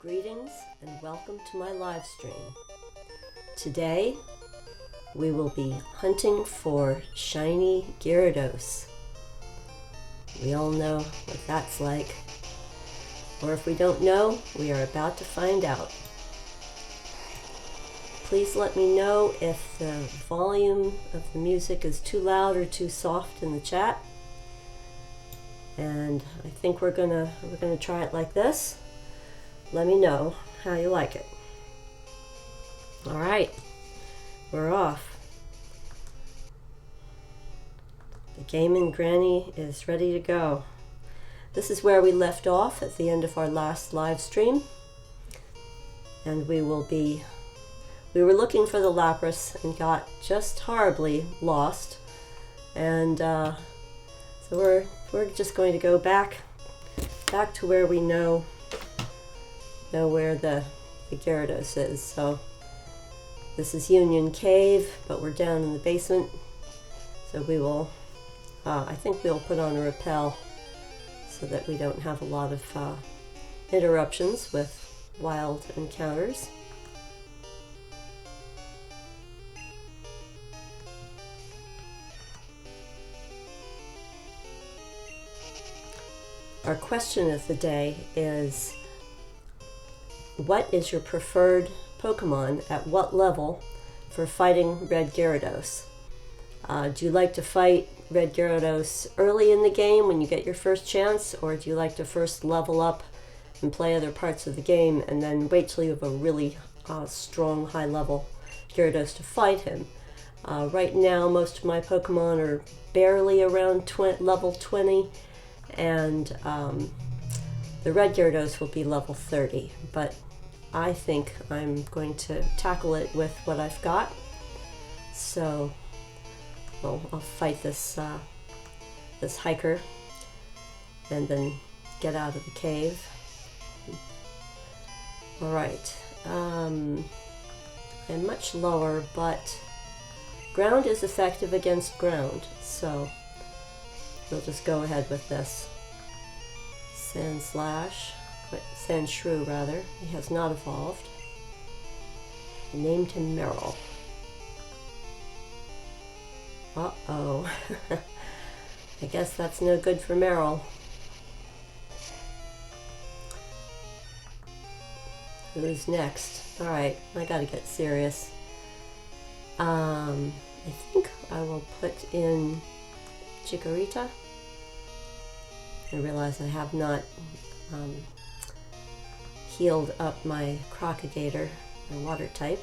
Greetings and welcome to my live stream. Today we will be hunting for Shiny Gyarados. We all know what that's like, or if we don't know, we are about to find out. Please let me know if the volume of the music is too loud or too soft in the chat. And I think we're gonna try it like this. Let me know how you like it. All right, we're off. The GameNGrani is ready to go. This is where we left off at the end of our last live stream, and we were looking for the Lapras and got just horribly lost, and so we're just going to go back to where we know where the Gyarados is. So this is Union Cave, but we're down in the basement, so we will I think we'll put on a rappel so that we don't have a lot of interruptions with wild encounters. Our question of the day is, what is your preferred Pokemon at what level for fighting Red Gyarados? Do you like to fight Red Gyarados early in the game when you get your first chance, or do you like to first level up and play other parts of the game and then wait till you have a really strong high level Gyarados to fight him? Right now most of my Pokemon are barely around level 20, and the Red Gyarados will be level 30, but I think I'm going to tackle it with what I've got. So I'll fight this this hiker and then get out of the cave. All right, I'm much lower, but ground is effective against ground, so we'll just go ahead with this. Sandshrew rather. He has not evolved. I named him Meryl. Uh-oh. I guess that's no good for Meryl. Who's next? Alright, I gotta get serious. I think I will put in Chikorita. I realize I have not healed up my Crocodile, my water type.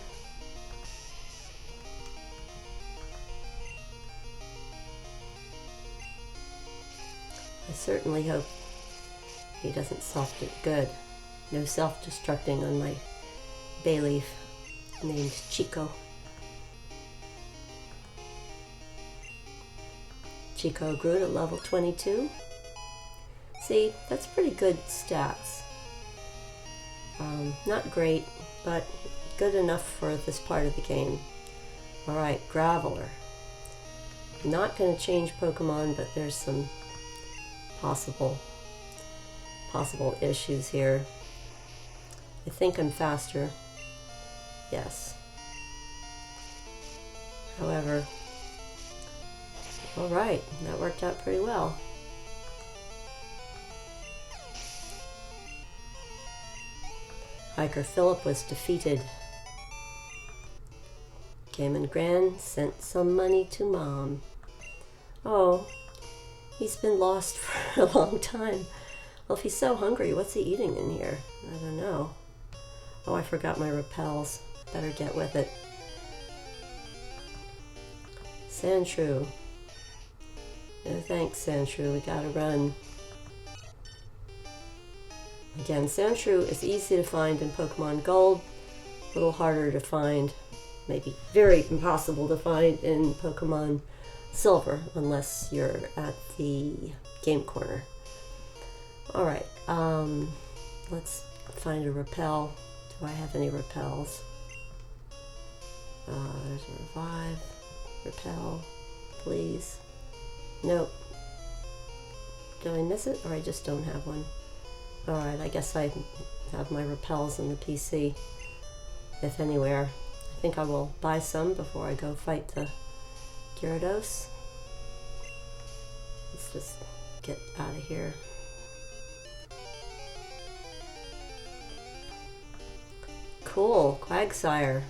I certainly hope he doesn't good. No self-destructing on my Bayleaf named Chico. Chico grew to level 22. See, that's pretty good stats. Not great, but good enough for this part of the game. Alright, Graveler. Not going to change Pokemon, but there's some possible issues here. I think I'm faster. Yes. However, alright, that worked out pretty well. Hiker Philip was defeated. GameNGrani sent some money to Mom. Oh, he's been lost for a long time. Well, if he's so hungry, what's he eating in here? I don't know. Oh, I forgot my repels. Better get with it. Sandshrew. No thanks, Sandshrew. We gotta run. Again, Sandshrew is easy to find in Pokemon Gold, a little harder to find, maybe very impossible to find in Pokemon Silver, unless you're at the Game Corner. Alright, let's find a repel. Do I have any repels? There's a revive. Repel, please. Nope. Did I miss it, or I just don't have one? Alright, I guess I have my repels in the PC, if anywhere. I think I will buy some before I go fight the Gyarados. Let's just get out of here. Cool, Quagsire.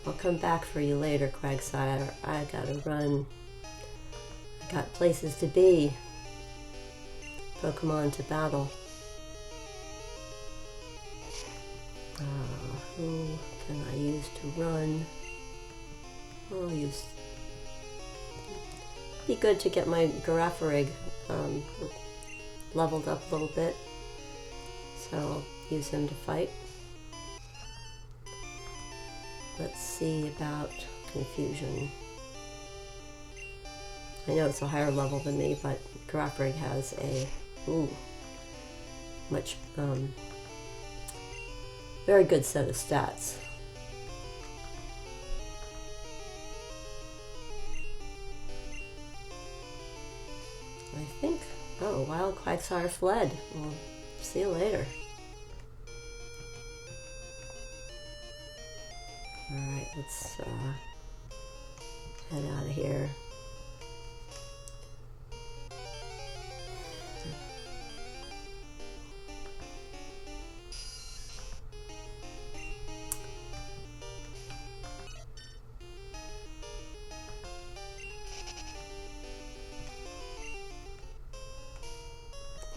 I'll come back for you later, Quagsire. I gotta run. I got places to be. Pokemon to battle. Who can I use to run? I'll use... Be good to get my Girafarig leveled up a little bit. So I'll use him to fight. Let's see about Confusion. I know it's a higher level than me, but Girafarig has a much very good set of stats. I think, oh, Wild Quagsire fled. Well, see you later. Alright, let's head out of here.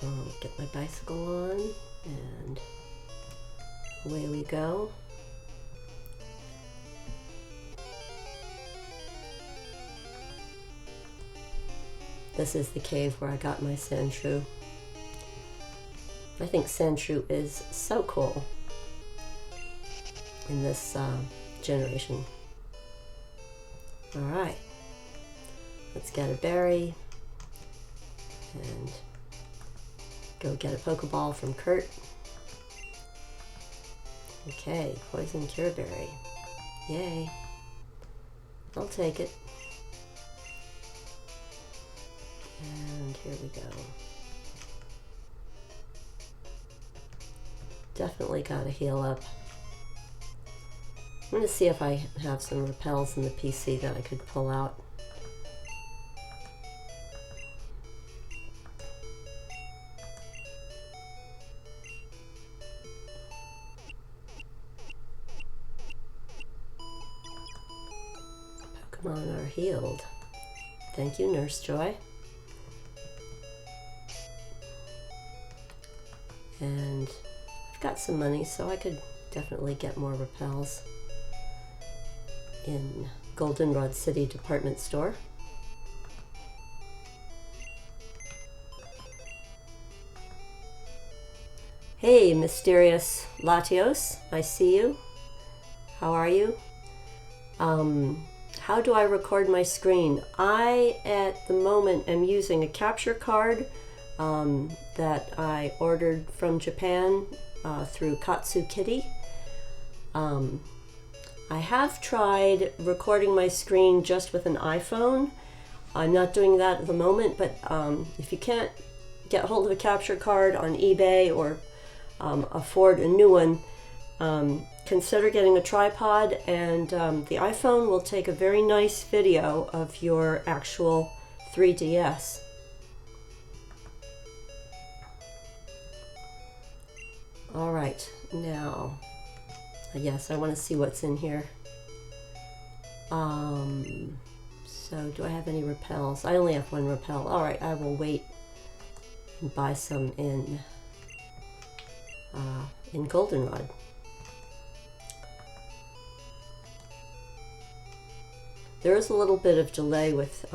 I'll get my bicycle on, and away we go. This is the cave where I got my Sandshrew. I think Sandshrew is so cool in this generation. Alright, let's get a berry and go get a Pokeball from Kurt. Okay, Poison Cure Berry. Yay. I'll take it. And here we go. Definitely gotta heal up. I'm gonna see if I have some repels in the PC that I could pull out. Pokemon are healed. Thank you, Nurse Joy. And I've got some money, so I could definitely get more repels in Goldenrod City department store. Hey, Mysterious Latios, I see you. How are you? How do I record my screen? I, at the moment, am using a capture card that I ordered from Japan through Ecruteak City. I have tried recording my screen just with an iPhone. I'm not doing that at the moment, but if you can't get hold of a capture card on eBay or afford a new one, consider getting a tripod, and the iPhone will take a very nice video of your actual 3DS. All right, now, yes, I want to see what's in here. So do I have any repels? I only have one repel. All right, I will wait and buy some in Goldenrod. There is a little bit of delay with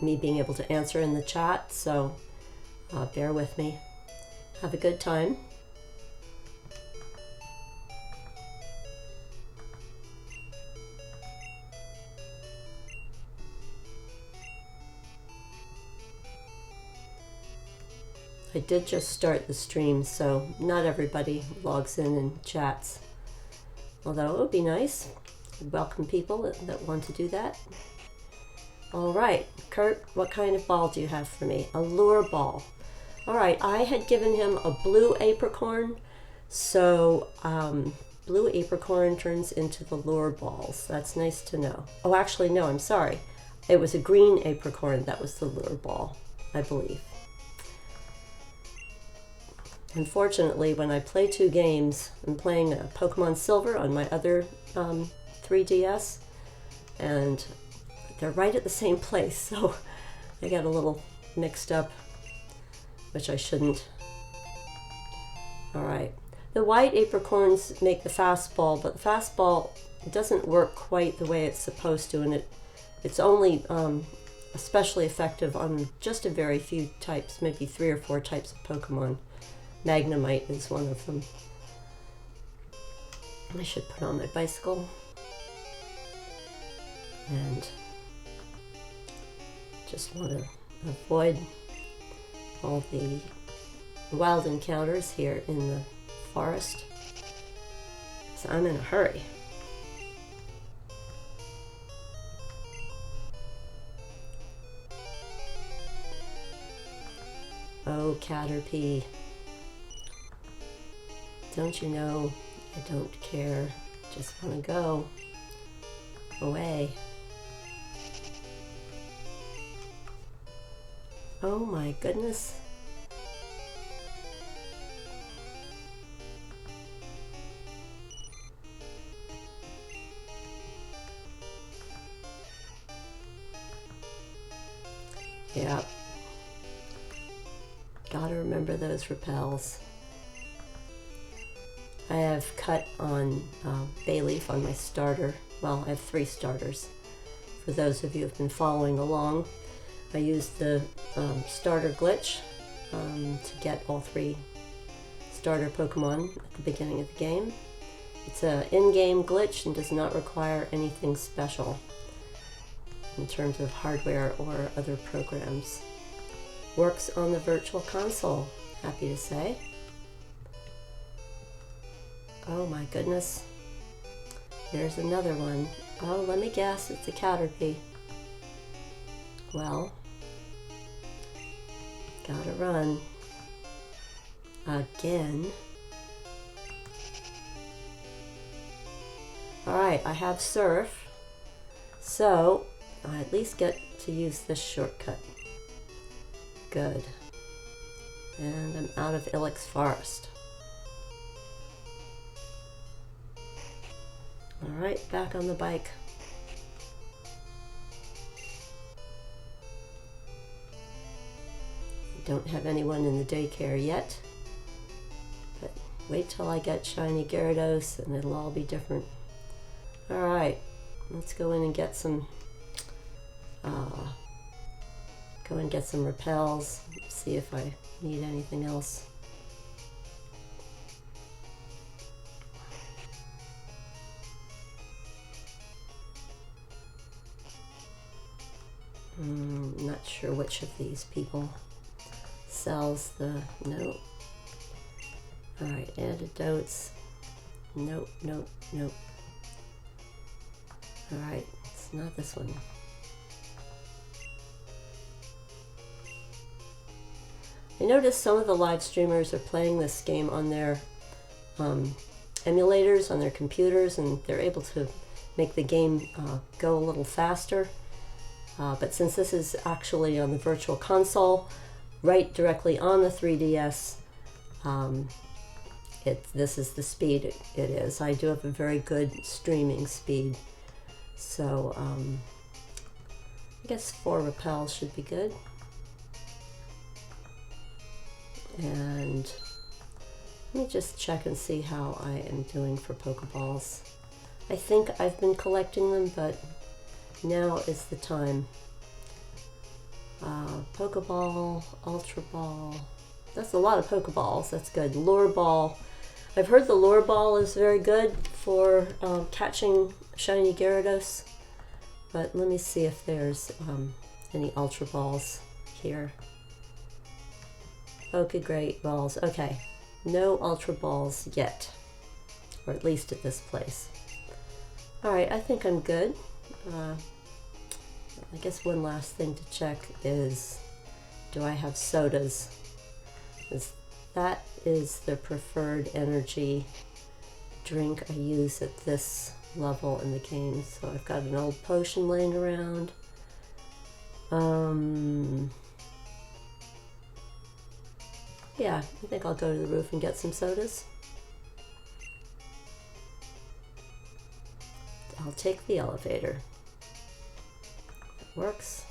me being able to answer in the chat, so bear with me. Have a good time. I did just start the stream, so not everybody logs in and chats. Although it would be nice. I'd welcome people that want to do that. All right, Kurt, what kind of ball do you have for me? A lure ball. Alright, I had given him a blue apricorn, so blue apricorn turns into the lure balls. That's nice to know. Oh, actually, no, I'm sorry. It was a green apricorn that was the lure ball, I believe. Unfortunately, when I play two games, I'm playing Pokemon Silver on my other 3DS, and they're right at the same place, so I got a little mixed up, which I shouldn't. Alright. The white apricorns make the fastball, but the fastball doesn't work quite the way it's supposed to, and it's only especially effective on just a very few types, maybe 3 or 4 types of Pokemon. Magnemite is one of them. I should put on my bicycle and just want to avoid all the wild encounters here in the forest, so I'm in a hurry. Oh, Caterpie. Don't you know I don't care, just want to go away. Oh my goodness. Yeah. Gotta remember those repels. I have cut on Bayleaf on my starter. Well, I have 3 starters. For those of you who have been following along, I used the starter glitch to get all 3 starter Pokemon at the beginning of the game. It's an in-game glitch and does not require anything special in terms of hardware or other programs. Works on the Virtual Console, happy to say. Oh my goodness. Here's another one. Oh, let me guess, it's a Caterpie. Well, gotta run. Again. Alright, I have Surf, so I at least get to use this shortcut. Good. And I'm out of Ilex Forest. Alright, back on the bike. Don't have anyone in the daycare yet, but wait till I get Shiny Gyarados and it'll all be different. Alright, let's go in and get some repels, see if I need anything else. Not sure which of these people sells the, nope. Alright, antidotes, nope, nope, nope. Alright, it's not this one. I noticed some of the live streamers are playing this game on their emulators, on their computers, and they're able to make the game go a little faster. But since this is actually on the Virtual Console, right directly on the 3DS, this is the speed it is. I do have a very good streaming speed, so I guess 4 repels should be good. And let me just check and see how I am doing for Pokeballs. I think I've been collecting them, but now is the time. Pokeball, Ultra Ball. That's a lot of Pokeballs. That's good. Lure Ball. I've heard the Lure Ball is very good for catching Shiny Gyarados, but let me see if there's any Ultra Balls here. Okay, great balls. Okay, no Ultra Balls yet, or at least at this place. Alright, I think I'm good. I guess one last thing to check is, do I have sodas? That is the preferred energy drink I use at this level in the game. So I've got an old potion laying around. Yeah, I think I'll go to the roof and get some sodas. I'll take the elevator. That works.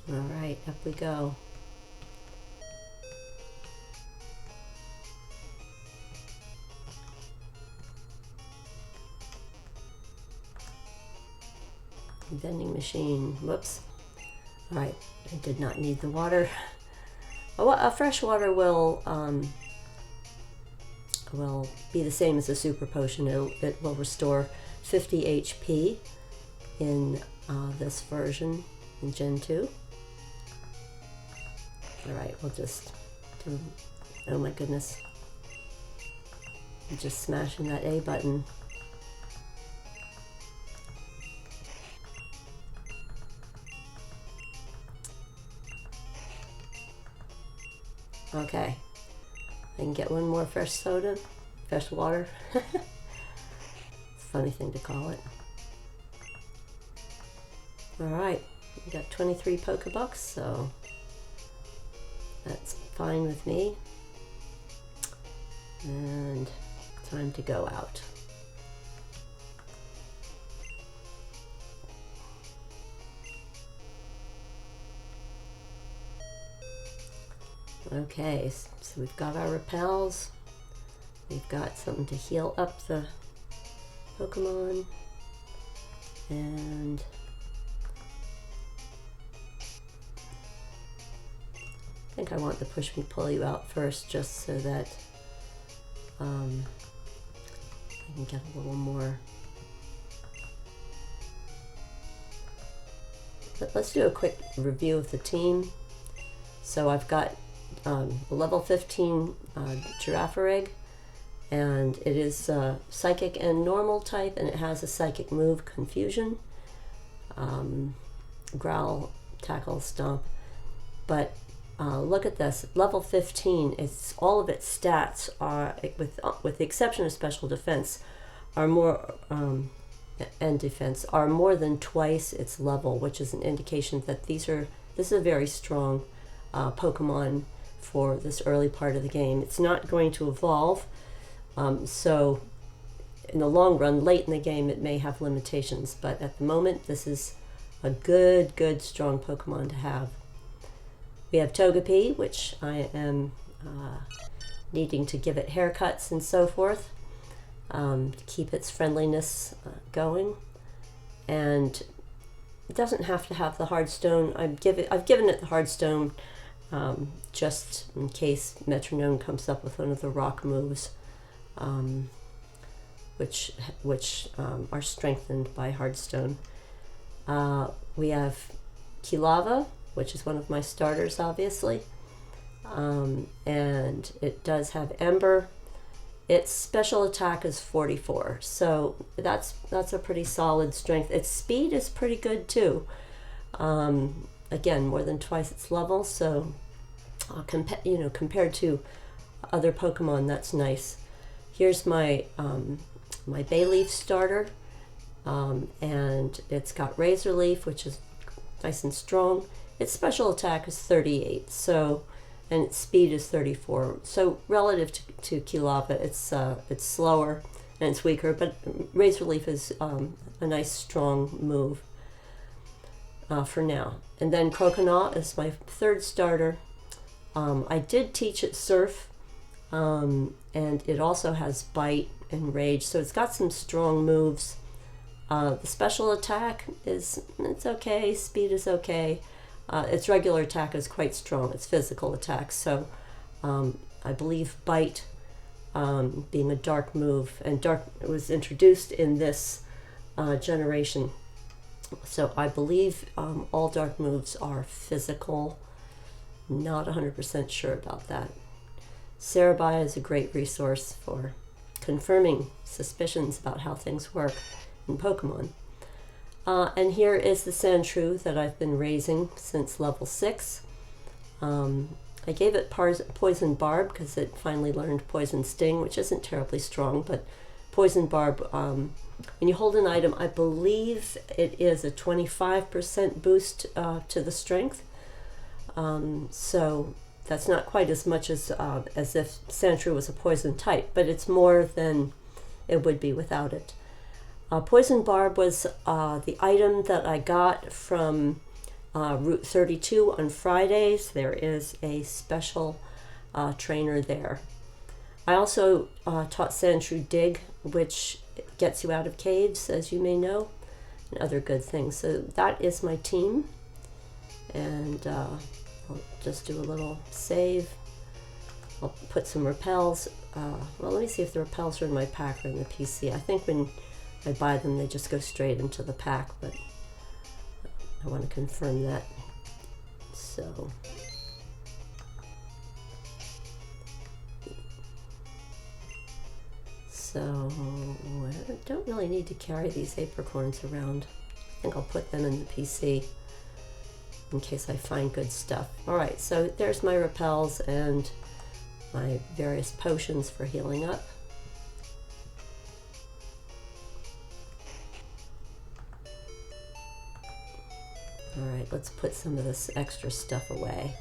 All right, up we go. Vending machine. Whoops. All right, I did not need the water. Fresh water will be the same as a super potion. It will restore 50 HP in this version in Gen 2. All right, we'll just do. Oh my goodness! I'm just smashing that A button. Okay, I can get one more fresh soda, fresh water. Funny thing to call it. All right, we got 23 Pokebucks, so that's fine with me. And time to go out. Okay, so we've got our repels. We've got something to heal up the Pokemon. And I think I want to push me pull you out first, just so that I can get a little more. But let's do a quick review of the team. So I've got level 15 Girafarig, and it is psychic and normal type, and it has a psychic move, Confusion, Growl, Tackle, Stomp. But look at this, level 15. It's all of its stats are, with the exception of special defense, are more and defense are more than twice its level, which is an indication that this is a very strong Pokemon for this early part of the game. It's not going to evolve, so in the long run, late in the game, it may have limitations, but at the moment, this is a good, strong Pokemon to have. We have Togepi, which I am needing to give it haircuts and so forth to keep its friendliness going, and it doesn't have to have the hard stone. I've given it the hard stone just in case Metronome comes up with one of the rock moves, which are strengthened by Hardstone. We have Kilava, which is one of my starters, obviously, and it does have Ember. Its special attack is 44, so that's a pretty solid strength. Its speed is pretty good too. Again, more than twice its level, so compared to other Pokemon, that's nice. Here's my my Bayleaf starter, and it's got Razor Leaf, which is nice and strong. Its special attack is 38, and its speed is 34. So relative to Kilava, it's slower and it's weaker, but Razor Leaf is a nice strong move for now. And then Croconaw is my third starter. I did teach it Surf, and it also has Bite and Rage, so it's got some strong moves. The special attack it's okay, speed is okay. Its regular attack is quite strong, its physical attack, so I believe Bite, being a dark move, and dark was introduced in this generation, so I believe all dark moves are physical. Not 100% sure about that. Cerebi is a great resource for confirming suspicions about how things work in Pokemon. And here is the Sandshrew that I've been raising since level 6. I gave it Poison Barb because it finally learned Poison Sting, which isn't terribly strong, but Poison Barb, when you hold an item, I believe it is a 25% boost to the strength. So that's not quite as much as if Sandshrew was a poison type, but it's more than it would be without it. Poison Barb was the item that I got from Route 32 on Fridays. There is a special trainer there. I also taught Sandshrew Dig, which gets you out of caves, as you may know, and other good things. So that is my team. And I'll just do a little save. I'll put some repels. Well, let me see if the repels are in my pack or in the PC. I think when I buy them, they just go straight into the pack, but I want to confirm that. So I don't really need to carry these apricorns around. I think I'll put them in the PC in case I find good stuff. Alright, so there's my repels and my various potions for healing up. Alright, let's put some of this extra stuff away.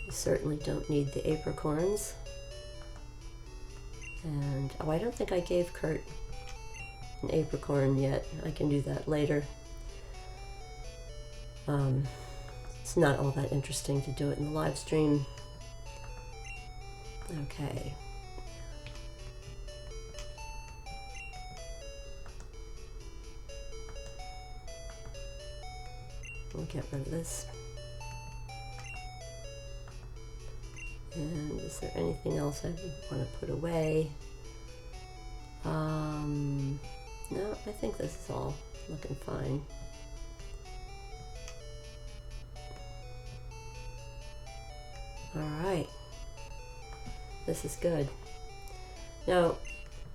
You certainly don't need the apricorns. And, oh, I don't think I gave Kurt an apricorn yet. I can do that later. It's not all that interesting to do it in the live stream. Okay. We'll get rid of this. And is there anything else I want to put away? No, I think this is all looking fine. Alright. This is good. Now,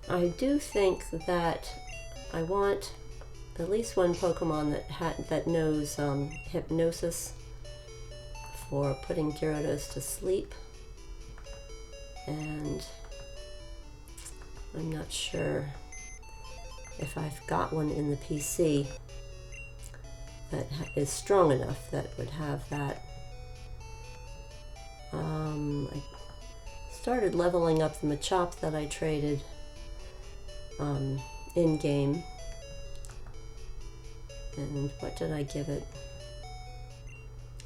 I do think that I want at least one Pokemon that knows hypnosis for putting Gyarados to sleep. And I'm not sure if I've got one in the PC that is strong enough that would have that. I started leveling up the Machop that I traded in-game. And what did I give it?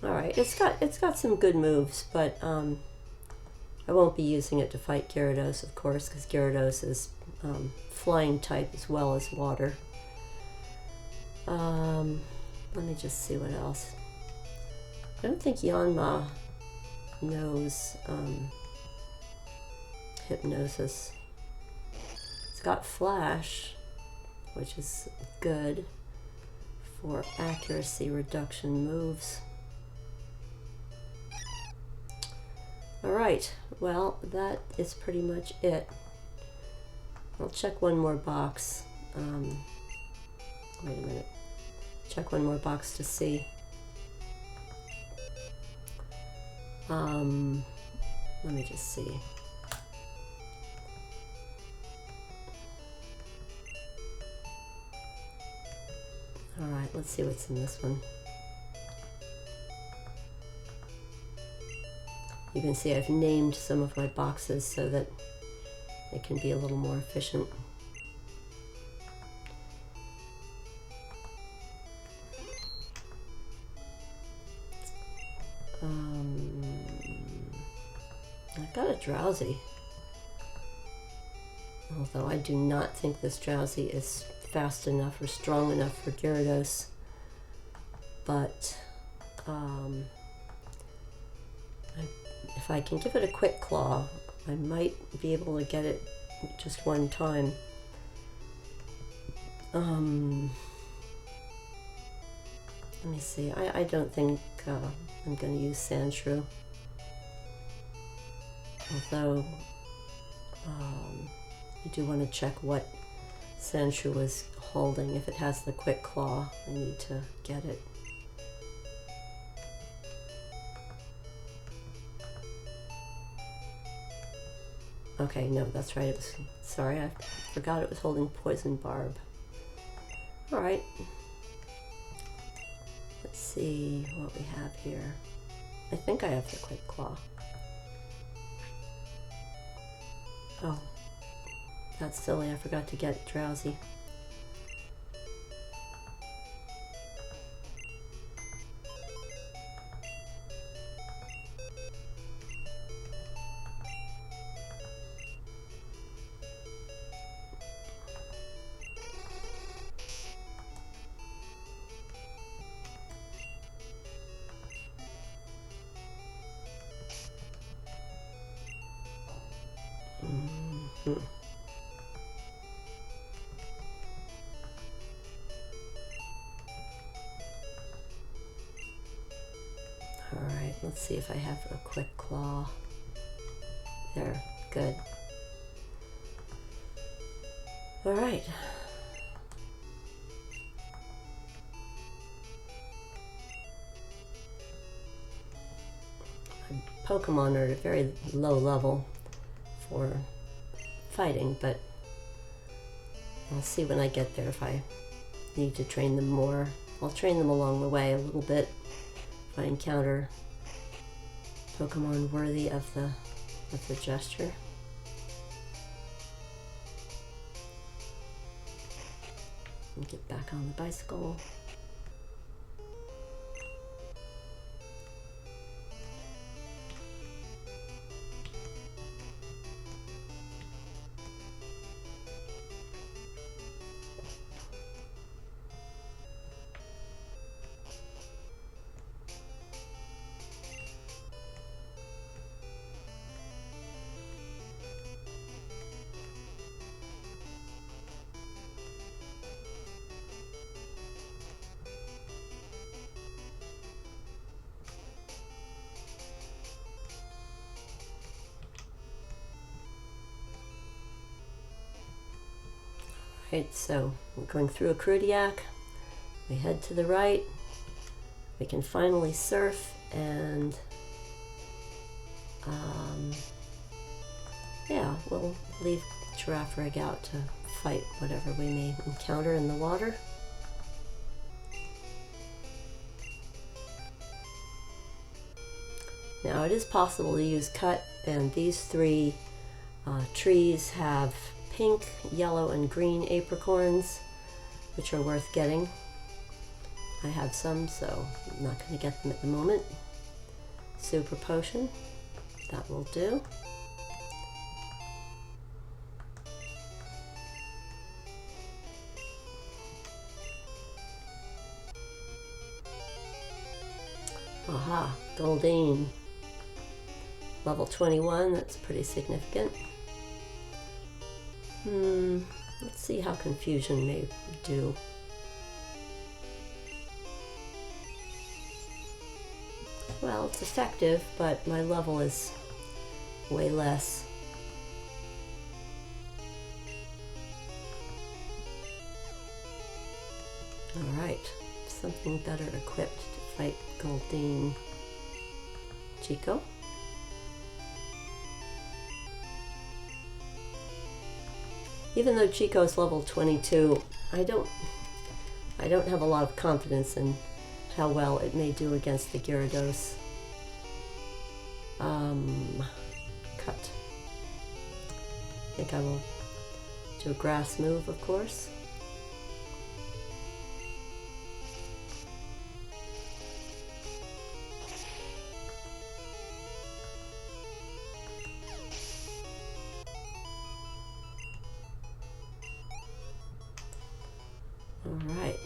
Alright, it's got some good moves, but I won't be using it to fight Gyarados, of course, because Gyarados is flying type as well as water. Let me just see what else. I don't think Yanma knows hypnosis. It's got Flash, which is good for accuracy reduction moves. Alright, well, that is pretty much it. I'll check one more box. Wait a minute. Check one more box to see. Let me just see. Alright, let's see what's in this one. You can see I've named some of my boxes so that it can be a little more efficient. I've got a Drowsy. Although I do not think this Drowsy is fast enough or strong enough for Gyarados. But if I can give it a quick claw, I might be able to get it just one time. Let me see. I don't think I'm going to use Sandshrew. Although, I do want to check what Sandshrew is holding. If it has the Quick Claw, I need to get it. Okay, no, that's right. It was, sorry, I forgot it was holding Poison Barb. Alright. Let's see what we have here. I think I have the Quick Claw. Oh, that's silly. I forgot to get Drowsy. Alright, let's see if I have a Quick Claw. There, good. Alright. My Pokemon are at a very low level for fighting, but I'll see when I get there if I need to train them more. I'll train them along the way a little bit if I encounter Pokemon worthy of the gesture. And get back on the bicycle. Right, so we're going through Ecruteak. We head to the right. We can finally surf, and yeah, we'll leave Giraffrig out to fight whatever we may encounter in the water. Now it is possible to use cut, and these three trees have pink, yellow, and green apricorns, which are worth getting. I have some, so I'm not going to get them at the moment. Super Potion, that will do. Aha, Goldeen. Level 21, that's pretty significant. Let's see how Confusion may do. Well, it's effective, but my level is way less. Alright, something better equipped to fight Goldeen. Chico. Even though Chico's level 22, I don't have a lot of confidence in how well it may do against the Gyarados. Cut. I think I will do a grass move, of course. Alright.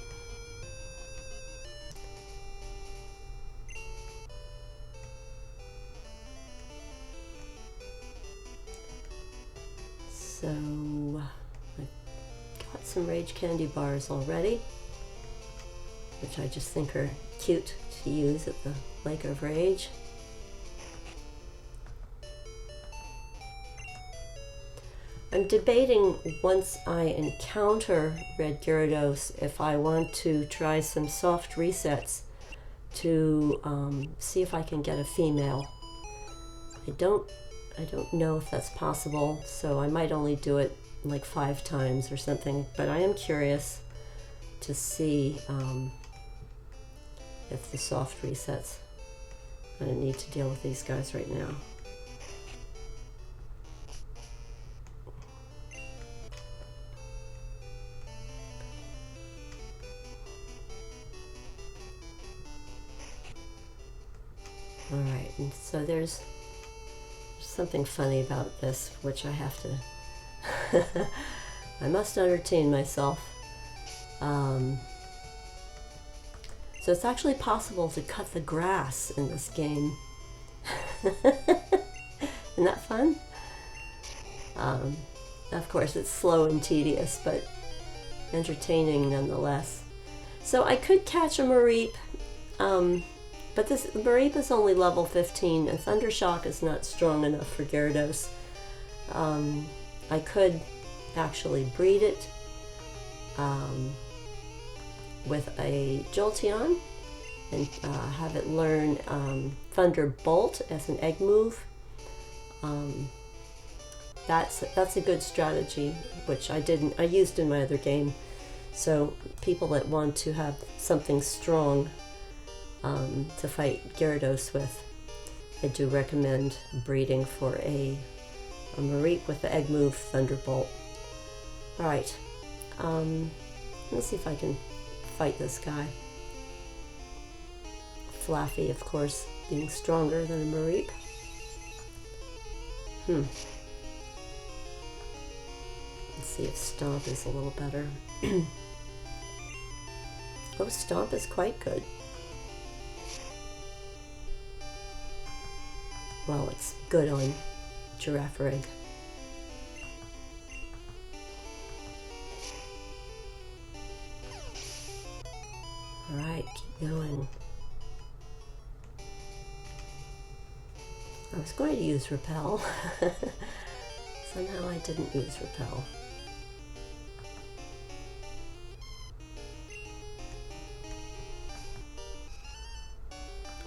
So, I got some Rage Candy bars already, which I just think are cute to use at the Lake of Rage. I'm debating once I encounter red Gyarados if I want to try some soft resets to see if I can get a female. I don't know if that's possible, so I might only do it like 5 times or something, but I am curious to see if the soft resets. I don't need to deal with these guys right now. Alright, and so there's something funny about this, which I have to... I must entertain myself. So it's actually possible to cut the grass in this game. Isn't that fun? Of course, it's slow and tedious, but entertaining nonetheless. So I could catch a Mareep, but this Mareep is only level 15, and Thundershock is not strong enough for Gyarados. I could actually breed it with a Jolteon and have it learn Thunderbolt as an egg move. That's a good strategy, which I used in my other game. So people that want to have something strong to fight Gyarados with, I do recommend breeding for a Mareep with the egg move Thunderbolt. Alright, let's see if I can fight this guy. Flaffy, of course, being stronger than a Mareep. Let's see if Stomp is a little better. Oh, Stomp is quite good. Well, it's good on Girafarig. Alright, keep going. I was going to use Repel. Somehow I didn't use Repel.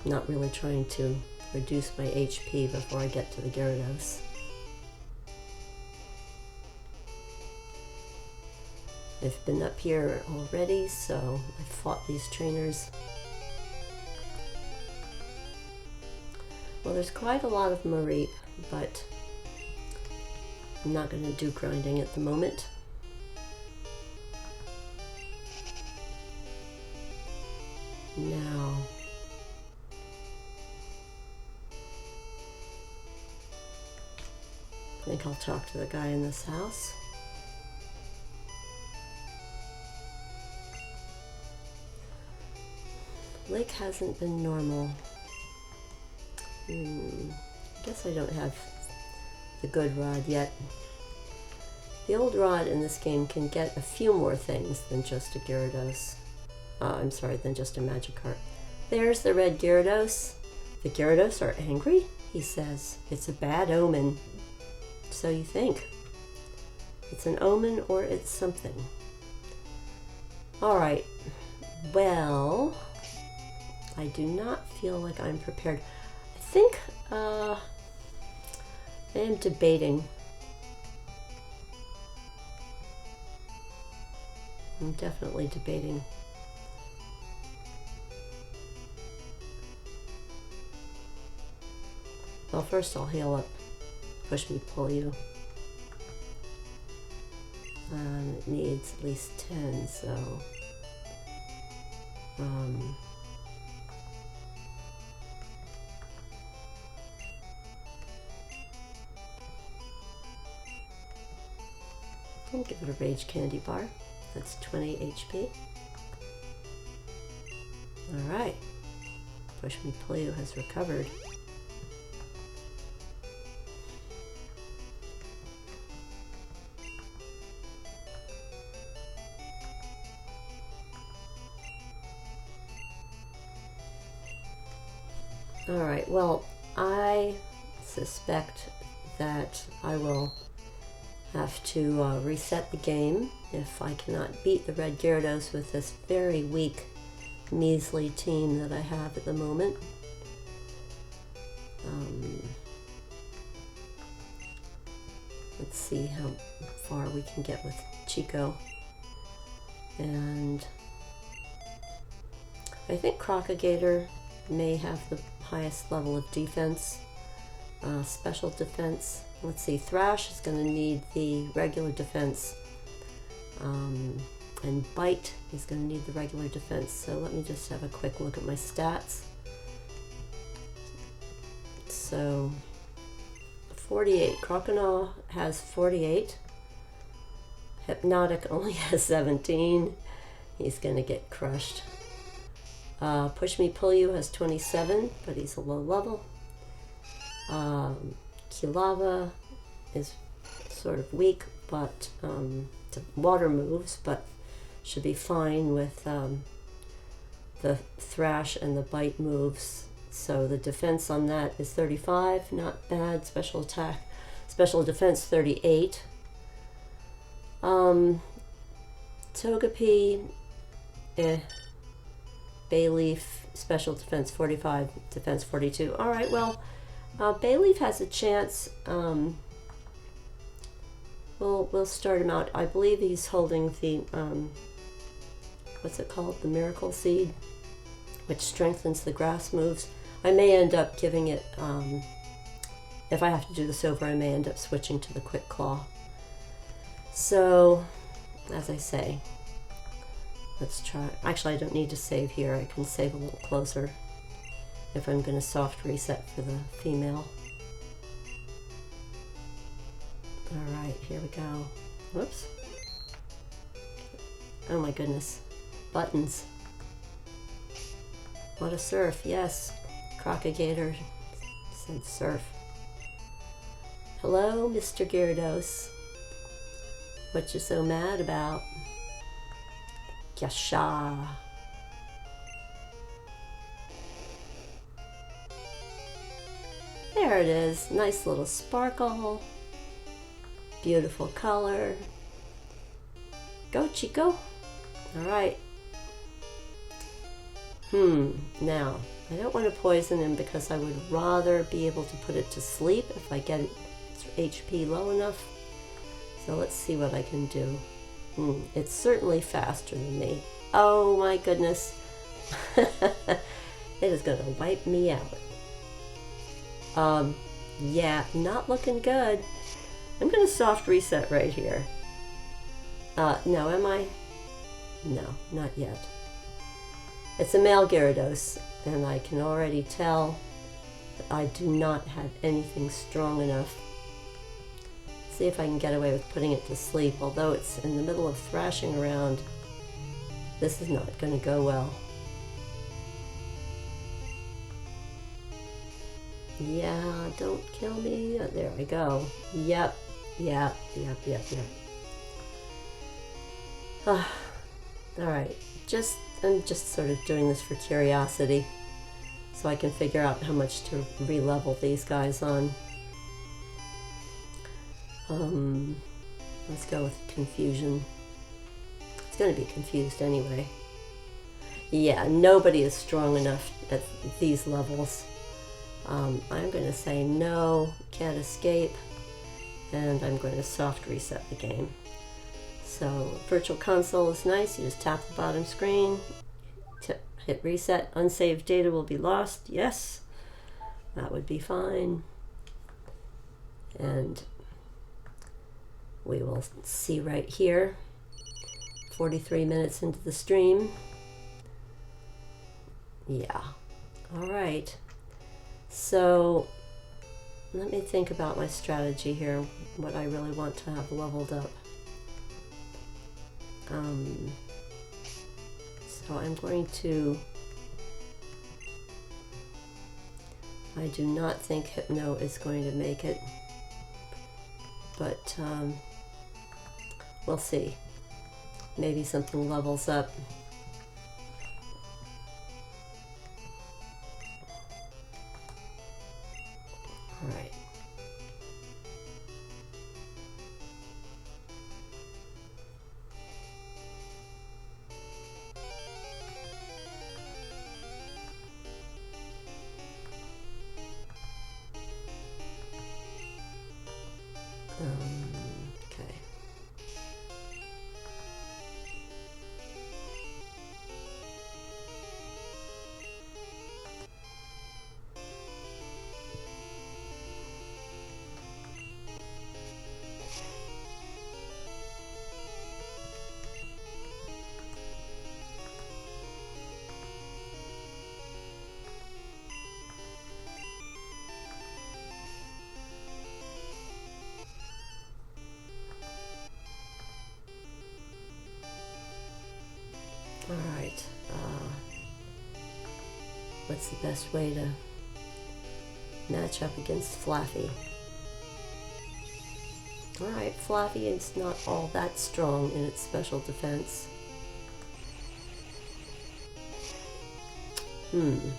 I'm not really trying to reduce my HP before I get to the Gyarados. I've been up here already, so I've fought these trainers. Well, there's quite a lot of Mareep, but I'm not going to do grinding at the moment. Now, I think I'll talk to the guy in this house. Lake hasn't been normal. I guess I don't have the good rod yet. The old rod in this game can get a few more things than just a Gyarados. I'm sorry, than just a Magikarp. There's the red Gyarados. The Gyarados are angry, he says. It's a bad omen. So you think. It's an omen or it's something. Alright. Well, I do not feel like I'm prepared. I think I am debating. I'm definitely debating. Well, first I'll heal up. Push me, pull you. It needs at least 10, so I'll give it a Rage Candy Bar. That's 20 HP. Alright. Push Me Pull You has recovered. Alright, well, I suspect that I will have to reset the game if I cannot beat the red Gyarados with this very weak, measly team that I have at the moment. Let's see how far we can get with Chico. And I think Crocagator may have the highest level of defense, special defense. Let's see, Thrash is going to need the regular defense, and Bite is going to need the regular defense. So let me just have a quick look at my stats. So 48, Croconaw has 48, Hypnotic only has 17, he's going to get crushed. Push Me Pull You has 27, but he's a low level. Kilava is sort of weak, but to water moves, but should be fine with the Thrash and the Bite moves. So the defense on that is 35, not bad. Special attack, special defense 38. Togepi, Bayleaf, special defense 45, defense 42. All right, well, Bayleaf has a chance. We'll start him out. I believe he's holding the what's it called? The Miracle Seed, which strengthens the grass moves. I may end up giving it, if I have to do this over, I may end up switching to the Quick Claw. So, as I say, let's try. Actually, I don't need to save here. I can save a little closer if I'm going to soft reset for the female. Alright, here we go. Whoops. Oh my goodness. Buttons. What a surf, yes. Crocagator said surf. Hello, Mr. Gyarados. What you so mad about? Yasha. There it is. Nice little sparkle. Beautiful color. Go, Chico. Alright. Now, I don't want to poison him because I would rather be able to put it to sleep if I get its HP low enough. So let's see what I can do. It's certainly faster than me. Oh my goodness. It is going to wipe me out. Yeah, not looking good. I'm going to soft reset right here. No, am I? No, not yet. It's a male Gyarados, and I can already tell that I do not have anything strong enough. See if I can get away with putting it to sleep. Although it's in the middle of thrashing around, this is not going to go well. Yeah, don't kill me. There I go. Yep. Alright, I'm just sort of doing this for curiosity, so I can figure out how much to re-level these guys on. Let's go with confusion. It's going to be confused anyway. Yeah, nobody is strong enough at these levels. I'm going to say no, can't escape, and I'm going to soft reset the game. So, Virtual Console is nice. You just tap the bottom screen, hit reset. Unsaved data will be lost. Yes, that would be fine. And we will see right here, 43 minutes into the stream. Yeah, all right. So let me think about my strategy here, what I really want to have leveled up. So I'm going to, I do not think Hypno is going to make it, but we'll see. Maybe something levels up. All right. what's the best way to match up against Flaffy. Alright, Flaffy is not all that strong in its special defense. Stomp.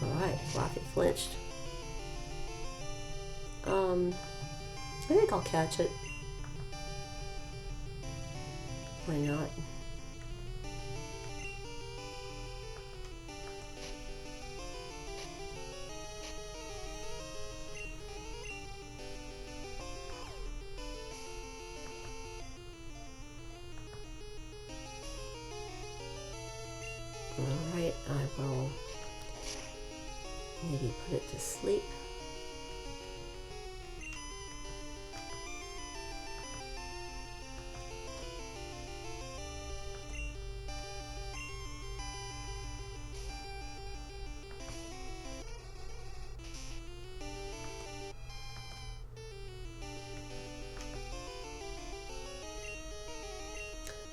Alright, Flaffy flinched. I think I'll catch it. Why not? Alright, I will maybe put it to sleep.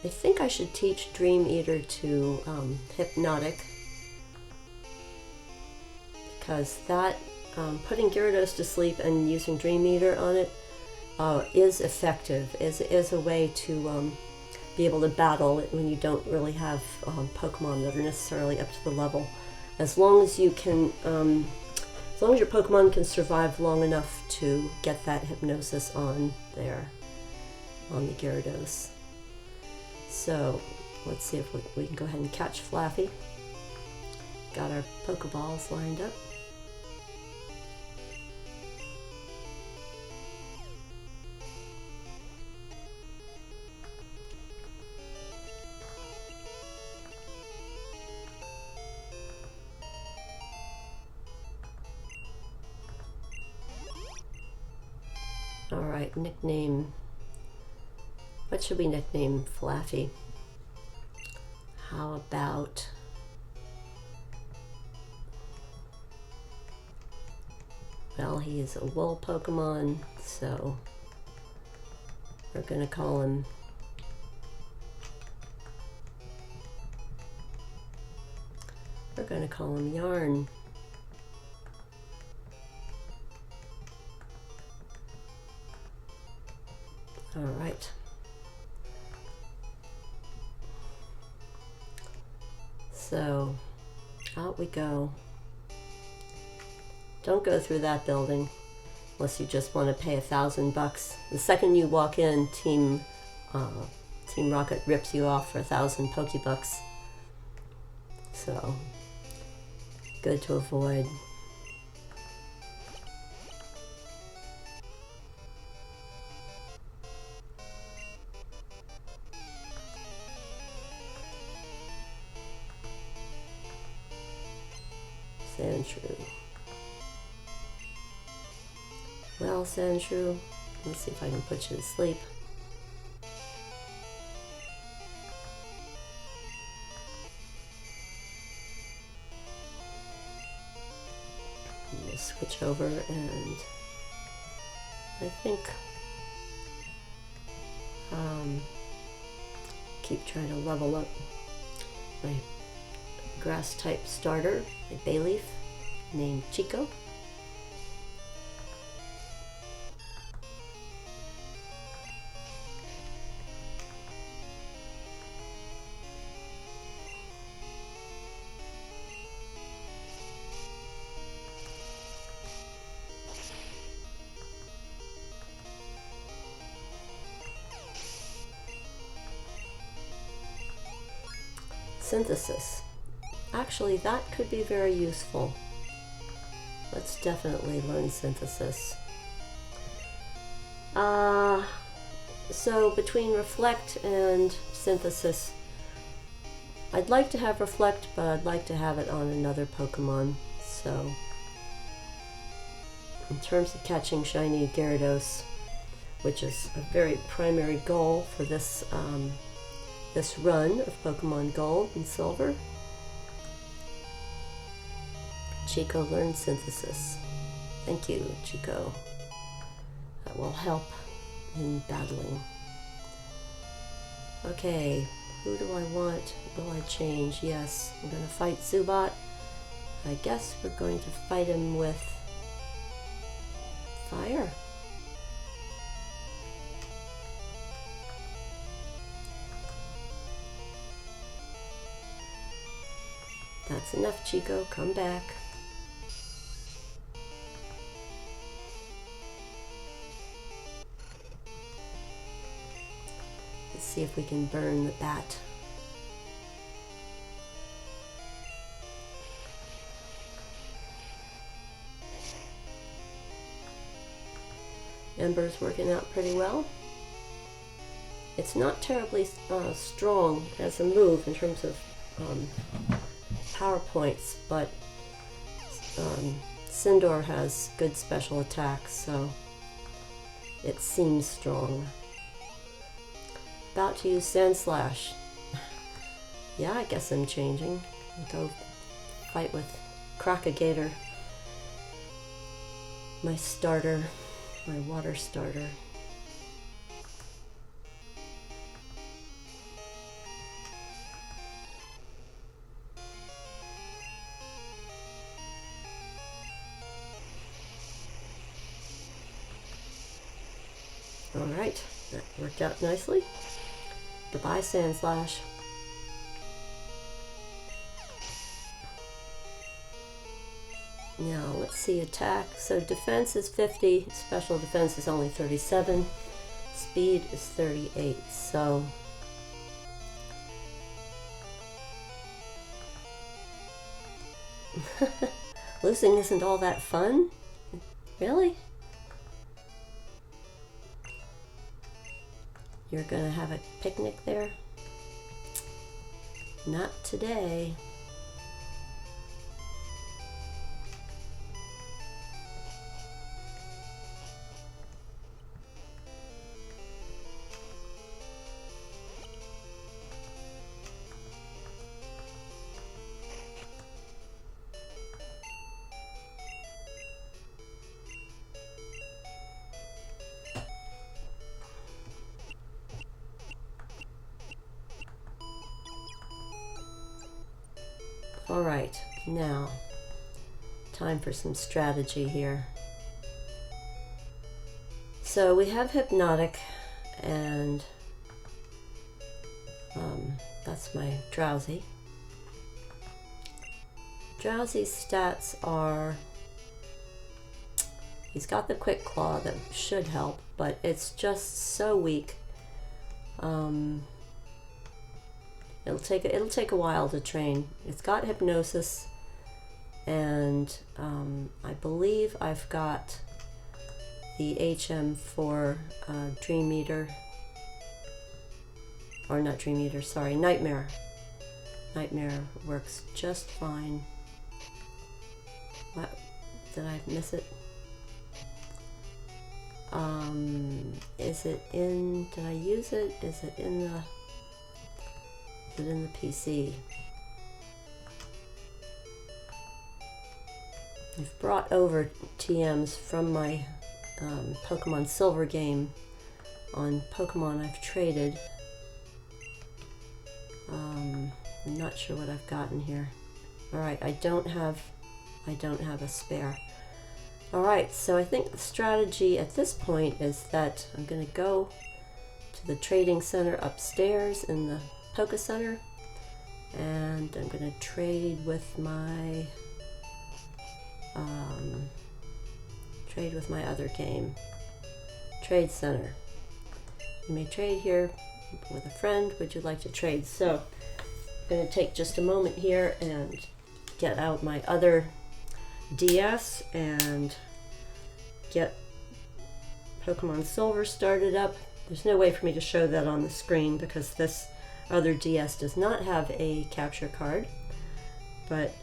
I think I should teach Dream Eater to Hypnotic, because that putting Gyarados to sleep and using Dream Eater on it is effective, is a way to be able to battle it when you don't really have Pokemon that are necessarily up to the level. As long as you can, as long as your Pokemon can survive long enough to get that hypnosis on there, on the Gyarados. So let's see if we can go ahead and catch Flaffy. Got our Pokeballs lined up. Alright, nickname. What should we nickname Flaffy? How about... Well, he is a wool Pokemon, so we're going to call him... We're going to call him Yarn. All right. So, out we go. Don't go through that building unless you just want to pay $1,000. The second you walk in, Team Rocket rips you off for 1,000 Pokebucks. So, good to avoid. Sandshrew. Well, Sandshrew, let's see if I can put you to sleep. I'm gonna switch over and I think keep trying to level up my grass type starter, a Bayleaf named Chico. Synthesis. Actually, that could be very useful. Let's definitely learn Synthesis. So between Reflect and Synthesis, I'd like to have Reflect, but I'd like to have it on another Pokemon. So in terms of catching Shiny Gyarados, which is a very primary goal for this this run of Pokemon Gold and Silver, Chico learned Synthesis. Thank you, Chico. that will help in battling. Okay, who do I want? Will I change? Yes, I'm going to fight Zubat. I guess we're going to fight him with fire. That's enough, Chico. Come back. Let's see if we can burn the bat. Ember's working out pretty well. It's not terribly strong as a move in terms of power points, but Sindor has good special attacks, so it seems strong. About to use Sand Slash. Yeah, I guess I'm changing. I'll go fight with Crocagator, my starter, my water starter. Alright, that worked out nicely. Goodbye, Sand Slash. Now, let's see, attack. So defense is 50, special defense is only 37, speed is 38, so... Losing isn't all that fun? Really? You're gonna have a picnic there? Not today. All right, now, time for some strategy here. So we have Hypnotic, and that's my Drowsy. Drowsy's stats are, he's got the Quick Claw that should help, but it's just so weak. It'll take a while to train. It's got Hypnosis, and I believe I've got the HM for Dream Eater, or not Dream Eater, sorry, Nightmare. Nightmare works just fine. What? Did I miss it? Is it in, did I use it? Is it in the PC? I've brought over TMs from my Pokemon Silver game on Pokemon I've traded. I'm not sure what I've gotten here. Alright, I don't have a spare. Alright, so I think the strategy at this point is that I'm going to go to the trading center upstairs in the Poké Center, and I'm going to trade with my other game, Trade Center. You may trade here with a friend. Would you like to trade? So I'm going to take just a moment here and get out my other DS and get Pokemon Silver started up. There's no way for me to show that on the screen because this other DS does not have a capture card, but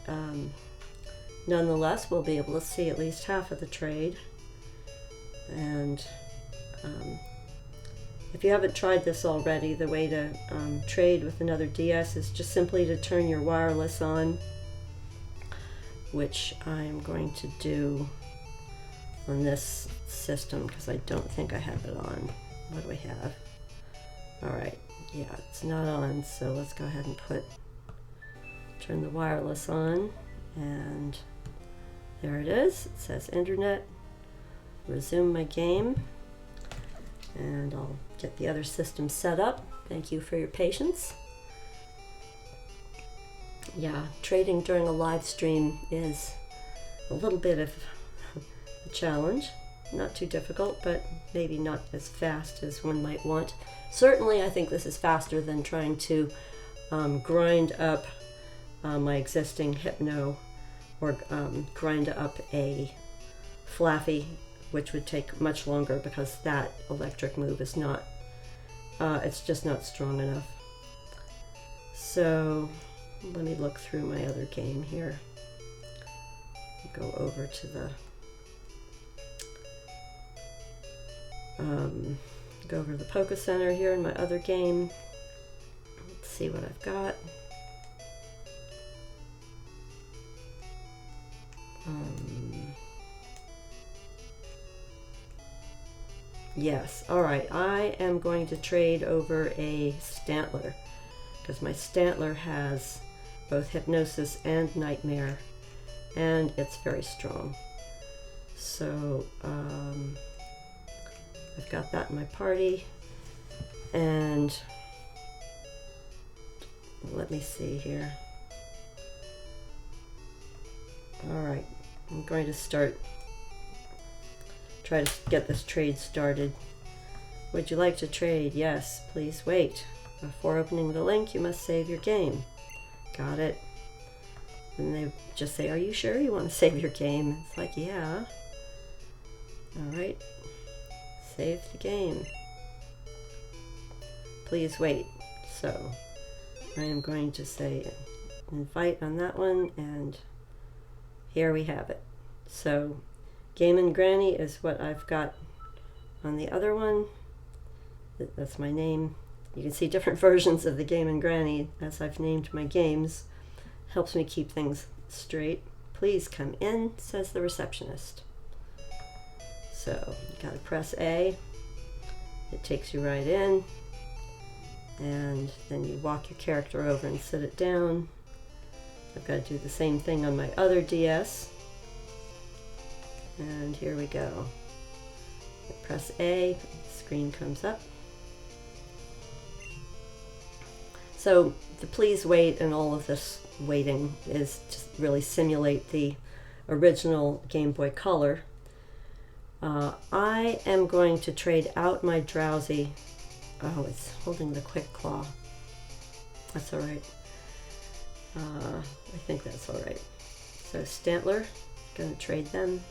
nonetheless we'll be able to see at least half of the trade. And if you haven't tried this already, the way to trade with another DS is just simply to turn your wireless on, which I'm going to do on this system because I don't think I have it on. What do we have? Alright, yeah, it's not on, so let's go ahead and turn the wireless on, and there it is. It says internet, resume my game, and I'll get the other system set up. Thank you for your patience. Yeah, trading during a live stream is a little bit of a challenge. Not too difficult, but maybe not as fast as one might want. Certainly, I think this is faster than trying to grind up my existing Hypno, or grind up a Flaffy, which would take much longer because that electric move is not, it's just not strong enough. So let me look through my other game here. Go over to the Poké Center here in my other game. Let's see what I've got. Yes, alright, I am going to trade over a Stantler because my Stantler has both Hypnosis and Nightmare, and it's very strong. So I've got that in my party, and let me see here. Alright, I'm going to try to get this trade started. Would you like to trade? Yes, please wait. Before opening the link, you must save your game. Got it. And they just say, are you sure you want to save your game? It's like, yeah. Alright. Save the game. Please wait. So, I am going to say invite on that one, and here we have it. So, GameNGrani is what I've got on the other one. That's my name. You can see different versions of the GameNGrani as I've named my games. Helps me keep things straight. Please come in, says the receptionist. So, you gotta press A. It takes you right in. And then you walk your character over and sit it down. I've got to do the same thing on my other DS. And here we go. I press A, the screen comes up. So the please wait and all of this waiting is just really simulate the original Game Boy Color. I am going to trade out my Drowsy. Oh, it's holding the Quick Claw. That's all right. I think that's all right. So Stantler, gonna trade them.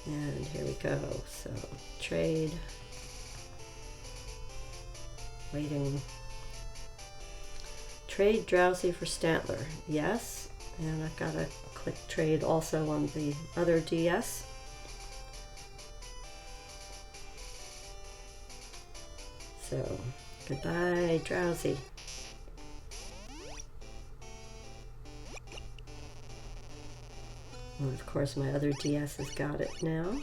And here we go. So trade. Waiting. Trade Drowsy for Stantler. Yes. And I've got to click trade also on the other DS. So, goodbye, Drowsy. And of course, my other DS has got it now.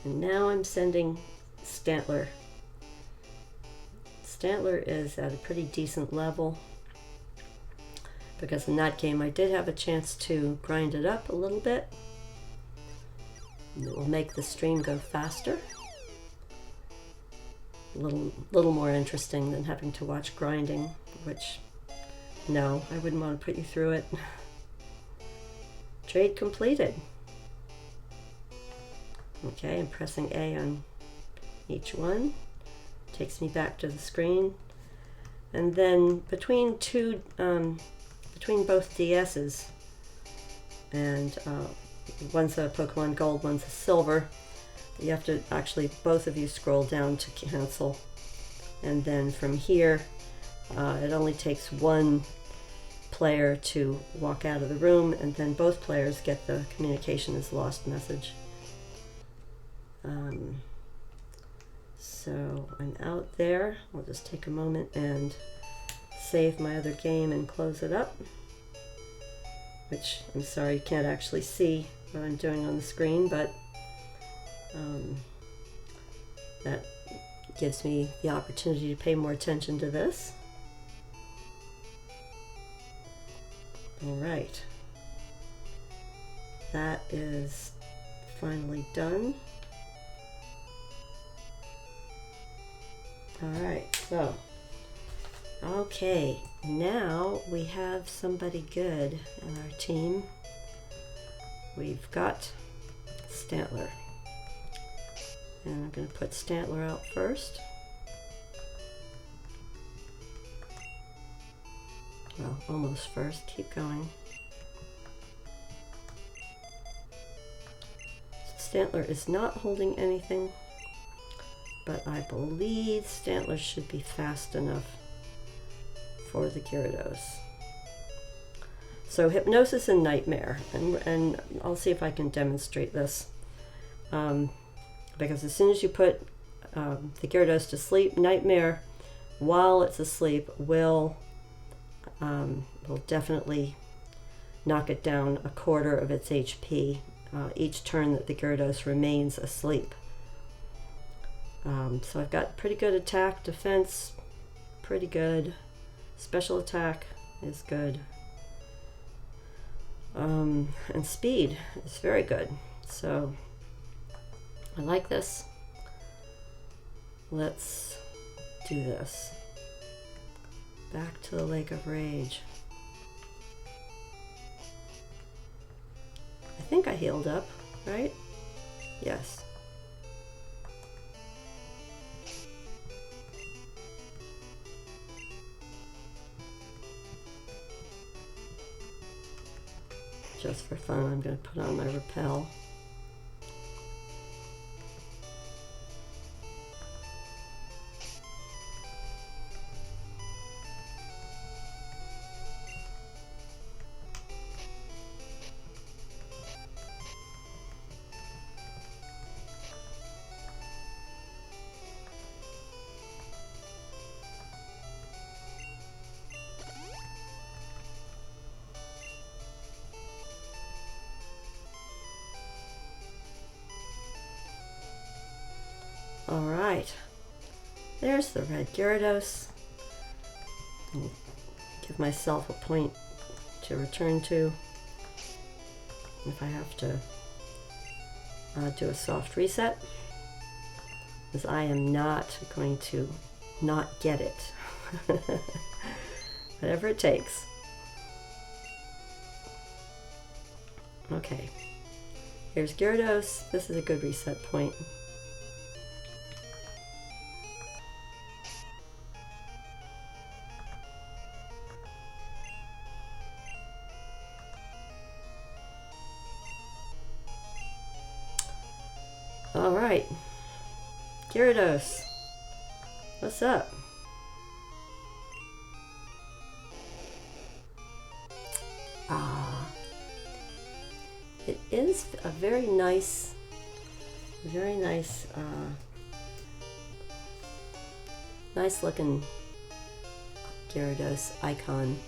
And now I'm sending Stantler. Stantler is at a pretty decent level, because in that game I did have a chance to grind it up a little bit. And it will make the stream go faster. A little more interesting than having to watch grinding, which, no, I wouldn't want to put you through it. Trade completed. Okay, I'm pressing A on each one. Takes me back to the screen. And then between both DS's, and one's a Pokemon Gold, one's a Silver, you have to actually, both of you scroll down to cancel. And then from here, it only takes one player to walk out of the room, and then both players get the communication is lost message. So I'm out there. I'll just take a moment and save my other game and close it up, which I'm sorry you can't actually see what I'm doing on the screen, but that gives me the opportunity to pay more attention to this. All right, that is finally done. All right, so, okay, now we have somebody good in our team. We've got Stantler. And I'm going to put Stantler out first. Well, almost first. Keep going. Stantler is not holding anything, but I believe Stantler should be fast enough for the Gyarados. So Hypnosis and Nightmare, and I'll see if I can demonstrate this. Because as soon as you put the Gyarados to sleep, Nightmare, while it's asleep, will definitely knock it down a quarter of its HP each turn that the Gyarados remains asleep. So I've got pretty good attack, defense, pretty good. Special attack is good. And speed is very good. So I like this. Let's do this. Back to the Lake of Rage. I think I healed up, right? Yes. Just for fun, I'm going to put on my Repel. All right, there's the red Gyarados. I'll give myself a point to return to if I have to do a soft reset, because I am not going to not get it. Whatever it takes. Okay, here's Gyarados. This is a good reset point. All right, Gyarados, what's up? It is a very nice nice looking Gyarados icon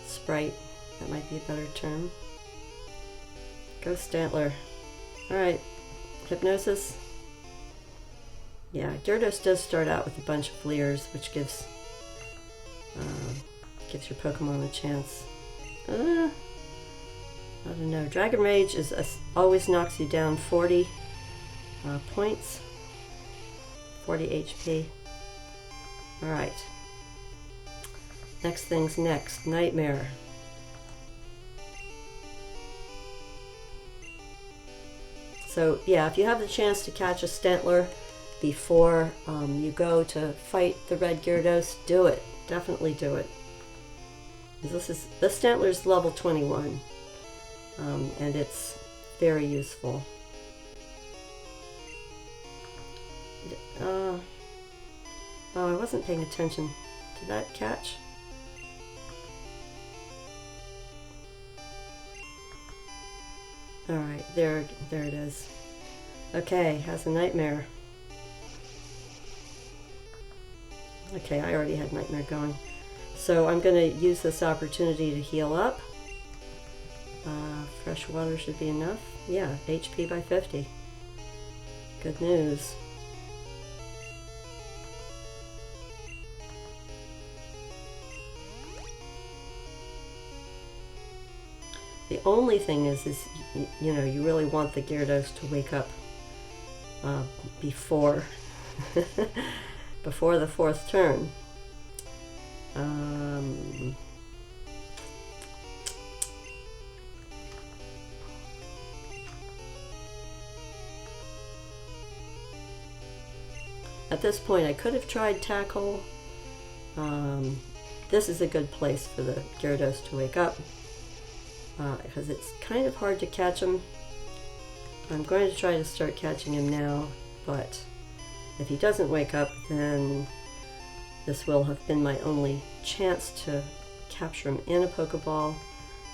sprite. That might be a better term. Go Stantler. All right. Hypnosis. Yeah, Gyarados does start out with a bunch of Leers, which gives your Pokemon a chance. I don't know. Dragon Rage is always knocks you down 40 points, 40 HP. All right. Next thing's next. Nightmare. So yeah, if you have the chance to catch a Stantler before you go to fight the red Gyarados, do it. Definitely do it. This Stantler is level 21, and it's very useful. Oh, I wasn't paying attention to that catch. All right, there it is. Okay, has a Nightmare. Okay, I already had Nightmare going. So I'm going to use this opportunity to heal up. Fresh water should be enough. Yeah, HP by 50. Good news. The only thing is you know, you really want the Gyarados to wake up before before the 4th turn. At this point, I could have tried Tackle. This is a good place for the Gyarados to wake up because it's kind of hard to catch him. I'm going to try to start catching him now, but if he doesn't wake up, then this will have been my only chance to capture him in a Pokeball.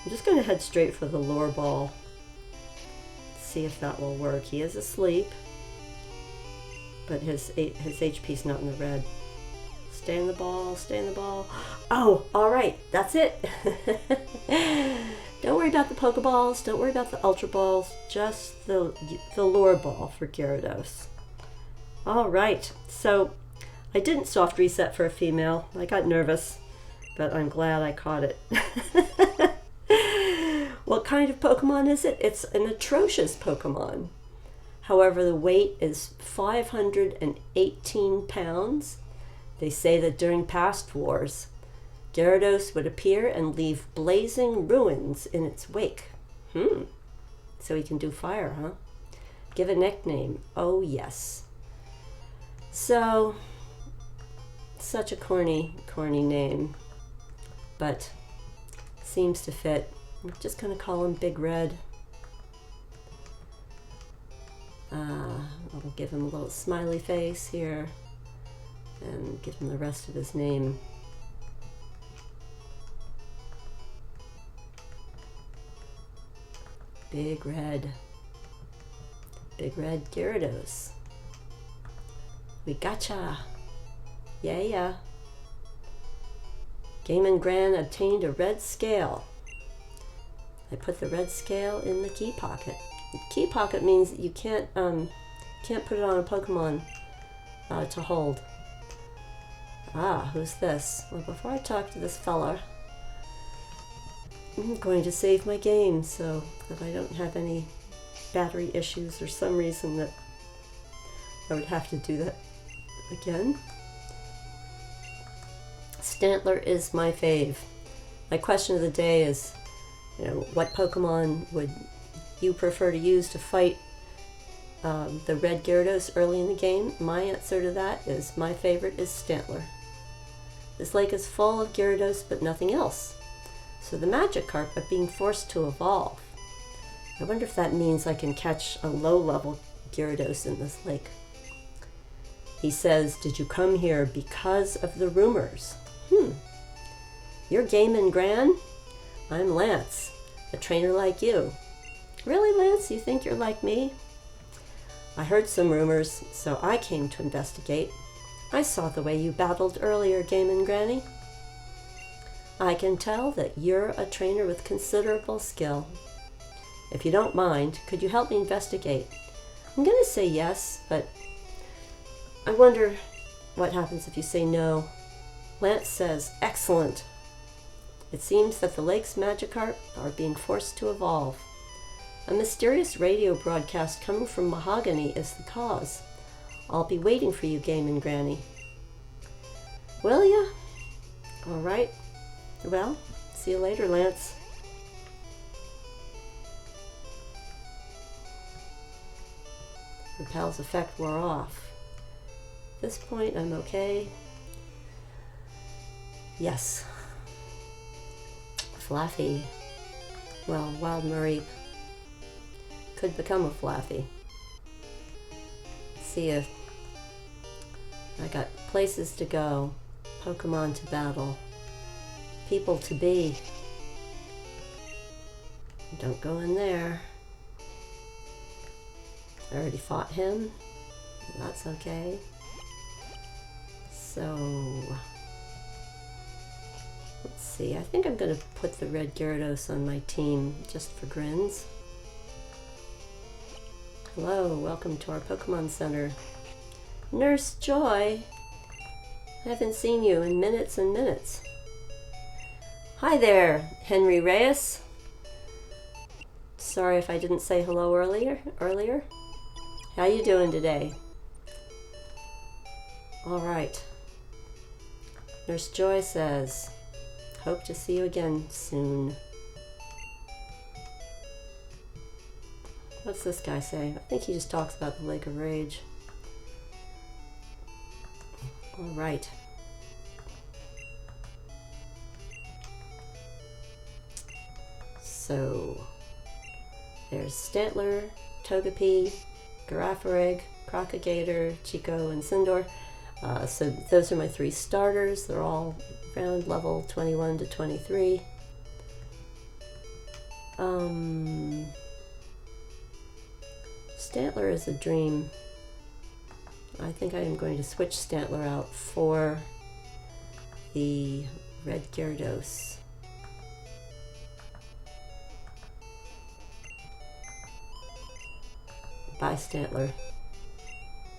I'm just going to head straight for the Lure Ball. See if that will work. He is asleep, but his HP's not in the red. Stay in the ball, stay in the ball. Oh, alright, that's it. Don't worry about the Pokeballs, don't worry about the Ultra Balls, just the Lure Ball for Gyarados. Alright, so I didn't soft reset for a female. I got nervous, but I'm glad I caught it. What kind of Pokemon is it? It's an atrocious Pokemon. However, the weight is 518 pounds. They say that during past wars, Gyarados would appear and leave blazing ruins in its wake. So he can do fire, huh? Give a nickname. Oh, yes. So, such a corny name, but seems to fit. I'm just going to call him Big Red. I'll give him a little smiley face here and give him the rest of his name. Big Red. Big Red Gyarados. We gotcha. Yeah. GameNGrani obtained a red scale. I put the red scale in the key pocket. The key pocket means that you can't put it on a Pokemon to hold. Ah, who's this? Well, before I talk to this fella, I'm going to save my game so that I don't have any battery issues or some reason that I would have to do that again. Stantler is my fave. My question of the day is, you know, what Pokemon would you prefer to use to fight the red Gyarados early in the game? My answer to that is my favorite is Stantler. This lake is full of Gyarados but nothing else. So the Magikarp are being forced to evolve. I wonder if that means I can catch a low-level Gyarados in this lake. He says, did you come here because of the rumors? You're GameNGrani? I'm Lance, a trainer like you. Really, Lance? You think you're like me? I heard some rumors, so I came to investigate. I saw the way you battled earlier, GameNGrani. I can tell that you're a trainer with considerable skill. If you don't mind, could you help me investigate? I'm going to say yes, but I wonder what happens if you say no. Lance says, excellent. It seems that the lake's Magikarp are being forced to evolve. A mysterious radio broadcast coming from Mahogany is the cause. I'll be waiting for you, GameNGrani. Will ya? All right. Well, see you later, Lance. Repel's effect wore off. At this point, I'm okay. Yes. Flaffy. Well, Wild Mareep could become a Flaffy. See if I got places to go, Pokemon to battle, people to be. Don't go in there. I already fought him. That's okay. So, let's see. I think I'm going to put the red Gyarados on my team just for grins. Hello, welcome to our Pokemon Center. Nurse Joy! I haven't seen you in minutes and minutes. Hi there, Henry Reyes. Sorry if I didn't say hello earlier. How you doing today? All right. Nurse Joy says, hope to see you again soon. What's this guy say? I think he just talks about the Lake of Rage. All right. So, there's Stantler, Togepi, Girafarig, Crocagator, Chico, and Sindor. So those are my 3 starters. They're all around level 21 to 23. Stantler is a dream. I think I am going to switch Stantler out for the red Gyarados. Bye, Stantler.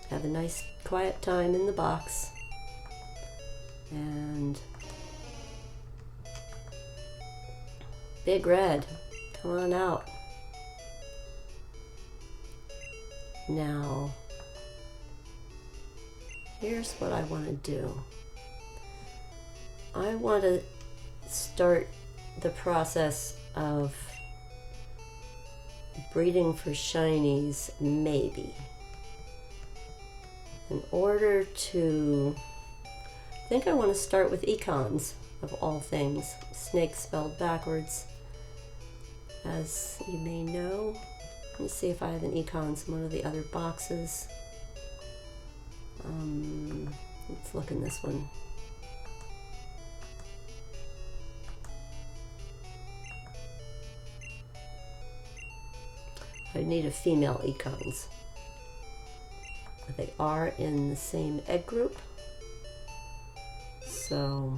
Have a nice quiet time in the box. And Big Red, come on out. Now, here's what I want to do. I want to start the process of breeding for shinies, maybe. In order to, I think I want to start with econs, of all things. Snake spelled backwards, as you may know. Let me see if I have an econs in one of the other boxes. Let's look in this one. I need a female econs. They are in the same egg group. So,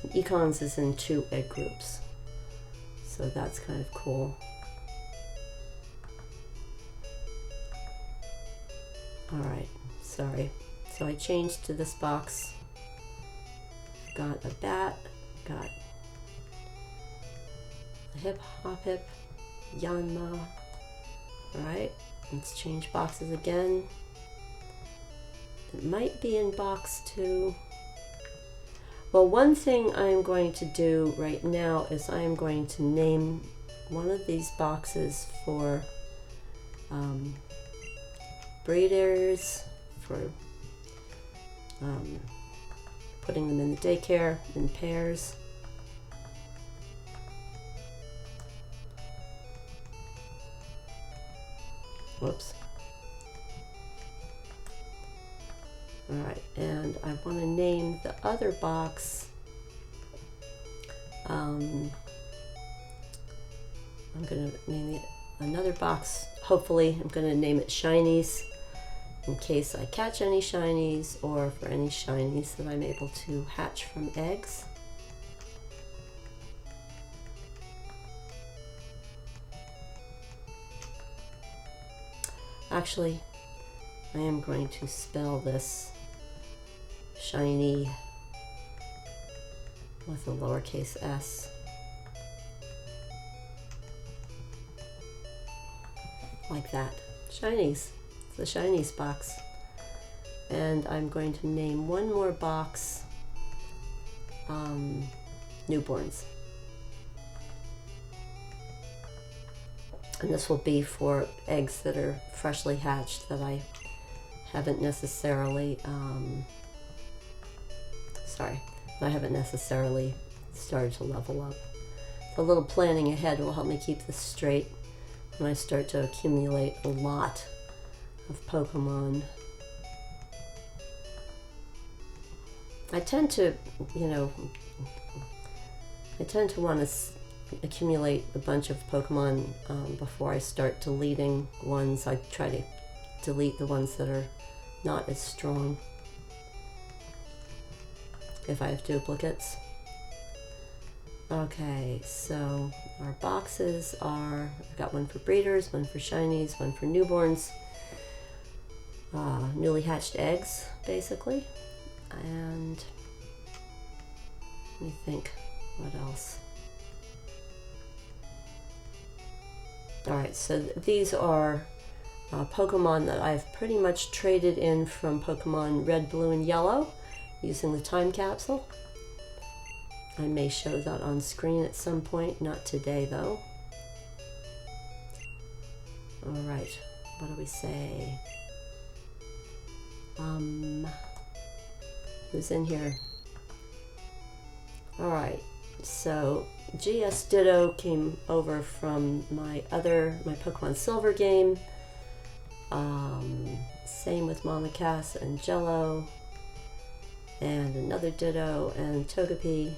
econs is in 2 egg groups. So that's kind of cool. Alright, sorry. So I changed to this box. Got a bat, got a hip, hop hip, Yanma. Alright, let's change boxes again. It might be in box 2. Well, one thing I'm going to do right now is I am going to name one of these boxes for breeders, for putting them in the daycare in pairs. Whoops. Alright, and I want to name the other box, I'm going to name it another box, hopefully I'm going to name it Shinies, in case I catch any shinies, or for any shinies that I'm able to hatch from eggs. Actually, I am going to spell this shiny with a lowercase s. Like that. Shinies. It's the Shinies box. And I'm going to name one more box Newborns. And this will be for eggs that are freshly hatched that I haven't necessarily, I haven't necessarily started to level up. A little planning ahead will help me keep this straight when I start to accumulate a lot of Pokemon. I tend to, want to accumulate a bunch of Pokemon before I start deleting ones. I try to delete the ones that are not as strong. if I have duplicates. Okay, so our boxes are, I've got one for breeders, one for shinies, one for newborns, newly hatched eggs, basically. And let me think, what else? Alright, so these are Pokemon that I've pretty much traded in from Pokemon Red, Blue, and Yellow using the Time Capsule. I may show that on screen at some point, not today though. Alright, what do we say? Who's in here? Alright, so GS Ditto came over from my Pokemon Silver game. Same with Mamakass and Jello. And another Ditto and Togepi.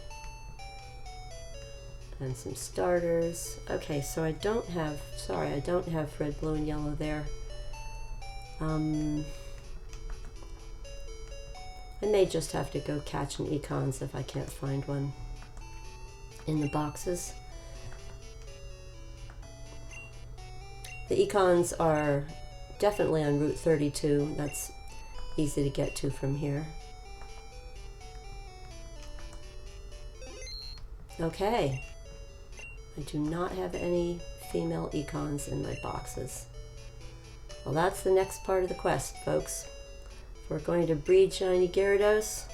And some starters. Okay, so I don't have Red, Blue, and Yellow there. I may just have to go catch an Econs if I can't find one in the boxes. The Econs are definitely on Route 32. That's easy to get to from here. Okay. I do not have any female Econs in my boxes. Well, that's the next part of the quest, folks. We're going to breed Shiny Gyarados,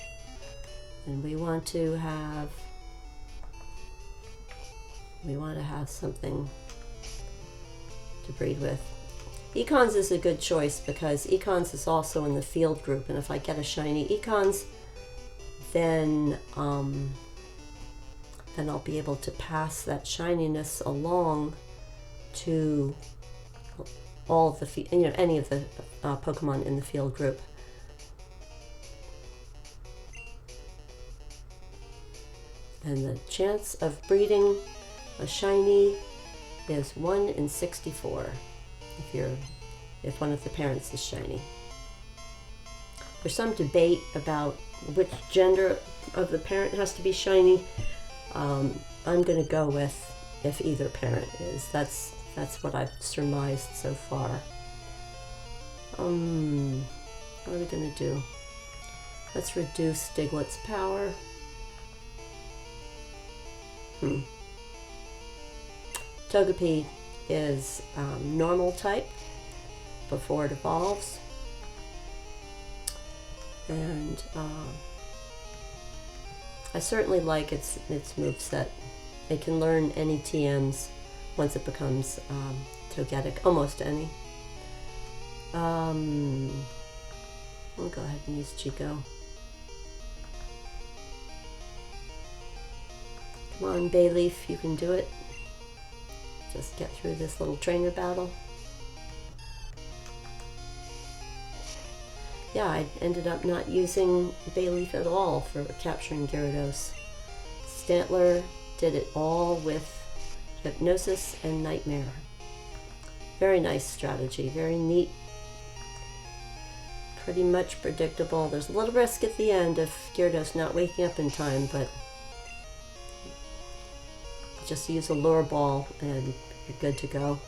and we want to have something to breed with. Econs is a good choice because Econs is also in the field group, and if I get a shiny Econs, then I'll be able to pass that shininess along to all of the any of the Pokemon in the field group. And the chance of breeding a shiny is 1 in 64 if one of the parents is shiny. There's some debate about which gender of the parent has to be shiny. I'm going to go with if either parent is. That's what I've surmised so far. What are we going to do? Let's reduce Diglett's power. Togepi is normal type before it evolves. And I certainly like its moveset. It can learn any TMs once it becomes Togetic, almost any. I'll go ahead and use Chico. Come on, Bayleaf, you can do it. Just get through this little trainer battle. Yeah, I ended up not using Bayleaf at all for capturing Gyarados. Stantler did it all with Hypnosis and Nightmare. Very nice strategy, very neat. Pretty much predictable. There's a little risk at the end of Gyarados not waking up in time, but just use a lure ball and you're good to go.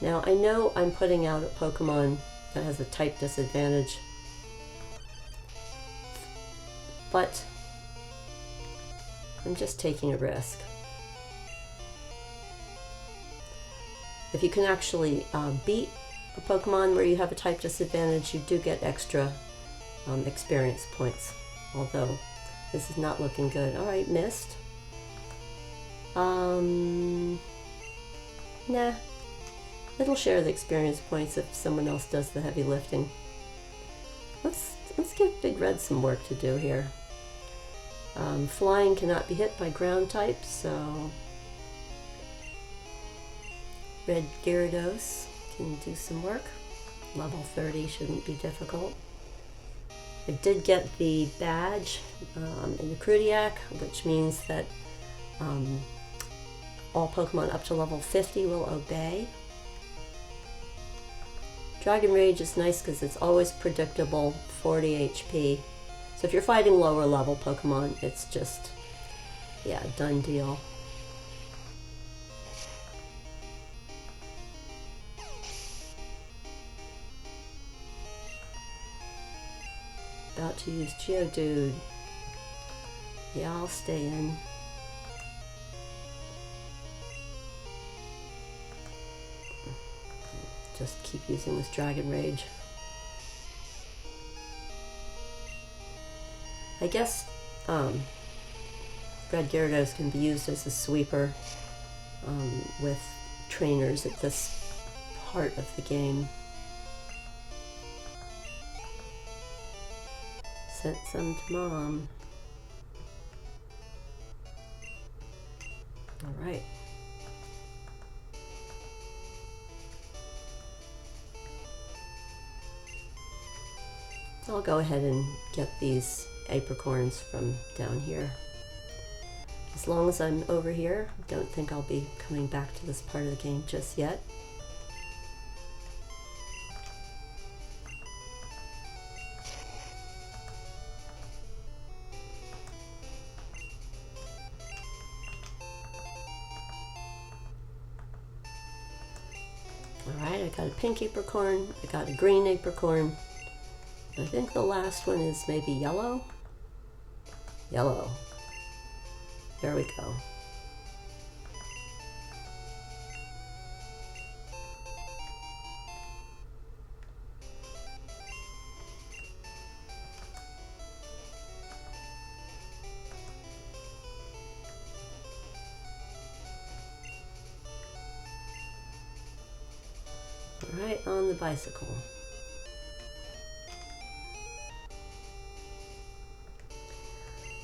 Now, I know I'm putting out a Pokemon that has a type disadvantage, but I'm just taking a risk. If you can actually beat a Pokemon where you have a type disadvantage, you do get extra experience points, although this is not looking good. Alright, missed. Nah. It'll share the experience points if someone else does the heavy lifting. Let's give Big Red some work to do here. Flying cannot be hit by ground type, so Red Gyarados can do some work. Level 30 shouldn't be difficult. I did get the badge in Ecruteak, which means that all Pokemon up to level 50 will obey. Dragon Rage is nice because it's always predictable, 40 HP. So if you're fighting lower level Pokemon, it's just, yeah, done deal. About to use Geodude. Yeah, I'll stay in. Just keep using this Dragon Rage. I guess Red Gyarados can be used as a sweeper with trainers at this part of the game. Sent some to Mom. All right. I'll go ahead and get these apricorns from down here. As long as I'm over here, I don't think I'll be coming back to this part of the game just yet. Alright, I got a pink apricorn, I got a green apricorn. I think the last one is maybe yellow. Yellow. There we go. All right, on the bicycle.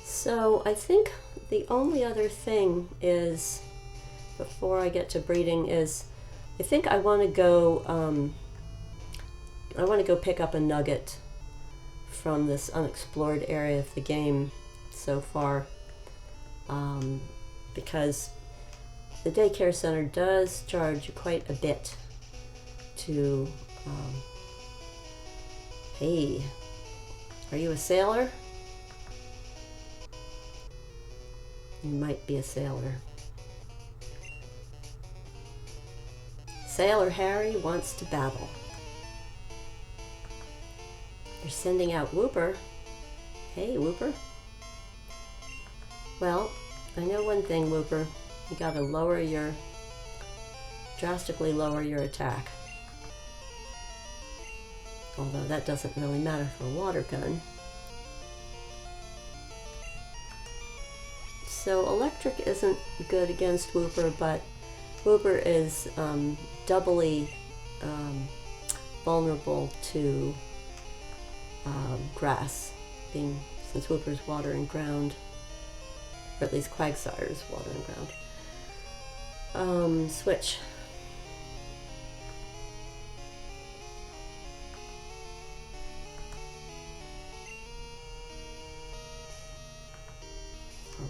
So I think the only other thing is, before I get to breeding, is I think I want to go pick up a nugget from this unexplored area of the game so far, because the daycare center does charge quite a bit to, hey, are you a sailor? You might be a sailor. Sailor Harry wants to battle. You're sending out Wooper. Hey, Wooper. Well, I know one thing, Wooper. You gotta drastically lower your attack. Although that doesn't really matter for a water gun. So electric isn't good against Wooper, but Wooper is doubly vulnerable to grass, since Wooper's water and ground, or at least Quagsire's water and ground. Switch.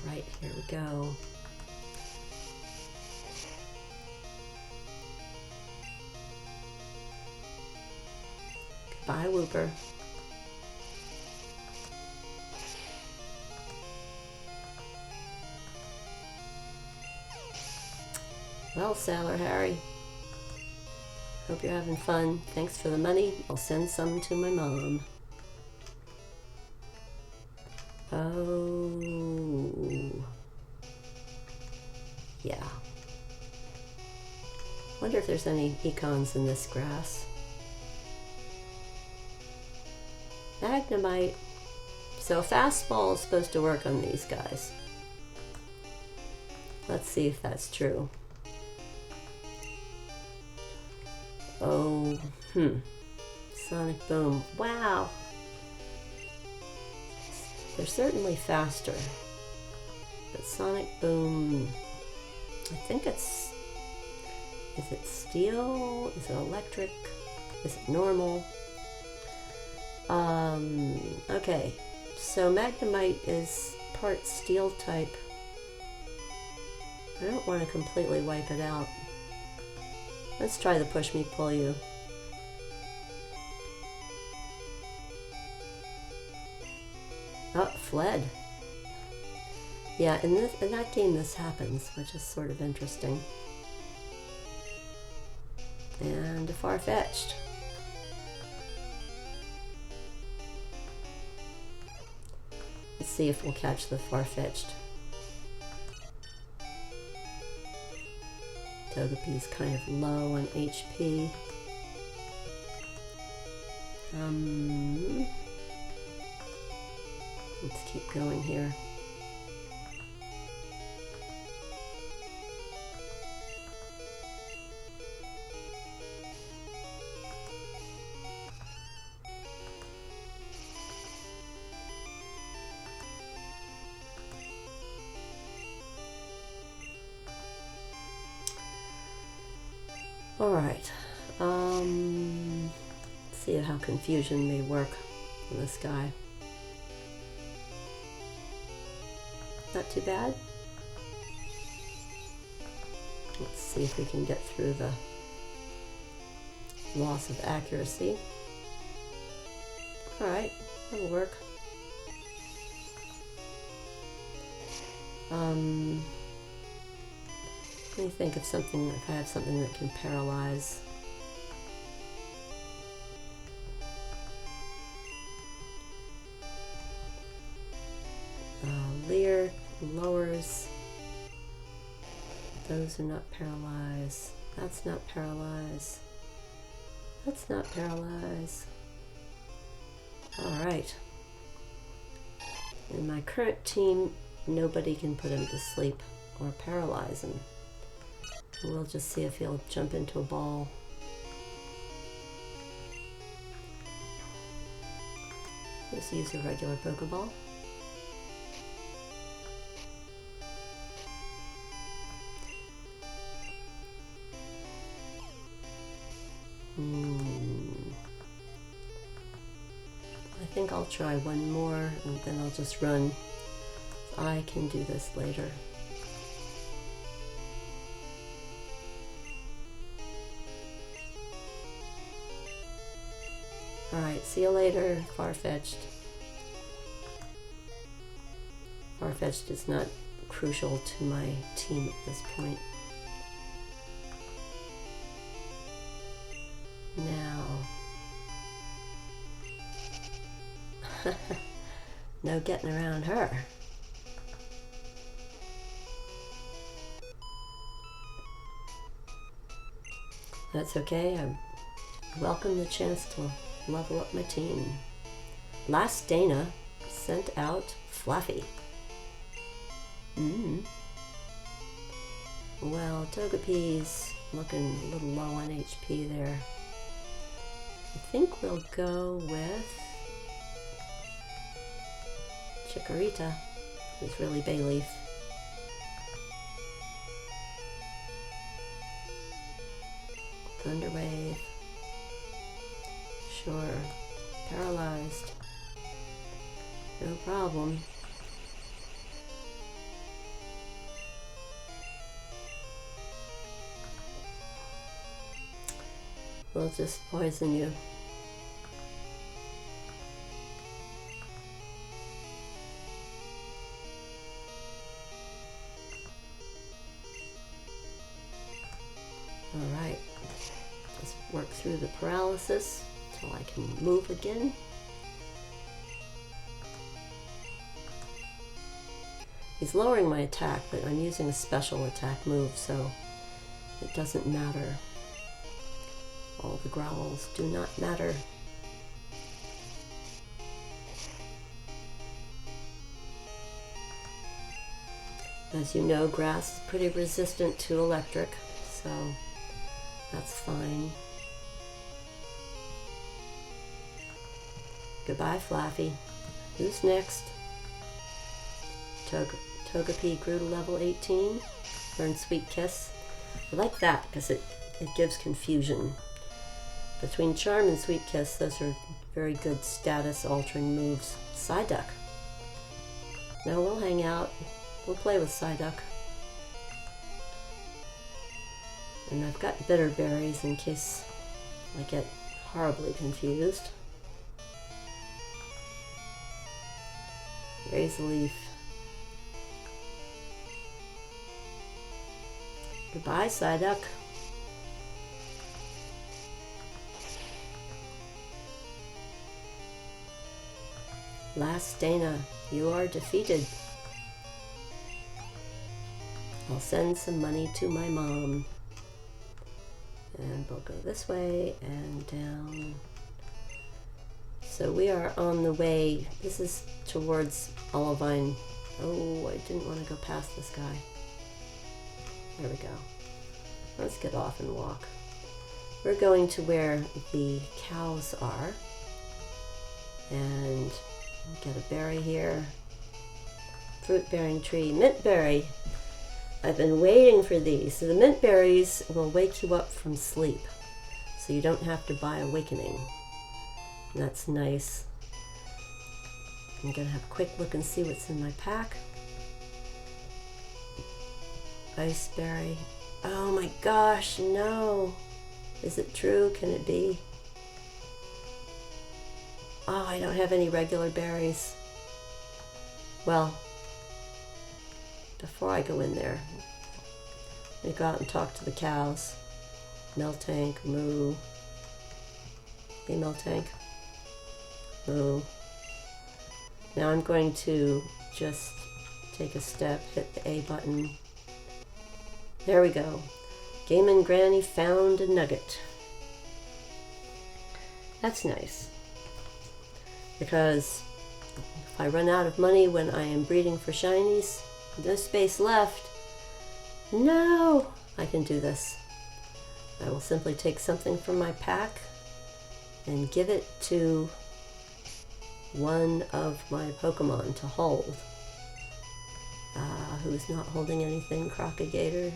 Alright, here we go. Goodbye, Wooper. Well, Sailor Harry, hope you're having fun. Thanks for the money. I'll send some to my mom. Oh, yeah. Wonder if there's any econs in this grass. Magnemite. So a fastball is supposed to work on these guys. Let's see if that's true. Oh, Sonic Boom. Wow. They're certainly faster. But Sonic Boom, I think it's... Is it steel? Is it electric? Is it normal? Okay. So Magnemite is part steel type. I don't want to completely wipe it out. Let's try the push me, pull you. Oh, fled. Yeah, in that game this happens, which is sort of interesting. And a Farfetch'd. Let's see if we'll catch the Farfetch'd. Togepi's kind of low on HP. Let's keep going here. All right. See how confusion may work on this guy. Not too bad. Let's see if we can get through the loss of accuracy. All right, that'll work. Let me think of something, if I have something that can paralyze. Leer lowers. Those are not paralyzed. That's not paralyzed. That's not paralyzed. All right. In my current team, nobody can put him to sleep or paralyze him. We'll just see if he'll jump into a ball. Just use a regular Pokeball. I think I'll try one more and then I'll just run. I can do this later. Alright, see you later, Farfetch'd. Farfetch'd is not crucial to my team at this point. Now, no getting around her. That's okay, I welcome the chance to level up my team. Last Dana sent out Fluffy. Well, Togepi's looking a little low on HP there. I think we'll go with Chikorita, who's really Bayleaf. Thunder Wave. Sure. Paralyzed. No problem. We'll just poison you. Alright. Let's work through the paralysis until I can move again. He's lowering my attack, but I'm using a special attack move, so it doesn't matter. All the growls do not matter. As you know, grass is pretty resistant to electric, so that's fine. Goodbye, Fluffy. Who's next? Togepi grew to level 18. Learn Sweet Kiss. I like that because it gives confusion. Between Charm and Sweet Kiss, those are very good status altering moves. Psyduck. No, we'll hang out. We'll play with Psyduck. And I've got bitter berries in case I get horribly confused. Raise a leaf. Goodbye, Psyduck. Last Dana, you are defeated. I'll send some money to my mom. And we'll go this way and down. So we are on the way. This is towards Olivine. Oh, I didn't want to go past this guy. There we go. Let's get off and walk. We're going to where the cows are. And get a berry here. Fruit bearing tree. Mint berry. I've been waiting for these. So the mint berries will wake you up from sleep. So you don't have to buy awakening. And that's nice. I'm going to have a quick look and see what's in my pack. Ice berry. Oh my gosh, no. Is it true? Can it be? Oh, I don't have any regular berries. Well, before I go in there, I'm going to go out and talk to the cows. Miltank, moo. Hey, Miltank. Moo. Now I'm going to just take a step, hit the A button. There we go. GameNGrani found a nugget. That's nice. Because if I run out of money when I am breeding for shinies, no space left. No! I can do this. I will simply take something from my pack and give it to one of my Pokemon to hold. Who's not holding anything? Crocagator.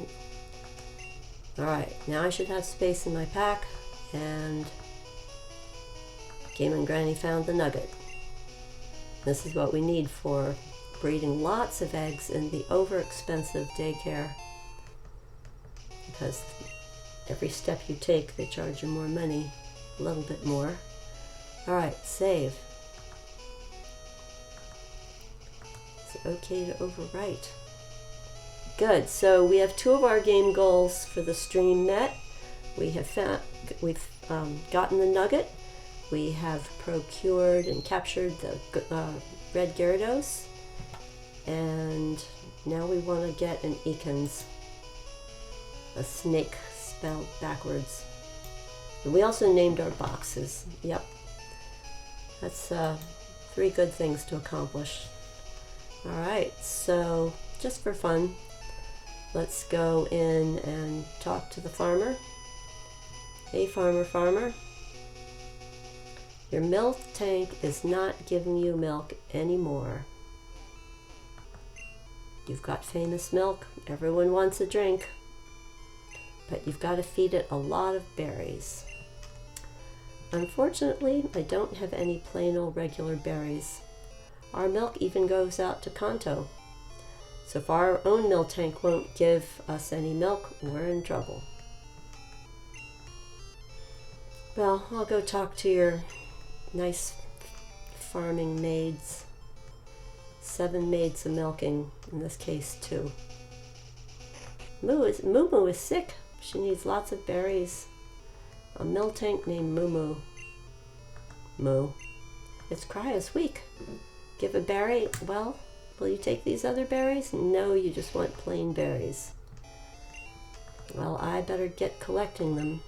Alright, now I should have space in my pack, and GameNGrani found the nugget. This is what we need for breeding lots of eggs in the over-expensive DayCare. Because every step you take, they charge you more money. A little bit more. Alright, save. Is it okay to overwrite? Good, so we have 2 of our game goals for the stream met. We've gotten the nugget. We have procured and captured the red Gyarados. And now we want to get an Ekans. A snake spelled backwards. And we also named our boxes. Yep. That's 3 good things to accomplish. Alright, so just for fun, let's go in and talk to the farmer. Hey farmer. Your milk tank is not giving you milk anymore. You've got famous milk, everyone wants a drink, but you've got to feed it a lot of berries. Unfortunately, I don't have any plain old regular berries. Our milk even goes out to Kanto. So if our own milk tank won't give us any milk, we're in trouble. Well, I'll go talk to your nice farming maids. 7 maids of milking, in this case 2. Moo is sick. She needs lots of berries. A milk tank named Moo. Moo. Its cry is weak. Give a berry. Well, will you take these other berries? No, you just want plain berries. Well, I better get collecting them.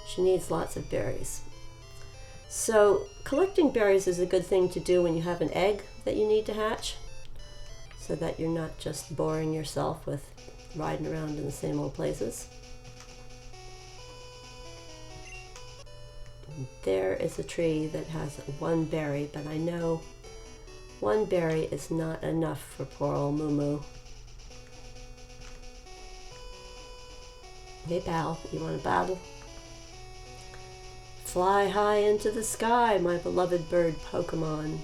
She needs lots of berries. So, collecting berries is a good thing to do when you have an egg that you need to hatch, so that you're not just boring yourself with riding around in the same old places. There is a tree that has 1 berry, but I know 1 berry is not enough for poor old Moo. Hey pal, you want to battle? Fly high into the sky, my beloved bird Pokemon.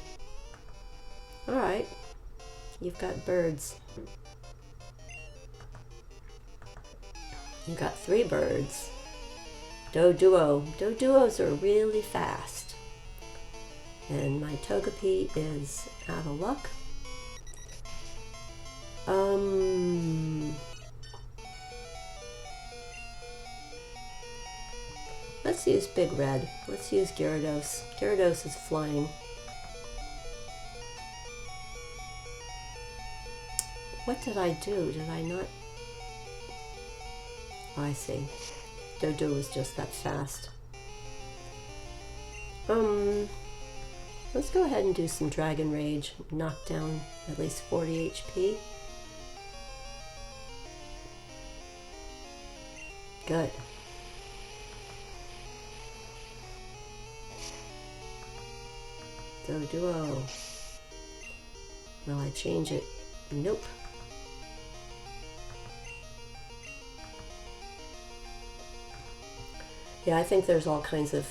Alright, you've got birds. You've got 3 birds. Doduo. Doduos are really fast. And my Togepi is out of luck. Let's use Big Red. Let's use Gyarados. Gyarados is flying. What did I do? Did I not? Oh, I see. Dodo was just that fast. Let's go ahead and do some Dragon Rage. Knock down at least 40 HP. Good. Doduo. Will I change it? Nope. Yeah, I think there's all kinds of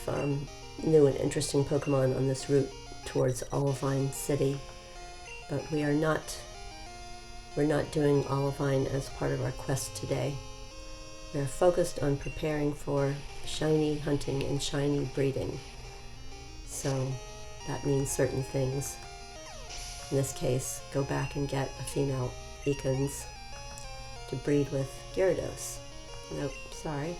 new and interesting Pokemon on this route towards Olivine City, but we're not doing Olivine as part of our quest today. We're focused on preparing for shiny hunting and shiny breeding. So that means certain things. In this case, go back and get a female Ekans to breed with Gyarados. Nope, sorry.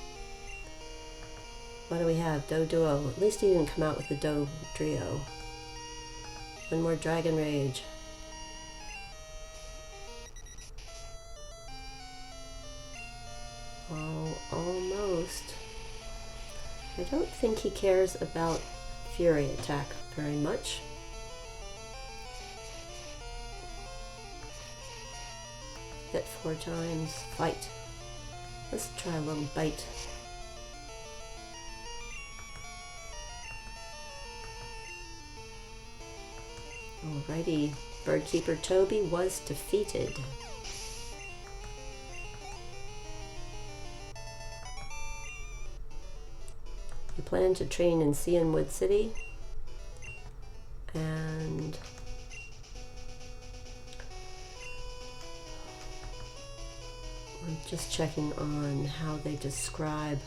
What do we have? Doduo. At least he didn't come out with the Dodrio. One more Dragon Rage. Oh, almost. I don't think he cares about Fury attack very much. Hit 4 times. Fight. Let's try a little bite. Alrighty, Birdkeeper Toby was defeated. You plan to train in Cianwood City, and I'm just checking on how they describe.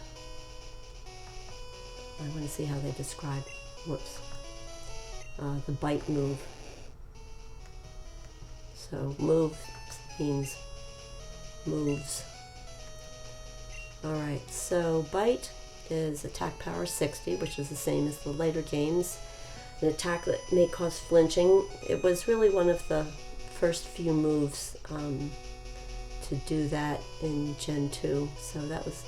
I want to see how they describe, whoops, the bite move. So move means moves. Alright, so bite is attack power 60, which is the same as the later games. An attack that may cause flinching. It was really one of the first few moves to do that in Gen 2, so that was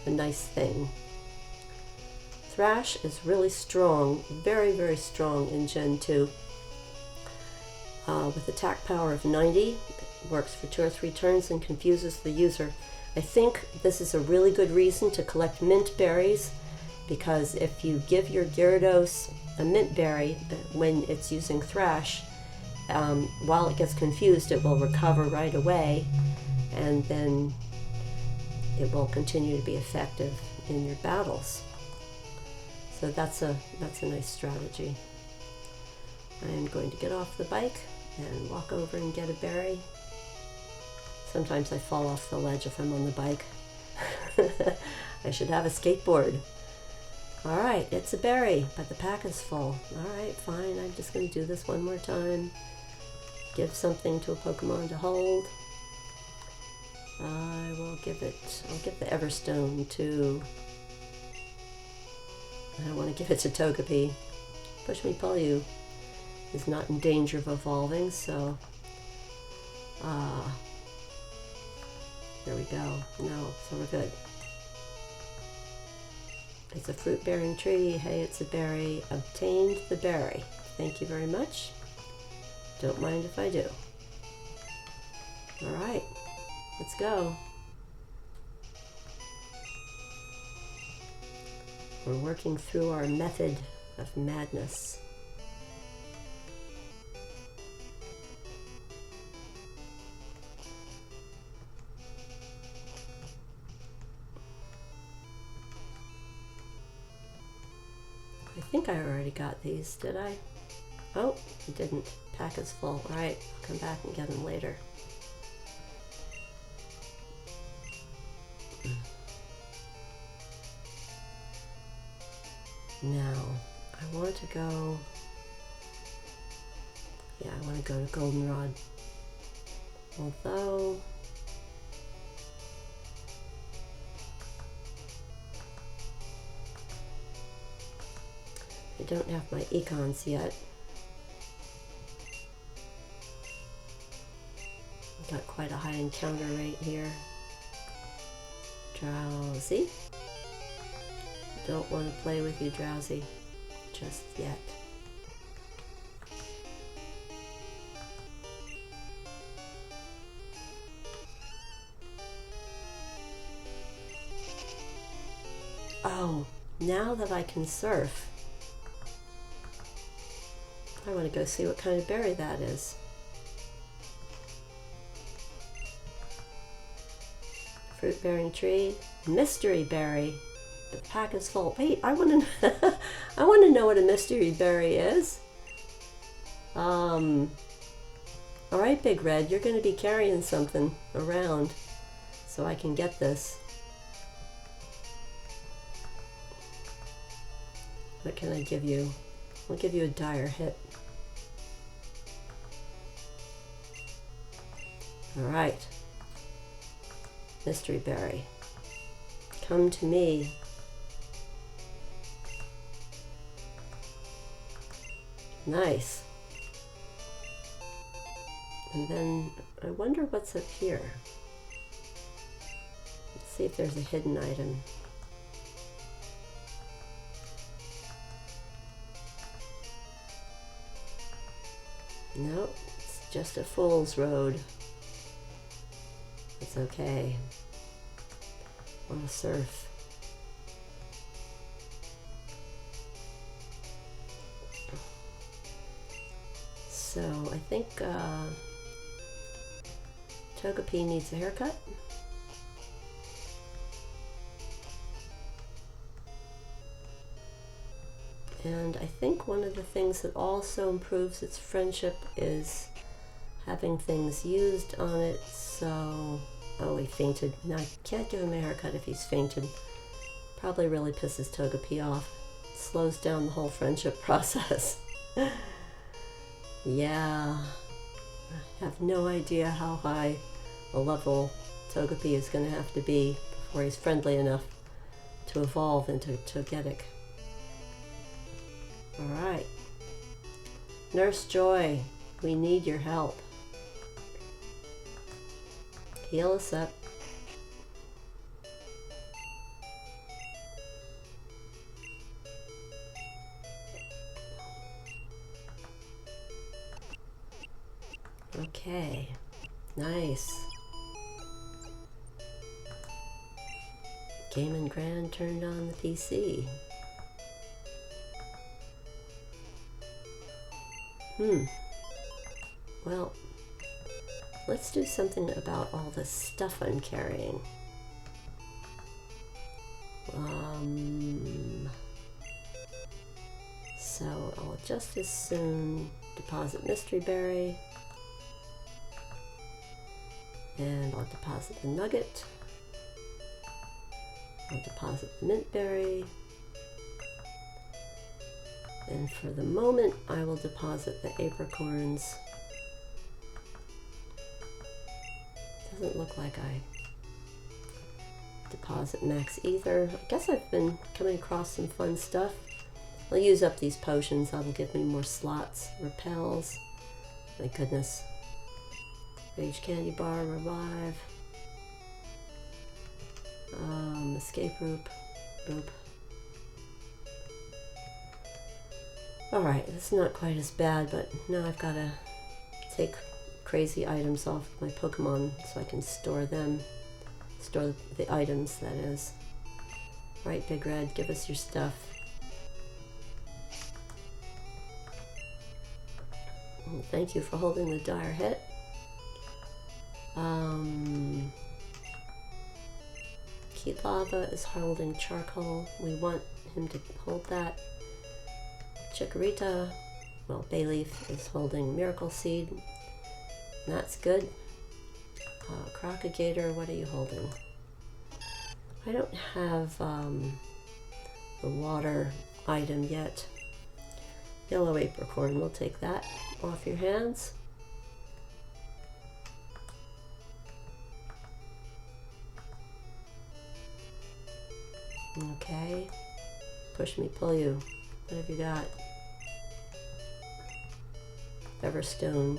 a nice thing. Thrash is really strong, very, very strong in Gen 2. With attack power of 90, it works for 2 or 3 turns and confuses the user. I think this is a really good reason to collect mint berries, because if you give your Gyarados a mint berry when it's using Thrash, while it gets confused, it will recover right away, and then it will continue to be effective in your battles. So that's a nice strategy. I am going to get off the bike and walk over and get a berry. Sometimes I fall off the ledge if I'm on the bike. I should have a skateboard. Alright, it's a berry, but the pack is full. Alright, fine, I'm just going to do this one more time. Give something to a Pokemon to hold. I'll give the Everstone to... I want to give it to Togepi. Push Me Pull You is not in danger of evolving, so there we go. No, so we're good. It's a fruit-bearing tree. Hey, it's a berry. Obtained the berry. Thank you very much. Don't mind if I do. Alright, let's go. We're working through our method of madness. I think I already got these, did I? Oh, I didn't. Pack is full. Alright, I'll come back and get them later. Now, I want to go Yeah, I want to go to Goldenrod. Although I don't have my econs yet. Got quite a high encounter rate here. Drowsy. Don't want to play with you, Drowsy, just yet. Oh, now that I can surf, I want to go see what kind of berry that is. Fruit bearing tree, mystery berry. The pack is full. Wait, I want to I want to know what a mystery berry is. All right, Big Red, you're going to be carrying something around so I can get this. What can I give you? I'll give you a dire hit. All right. Mystery berry. Come to me. Nice. And then I wonder what's up here. Let's see if there's a hidden item. Nope, it's just a fool's road. It's okay. I want to surf. So I think Togepi needs a haircut. And I think one of the things that also improves its friendship is having things used on it. So, oh, he fainted. Now I can't give him a haircut if he's fainted. Probably really pisses Togepi off. Slows down the whole friendship process. Yeah, I have no idea how high a level Togepi is going to have to be before he's friendly enough to evolve into Togetic. Alright. Nurse Joy, we need your help. Heal us up. Okay. Nice. GameNGrani turned on the PC. Well, let's do something about all this stuff I'm carrying. So I'll just as soon deposit Mystery Berry. And I'll deposit the Nugget. I'll deposit the Mint Berry. And for the moment, I will deposit the apricorns. Doesn't look like I deposit max ether. I guess I've been coming across some fun stuff. I'll use up these potions. That'll give me more slots. Repels. My goodness. Rage Candy Bar, Revive. Escape Rope. Alright, it's not quite as bad, but now I've got to take crazy items off my Pokemon so I can store them. Store the items, that is. Alright, Big Red, give us your stuff. And thank you for holding the dire hit. Key Lava is holding charcoal. We want him to hold that. Chikorita, well, Bayleaf is holding Miracle Seed. That's good. Crocagator, what are you holding? I don't have the water item yet. Yellow apricorn, we'll take that off your hands. Okay. Push me, pull you. What have you got? Everstone.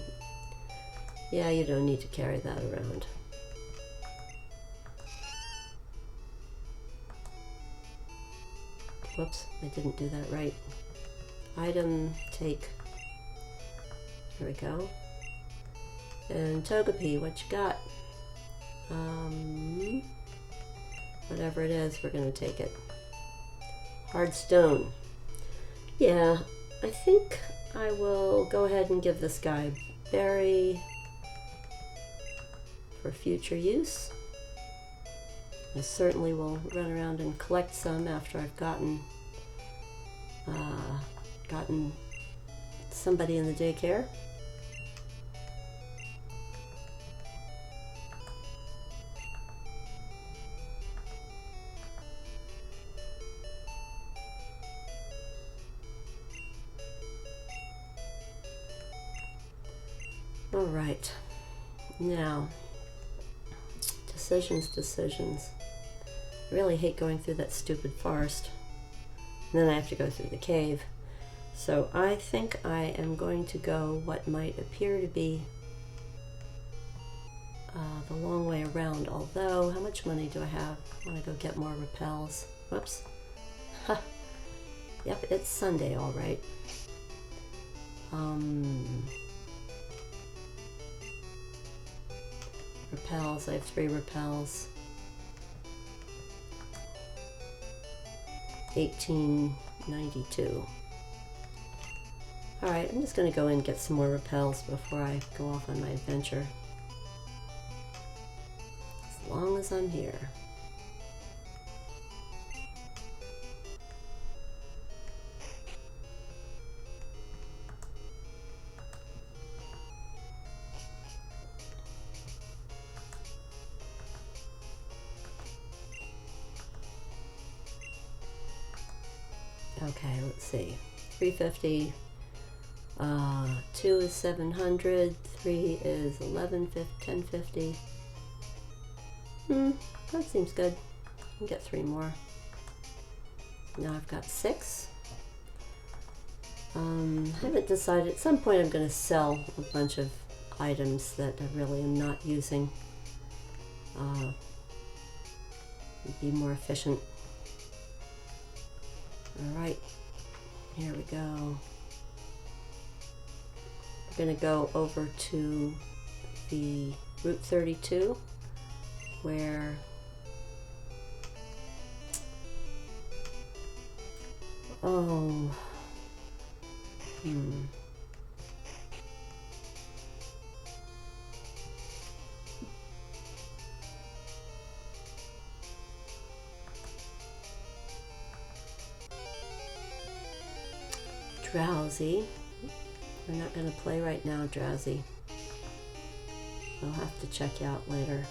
Yeah, you don't need to carry that around. Whoops, I didn't do that right. Item, take. There we go. And Togepi, what you got? Whatever it is, we're gonna take it. Hard stone. Yeah, I think I will go ahead and give this guy berry for future use. I certainly will run around and collect some after I've gotten somebody in the daycare. All right, now, decisions. I really hate going through that stupid forest. And then I have to go through the cave. So I think I am going to go what might appear to be the long way around, although how much money do I have? I want to go get more repels. Whoops. Ha. Yep, it's Sunday, all right. Repels, I have 3 repels. 1892. Alright, I'm just going to go in and get some more repels before I go off on my adventure. As long as I'm here. Okay, let's see. 350. 2 is 700. 3 is 1050. That seems good. I can get 3 more. Now I've got 6. I haven't decided. At some point I'm going to sell a bunch of items that I really am not using. Be more efficient. Alright, here we go. We're going to go over to the Route 32 where Drowsy. We're not going to play right now, Drowsy. I'll have to check you out later.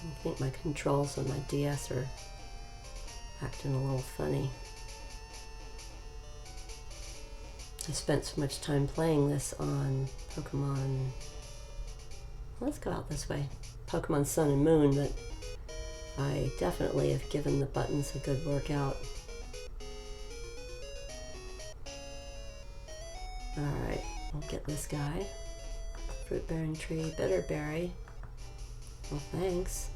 I think my controls on my DS are acting a little funny. I spent so much time playing this on Pokemon. Let's go out this way. Pokemon Sun and Moon, that I definitely have given the buttons a good workout. Alright, we'll get this guy. Fruit bearing tree, bitter berry. Well, thanks.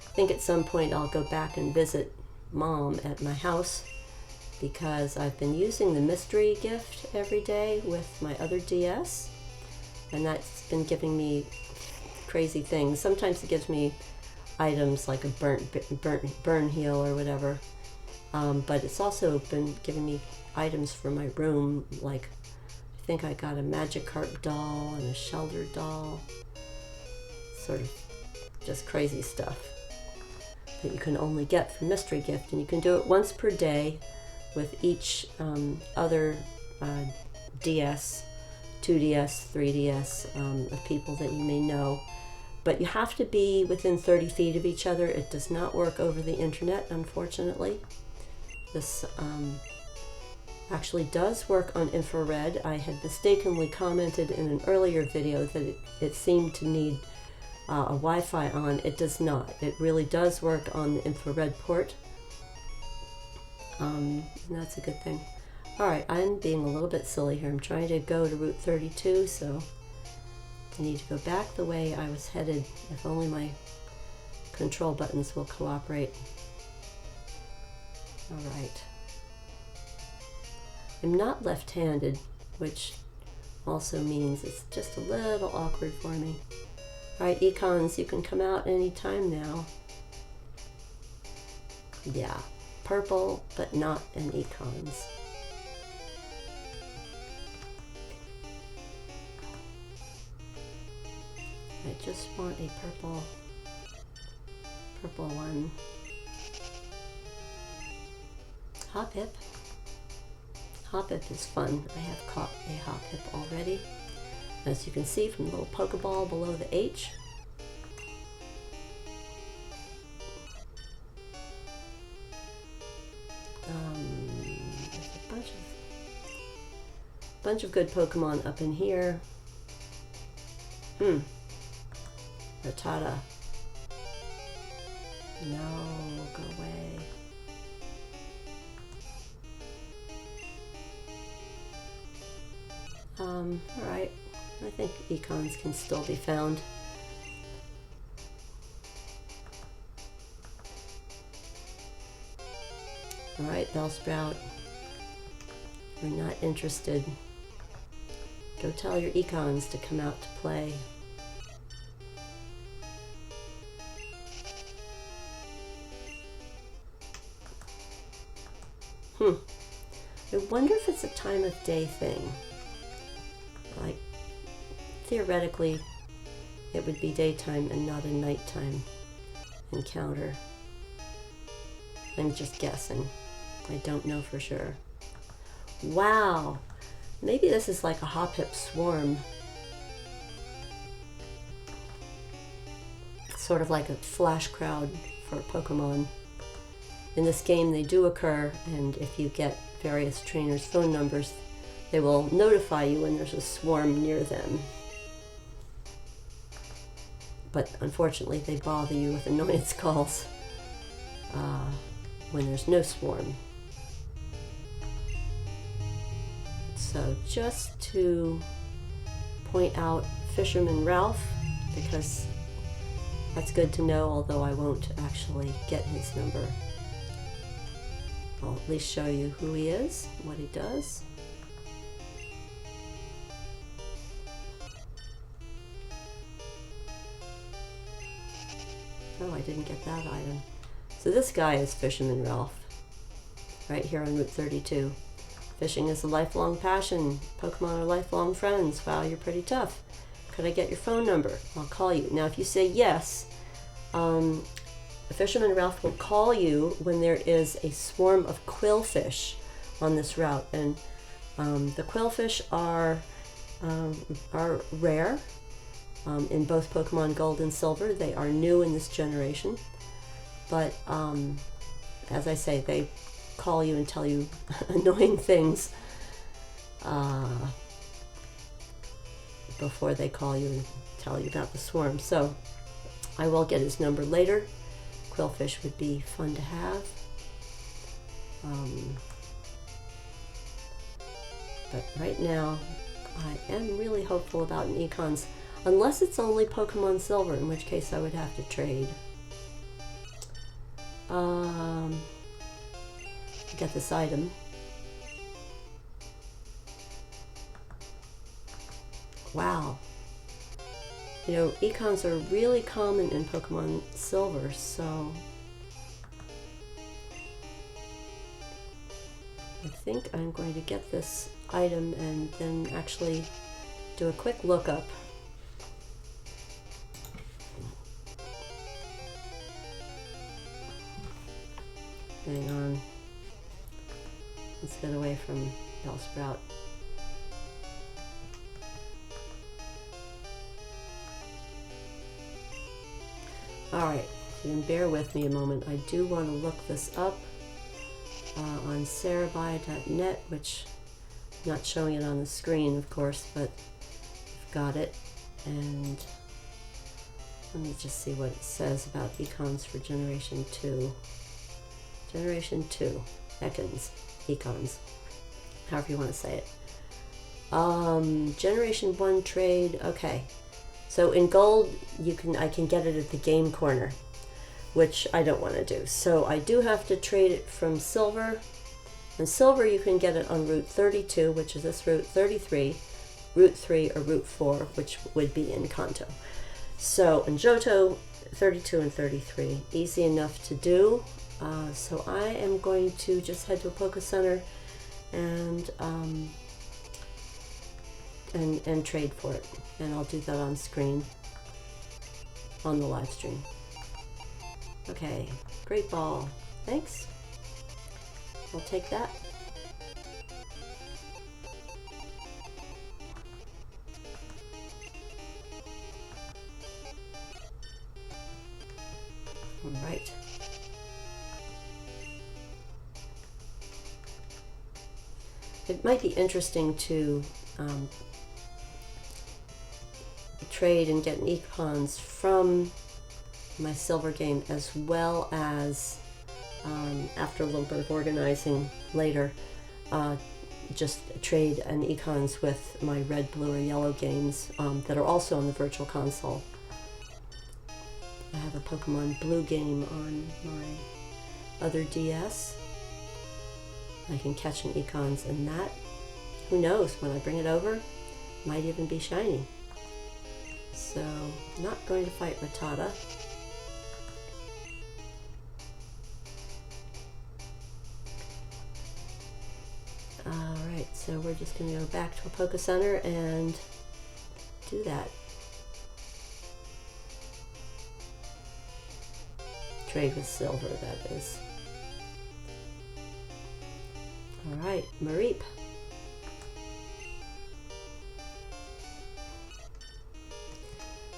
I think at some point I'll go back and visit Mom at my house because I've been using the mystery gift every day with my other DS, and that's been giving me crazy things. Sometimes it gives me items like a burn heal or whatever, but it's also been giving me items for my room, like I think I got a Magikarp doll and a Shelter doll, sort of just crazy stuff. that you can only get from Mystery Gift, and you can do it once per day with each other DS, 2DS, 3DS of people that you may know. But you have to be within 30 feet of each other. It does not work over the internet, unfortunately. This actually does work on infrared. I had mistakenly commented in an earlier video that it seemed to need a Wi-Fi on. It does not. It really does work on the infrared port. And that's a good thing. Alright, I'm being a little bit silly here. I'm trying to go to Route 32, so I need to go back the way I was headed. If only my control buttons will cooperate. Alright. I'm not left-handed, which also means it's just a little awkward for me. Alright, econs, you can come out anytime now. Yeah, purple, but not an econs. I just want a purple one. Hoppip. Hoppip is fun. I have caught a Hoppip already. As you can see from the little Pokeball below the H. There's a bunch of good Pokemon up in here. Rattata. No, go away. Alright. I think econs can still be found. Alright, Bellsprout. We're not interested. Go tell your econs to come out to play. I wonder if it's a time of day thing. Like, theoretically, it would be daytime and not a nighttime encounter. I'm just guessing. I don't know for sure. Wow! Maybe this is like a Hoppip swarm. Sort of like a flash crowd for Pokemon. In this game they do occur, and if you get various trainers' phone numbers, they will notify you when there's a swarm near them. But unfortunately they bother you with annoyance calls when there's no swarm. So just to point out Fisherman Ralph, because that's good to know, although I won't actually get his number. I'll at least show you who he is, what he does. Oh, I didn't get that item. So this guy is Fisherman Ralph, right here on Route 32. Fishing is a lifelong passion. Pokemon are lifelong friends. Wow, you're pretty tough. Could I get your phone number? I'll call you. Now, if you say yes, Fisherman Ralph will call you when there is a swarm of quillfish on this route. And the quillfish are rare in both Pokemon Gold and Silver. They are new in this generation. But as I say, they call you and tell you annoying things before they call you and tell you about the swarm. So I will get his number later. Quillfish would be fun to have. But right now, I am really hopeful about an econs, unless it's only Pokemon Silver, in which case I would have to trade. Get this item. Wow. You know, econs are really common in Pokemon Silver, so I think I'm going to get this item and then actually do a quick lookup. Hang on. Let's get away from Bellsprout. Alright, if you can bear with me a moment, I do want to look this up on at.net, which I'm not showing it on the screen, of course, but I've got it. And let me just see what it says about econs for Generation 2. Generation 2, econs, however you want to say it. Generation 1 trade, okay. So in gold, I can get it at the Game Corner, which I don't want to do. So I do have to trade it from silver. And silver, you can get it on Route 32, which is this Route 33, Route 3, or Route 4, which would be in Kanto. So in Johto, 32 and 33, easy enough to do. So I am going to just head to a Poké Center and trade for it. And I'll do that on screen on the live stream. Okay, great ball. Thanks. I'll take that. All right. It might be interesting to trade and get econs from my silver game, as well as after a little bit of organizing later, just trade an econs with my red, blue, or yellow games that are also on the virtual console. I have a Pokemon Blue game on my other DS. I can catch an econs in that. Who knows, when I bring it over, might even be shiny. So, not going to fight Rattata. Alright, so we're just going to go back to a Poké Center and do that. Trade with silver, that is. Alright, Mareep.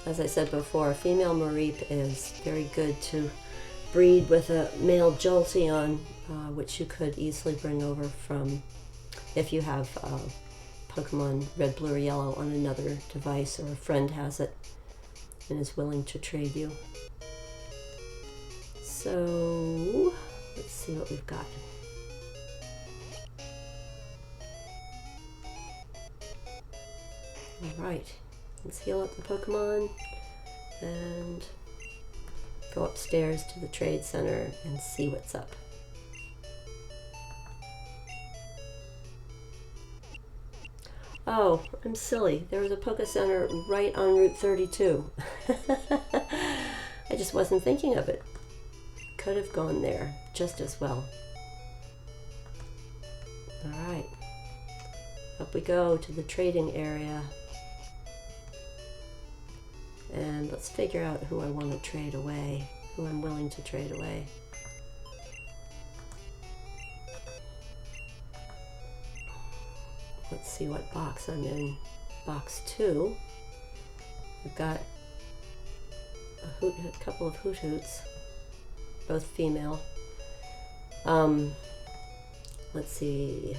As I said before, a female Mareep is very good to breed with a male Jolteon, which you could easily bring over from, if you have Pokemon Red, Blue, or Yellow on another device, or a friend has it and is willing to trade you. So, let's see what we've got. Alright, let's heal up the Pokemon and go upstairs to the trade center and see what's up. Oh, I'm silly. There was a Poké Center right on Route 32. I just wasn't thinking of it. Could have gone there just as well. Alright. Up we go to the trading area. And let's figure out who I want to trade away, who I'm willing to trade away. Let's see what box I'm in. Box 2. I've got a couple of Hoot-Hoots, both female. Let's see.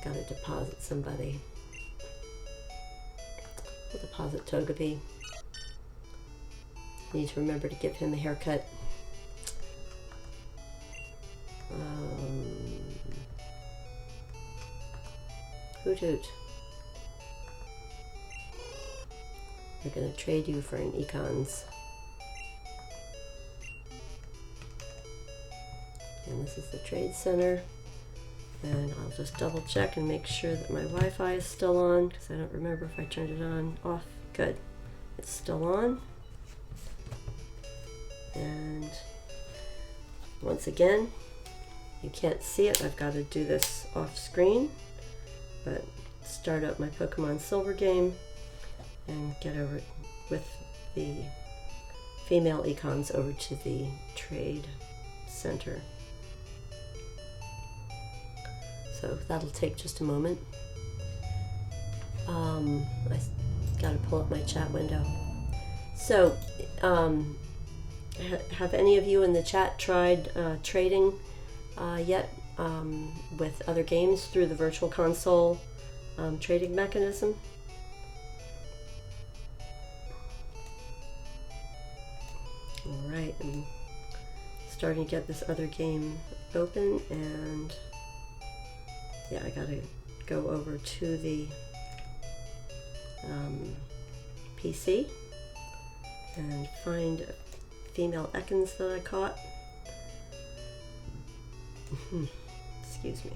Gotta deposit somebody. We'll deposit Togepi. Need to remember to give him a haircut. Hoot-Hoot. We're going to trade you for an econs. And this is the trade center. And I'll just double check and make sure that my Wi-Fi is still on, because I don't remember if I turned it on, off. Good. It's still on. And once again, you can't see it. I've got to do this off screen. But start up my Pokemon Silver game and get over it with the female econs over to the trade center. So that'll take just a moment. I gotta pull up my chat window. So, have any of you in the chat tried trading yet with other games through the Virtual Console trading mechanism? All right, I'm starting to get this other game open, and yeah, I gotta go over to the PC and find female Ekans that I caught. Excuse me.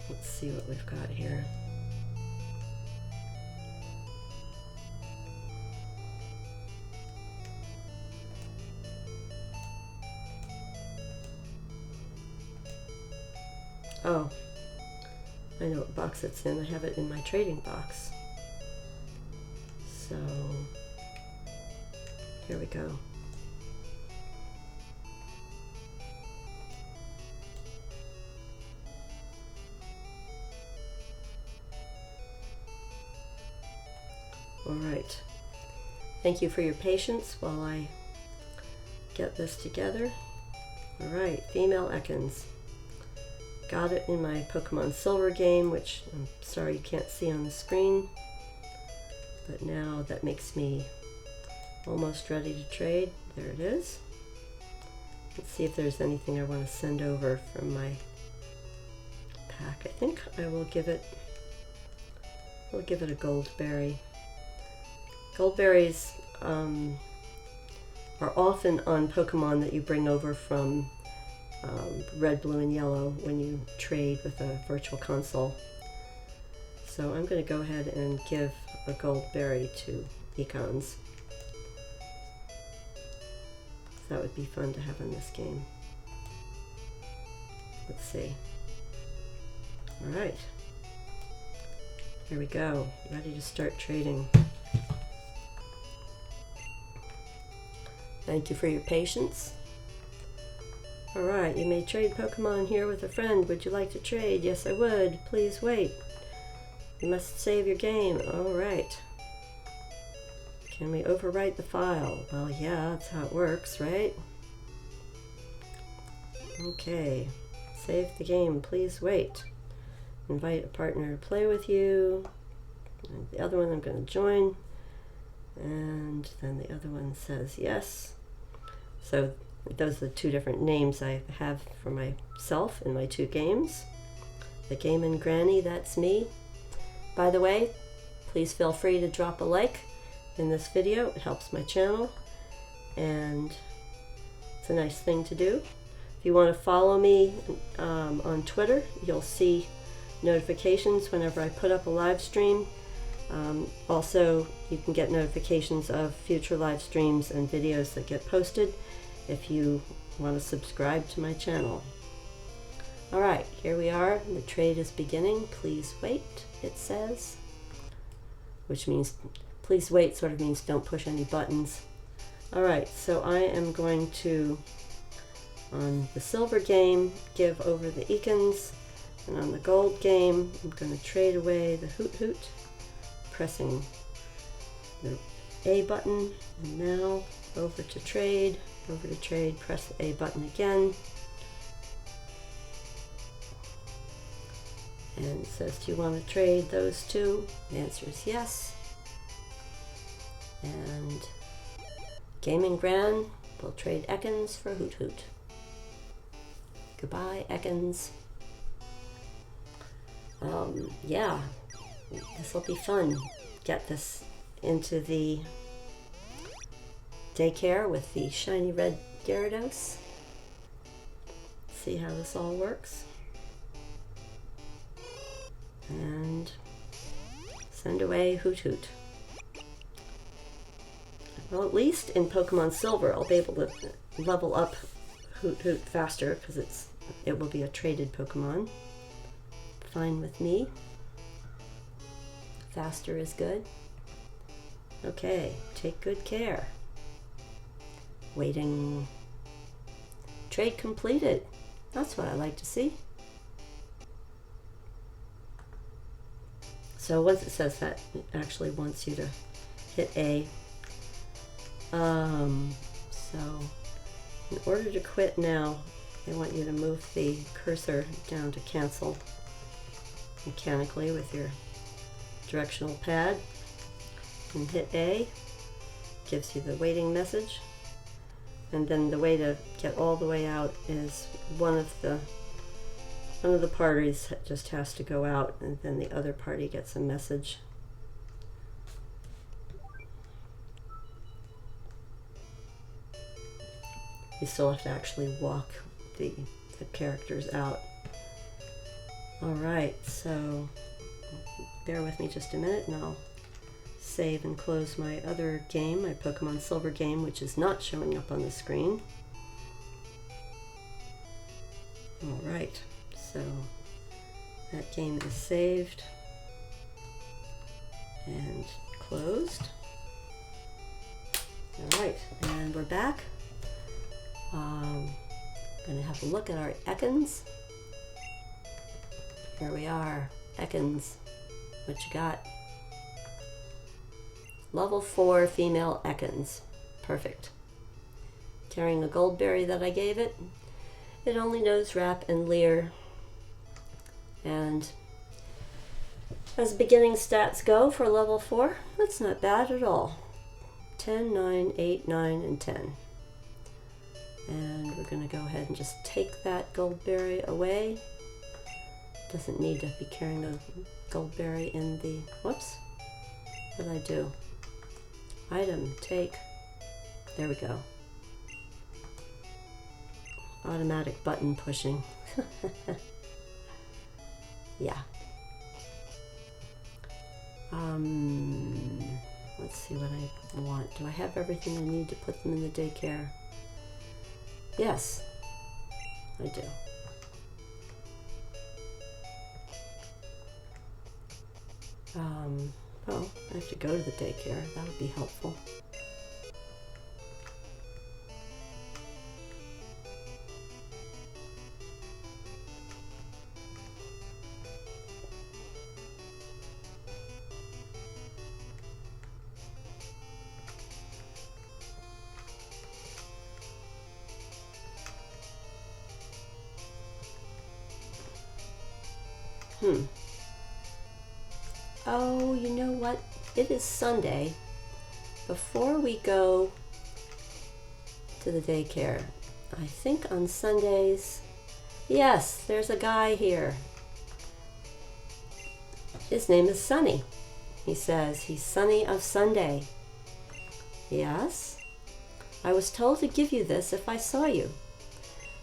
Let's see what we've got here. Oh, I know what box it's in. I have it in my trading box. So, here we go. All right. Thank you for your patience while I get this together. All right, female Ekans. Got it in my Pokemon Silver game, which I'm sorry you can't see on the screen. But now that makes me almost ready to trade. There it is. Let's see if there's anything I want to send over from my pack. I think I will give it a Goldberry. Goldberries are often on Pokemon that you bring over from Red, Blue, and Yellow when you trade with a Virtual Console. So I'm going to go ahead and give a Goldberry to Econs. That would be fun to have in this game. Let's see. Alright. Here we go. Ready to start trading. Thank you for your patience. Alright, you may trade Pokemon here with a friend. Would you like to trade? Yes, I would. Please wait. You must save your game. Alright. Can we overwrite the file? Well, yeah, that's how it works, right? Okay. Save the game. Please wait. Invite a partner to play with you. And the other one I'm going to join. And then the other one says yes. So those are the two different names I have for myself in my two games. TheGameNGrannie, that's me. By the way, please feel free to drop a like in this video. It helps my channel, and it's a nice thing to do. If you want to follow me on Twitter, you'll see notifications whenever I put up a live stream. Also, you can get notifications of future live streams and videos that get posted if you want to subscribe to my channel. Alright, here we are. The trade is beginning. Please wait, it says. Which means, please wait sort of means don't push any buttons. Alright, so I am going to, on the silver game, give over the Ekans, and on the gold game, I'm going to trade away the Hoot, pressing the A button, and now over to trade, press the A button again. And it says, do you want to trade those two? The answer is yes. And GameNGrani will trade Ekans for Hoot. Goodbye, Ekans. Yeah, this will be fun. Get this into the DayCare with the shiny red Gyarados. See how this all works. And send away Hoot. Well, at least in Pokemon Silver, I'll be able to level up Hoot faster because it will be a traded Pokemon. Fine with me. Faster is good. Okay, take good care. Waiting. Trade completed. That's what I like to see. So once it says that, it actually wants you to hit A. So in order to quit now, they want you to move the cursor down to cancel mechanically with your directional pad and hit A. Gives you the waiting message. And then the way to get all the way out is one of the parties just has to go out, and then the other party gets a message. You still have to actually walk the characters out. Alright, so bear with me just a minute and I'll save and close my other game, my Pokemon Silver game, which is not showing up on the screen. Alright, so that game is saved and closed. Alright, and we're back. Going to have a look at our Ekans. Here we are, Ekans. What you got? Level 4 female Ekans. Perfect. Carrying a gold berry that I gave it. It only knows Rap and Leer. And as beginning stats go for level 4, that's not bad at all. 10, 9, 8, 9, and 10. And we're going to go ahead and just take that gold berry away. Doesn't need to be carrying a gold berry in the... Whoops. What did I do? Item, take. There we go. Automatic button pushing. Yeah. Let's see what I want. Do I have everything I need to put them in the daycare? Yes, I do. Oh, I have to go to the daycare. That would be helpful. Oh, you know what? It is Sunday. Before we go to the daycare, I think on Sundays... Yes, there's a guy here. His name is Sunny. He says he's Sunny of Sunday. Yes? I was told to give you this if I saw you.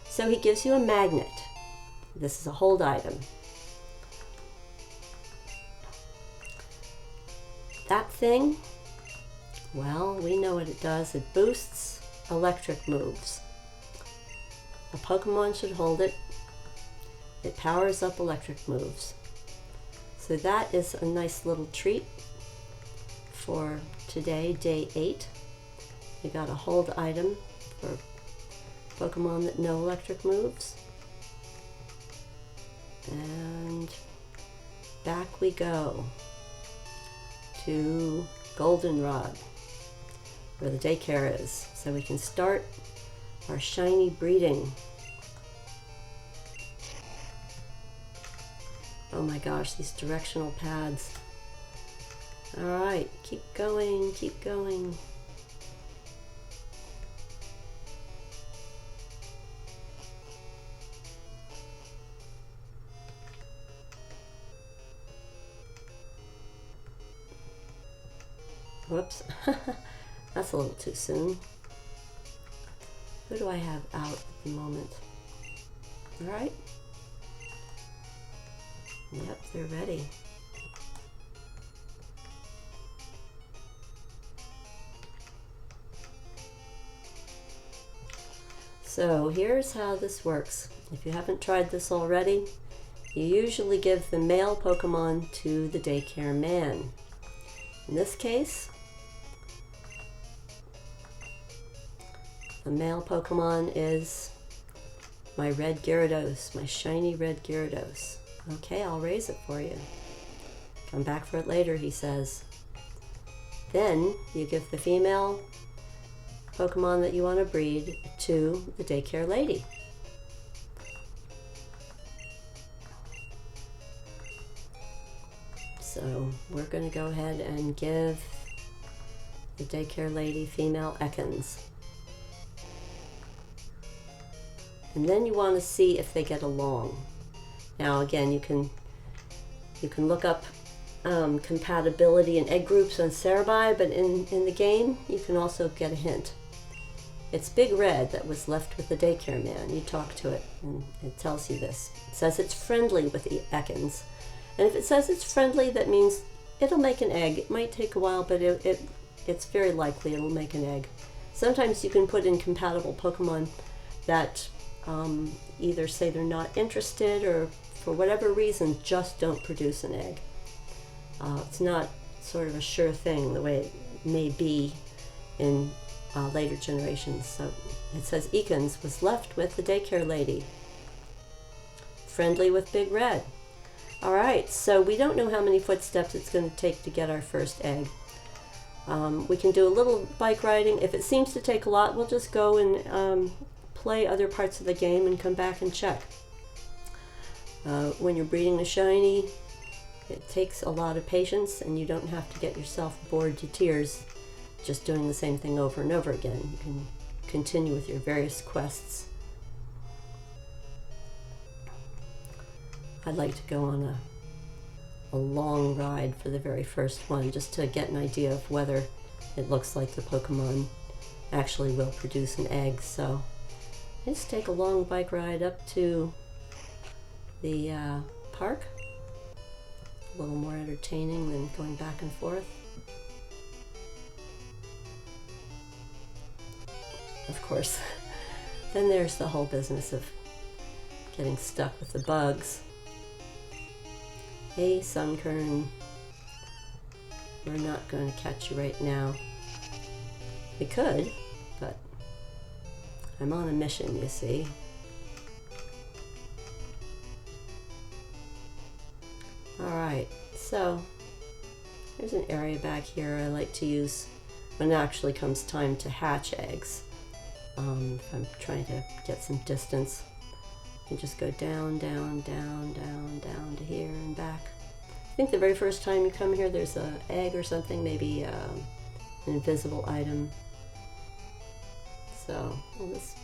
So he gives you a magnet. This is a hold item. That thing, well, we know what it does. It boosts electric moves. A Pokemon should hold it. It powers up electric moves. So that is a nice little treat for today, day 8. We got a hold item for Pokemon that know electric moves. And back we go to Goldenrod, where the daycare is, so we can start our shiny breeding. Oh my gosh, these directional pads. Alright, keep going, keep going. Whoops, that's a little too soon. Who do I have out at the moment? Alright. Yep, they're ready. So here's how this works. If you haven't tried this already, you usually give the male Pokemon to the daycare man. In this case, The male Pokemon is my red Gyarados, my shiny red Gyarados. Okay, I'll raise it for you. Come back for it later, he says. Then you give the female Pokemon that you want to breed to the daycare lady. So we're going to go ahead and give the daycare lady female Ekans. And then you want to see if they get along. Now again, you can look up compatibility in egg groups on Cerebi, but in the game you can also get a hint. It's Big Red that was left with the daycare man. You talk to it and it tells you this. It says it's friendly with the Ekans. And if it says it's friendly, that means it'll make an egg. It might take a while, but it's very likely it'll make an egg. Sometimes you can put in compatible Pokemon that either say they're not interested or for whatever reason just don't produce an egg. It's not sort of a sure thing the way it may be in later generations. So it says Ekans was left with the daycare lady. Friendly with Big Red. Alright, so we don't know how many footsteps it's going to take to get our first egg. We can do a little bike riding. If it seems to take a lot, we'll just go and play other parts of the game and come back and check. When you're breeding a shiny, it takes a lot of patience and you don't have to get yourself bored to tears just doing the same thing over and over again. You can continue with your various quests. I'd like to go on a long ride for the very first one just to get an idea of whether it looks like the Pokemon actually will produce an egg. So just take a long bike ride up to the park. A little more entertaining than going back and forth. Of course, then there's the whole business of getting stuck with the bugs. Hey, Sunkern, we're not going to catch you right now. We could, but I'm on a mission, you see. Alright, so there's an area back here I like to use when it actually comes time to hatch eggs. If I'm trying to get some distance, you just go down, down, down, down, down to here and back. I think the very first time you come here there's an egg or something, maybe an invisible item. So we'll just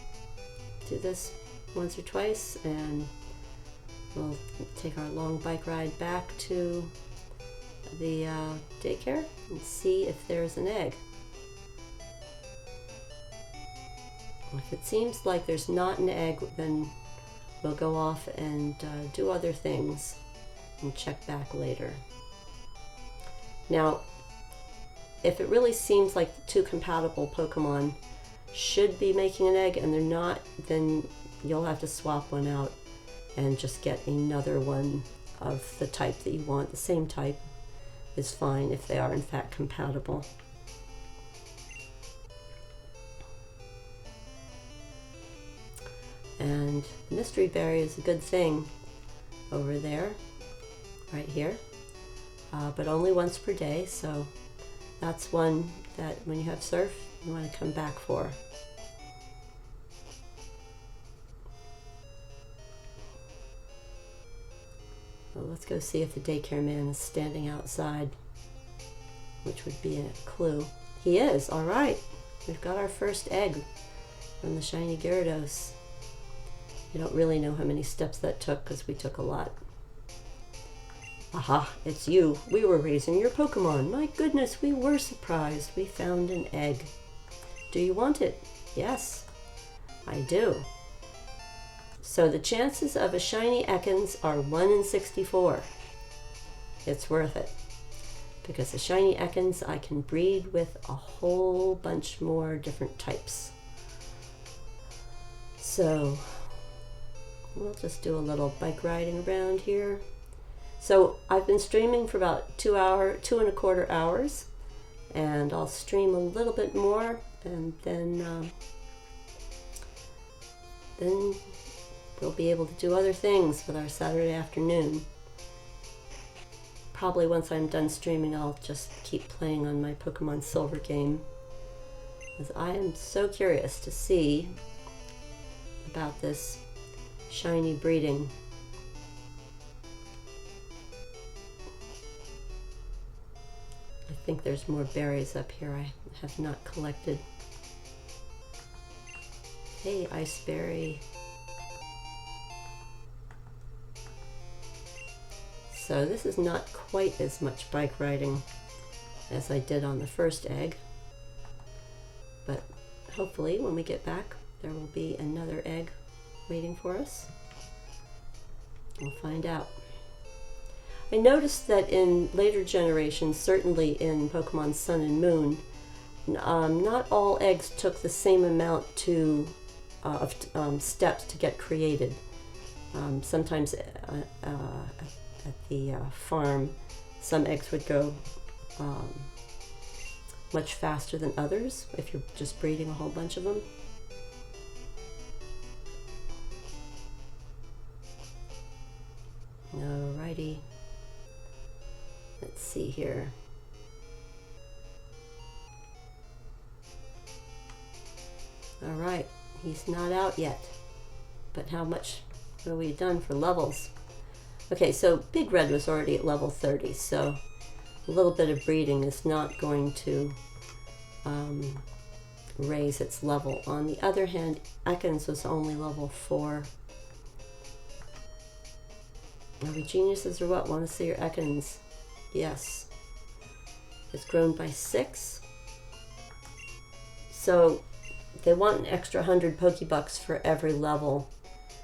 do this once or twice and we'll take our long bike ride back to the daycare and see if there's an egg. If it seems like there's not an egg, then we'll go off and do other things and check back later. Now, if it really seems like the two compatible Pokemon should be making an egg and they're not, then you'll have to swap one out and just get another one of the type that you want. The same type is fine if they are in fact compatible. And Mystery Berry is a good thing over there, right here, but only once per day, so that's one that when you have surf, you want to come back for. Well, let's go see if the daycare man is standing outside, which would be a clue. He is, all right. We've got our first egg from the Shiny Gyarados. You don't really know how many steps that took because we took a lot. Aha, it's you. We were raising your Pokemon. My goodness, we were surprised. We found an egg. Do you want it? Yes, I do. So the chances of a shiny Ekans are 1 in 64. It's worth it. Because the shiny Ekans I can breed with a whole bunch more different types. So we'll just do a little bike riding around here. So I've been streaming for about 2.25 hours, and I'll stream a little bit more, and then then we'll be able to do other things with our Saturday afternoon. Probably once I'm done streaming, I'll just keep playing on my Pokemon Silver game, because I am so curious to see about this shiny breeding. I think there's more berries up here I have not collected. Hey, Iceberry. So this is not quite as much bike riding as I did on the first egg, but hopefully when we get back there will be another egg waiting for us. We'll find out. I noticed that in later generations, certainly in Pokemon Sun and Moon, not all eggs took the same amount of steps to get created. Sometimes at the farm, some eggs would go much faster than others if you're just breeding a whole bunch of them. Alrighty. Let's see here. Alright, he's not out yet. But how much have we done for levels? Okay, so Big Red was already at level 30, so a little bit of breeding is not going to raise its level. On the other hand, Ekans was only level 4. Are we geniuses or what? Want to see your Ekans? Yes. It's grown by 6. So they want an extra 100 Pokebucks for every level.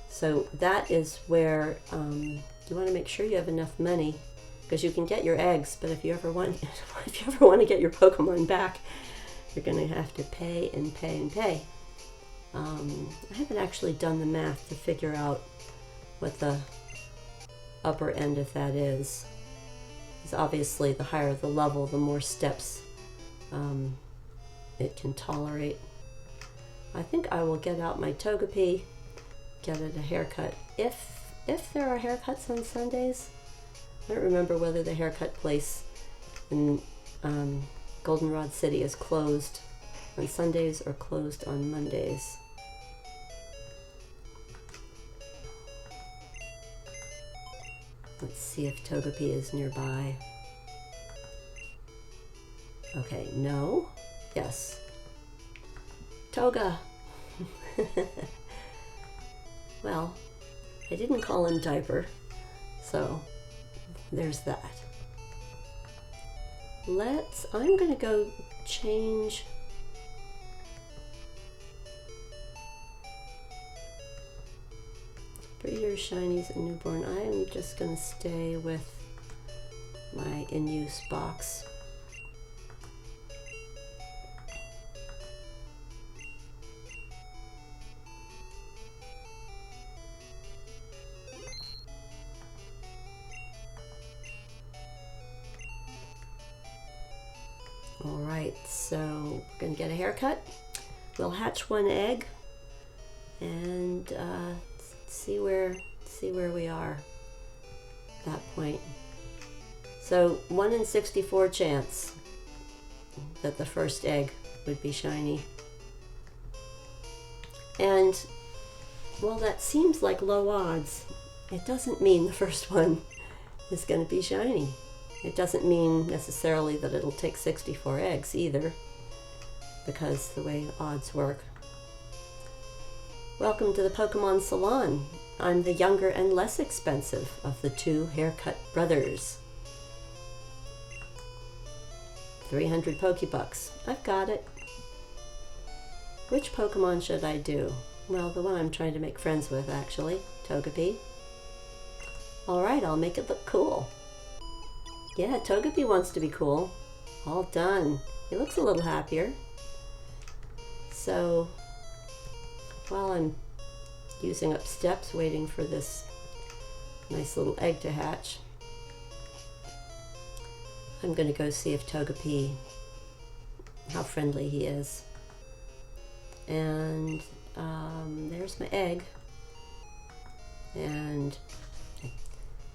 So that is where you want to make sure you have enough money, because you can get your eggs, but if you ever want to get your Pokemon back, you're going to have to pay and pay and pay. I haven't actually done the math to figure out what the upper end of that is. Because obviously the higher the level, the more steps it can tolerate. I think I will get out my Togepi, get it a haircut. If there are haircuts on Sundays. I don't remember whether the haircut place in Goldenrod City is closed on Sundays or closed on Mondays. Let's see if Togepi is nearby. Okay, no. Yes. Toga! Well, I didn't call him Diaper, so there's that. I'm gonna go change breeder, shinies, and newborn. I am just gonna stay with my in-use box. Alright, so we're going to get a haircut. We'll hatch one egg and see where we are at that point. So 1 in 64 chance that the first egg would be shiny. And while that seems like low odds, it doesn't mean the first one is going to be shiny. It doesn't mean necessarily that it'll take 64 eggs either, because the way odds work. Welcome to the Pokemon Salon. I'm the younger and less expensive of the two haircut brothers. 300 Pokebucks. I've got it. Which Pokemon should I do? Well, the one I'm trying to make friends with, actually. Togepi. Alright, I'll make it look cool. Yeah, Togepi wants to be cool. All done. He looks a little happier. So, while I'm using up steps waiting for this nice little egg to hatch, I'm going to go see if Togepi, how friendly he is. And there's my egg. And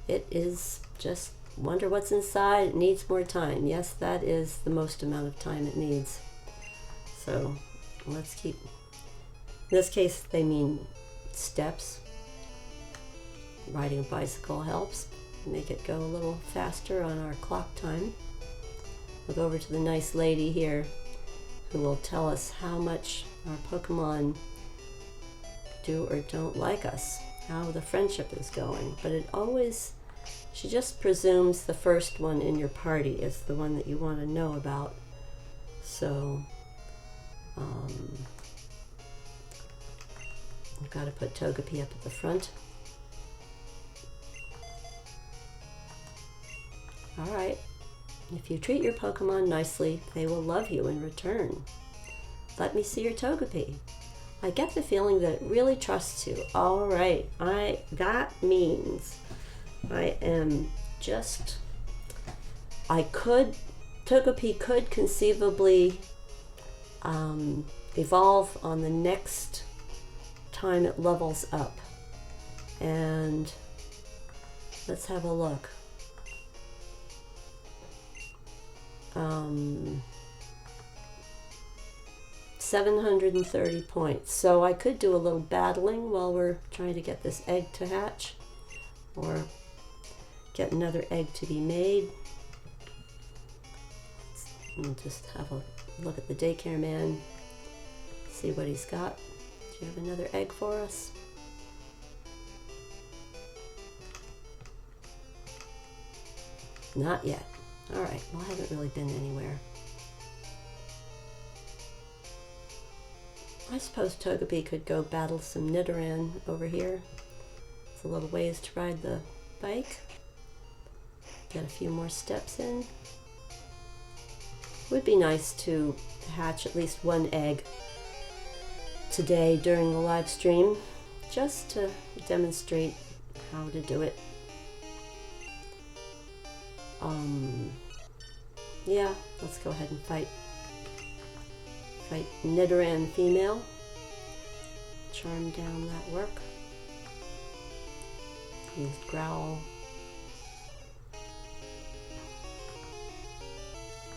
it is just wonder what's inside. It needs more time. Yes, that is the most amount of time it needs. So let's keep, in this case they mean steps. Riding a bicycle helps make it go a little faster on our clock time. We'll go over to the nice lady here who will tell us how much our Pokemon do or don't like us, how the friendship is going. But it always, she just presumes the first one in your party is the one that you want to know about. So I've got to put Togepi up at the front. Alright, if you treat your Pokemon nicely, they will love you in return. Let me see your Togepi. I get the feeling that it really trusts you. Alright, that means I am just, Togepi could conceivably evolve on the next time it levels up. And let's have a look. 730 points. So I could do a little battling while we're trying to get this egg to hatch, or get another egg to be made. We'll just have a look at the daycare man, see what he's got. Do you have another egg for us? Not yet. Alright, well, I haven't really been anywhere. I suppose Togepi could go battle some Nidoran over here. It's a little ways to ride the bike. Get a few more steps in. Would be nice to hatch at least one egg today during the live stream, just to demonstrate how to do it. Yeah, let's go ahead and fight Nidoran female. Charm down that work. Used Growl.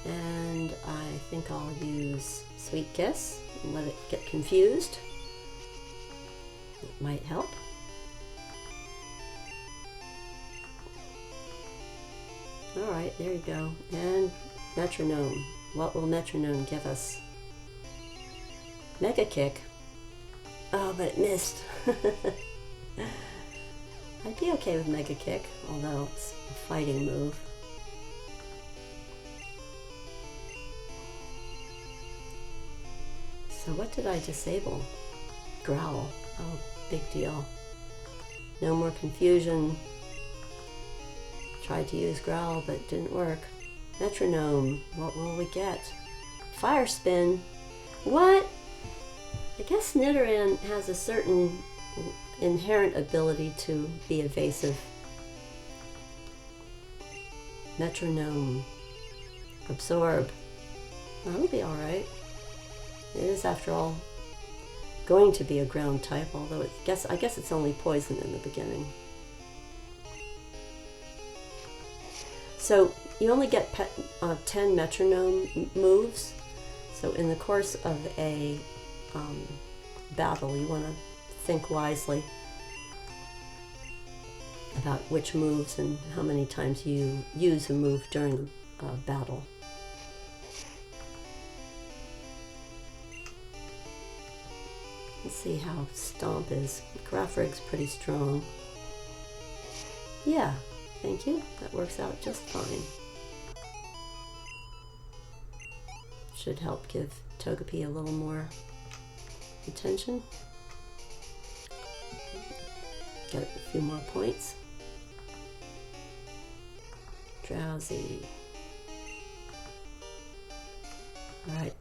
And I think I'll use Sweet Kiss and let it get confused. It might help. Alright, there you go. And Metronome. What will Metronome give us? Mega Kick. Oh, but it missed. I'd be okay with Mega Kick, although it's a fighting move. So what did I disable? Growl. Oh, big deal. No more confusion. Tried to use Growl, but it didn't work. Metronome. What will we get? Fire Spin. What? I guess Nidoran has a certain inherent ability to be evasive. Metronome. Absorb. That'll be alright. It is, after all, going to be a ground type, although I guess it's only poison in the beginning. So you only get 10 Metronome moves. So in the course of a battle, you want to think wisely about which moves and how many times you use a move during a battle. Let's see how Stomp is. Graphrig's pretty strong. Yeah, thank you. That works out just fine. Should help give Togepi a little more attention. Get a few more points. Drowsy. Alright,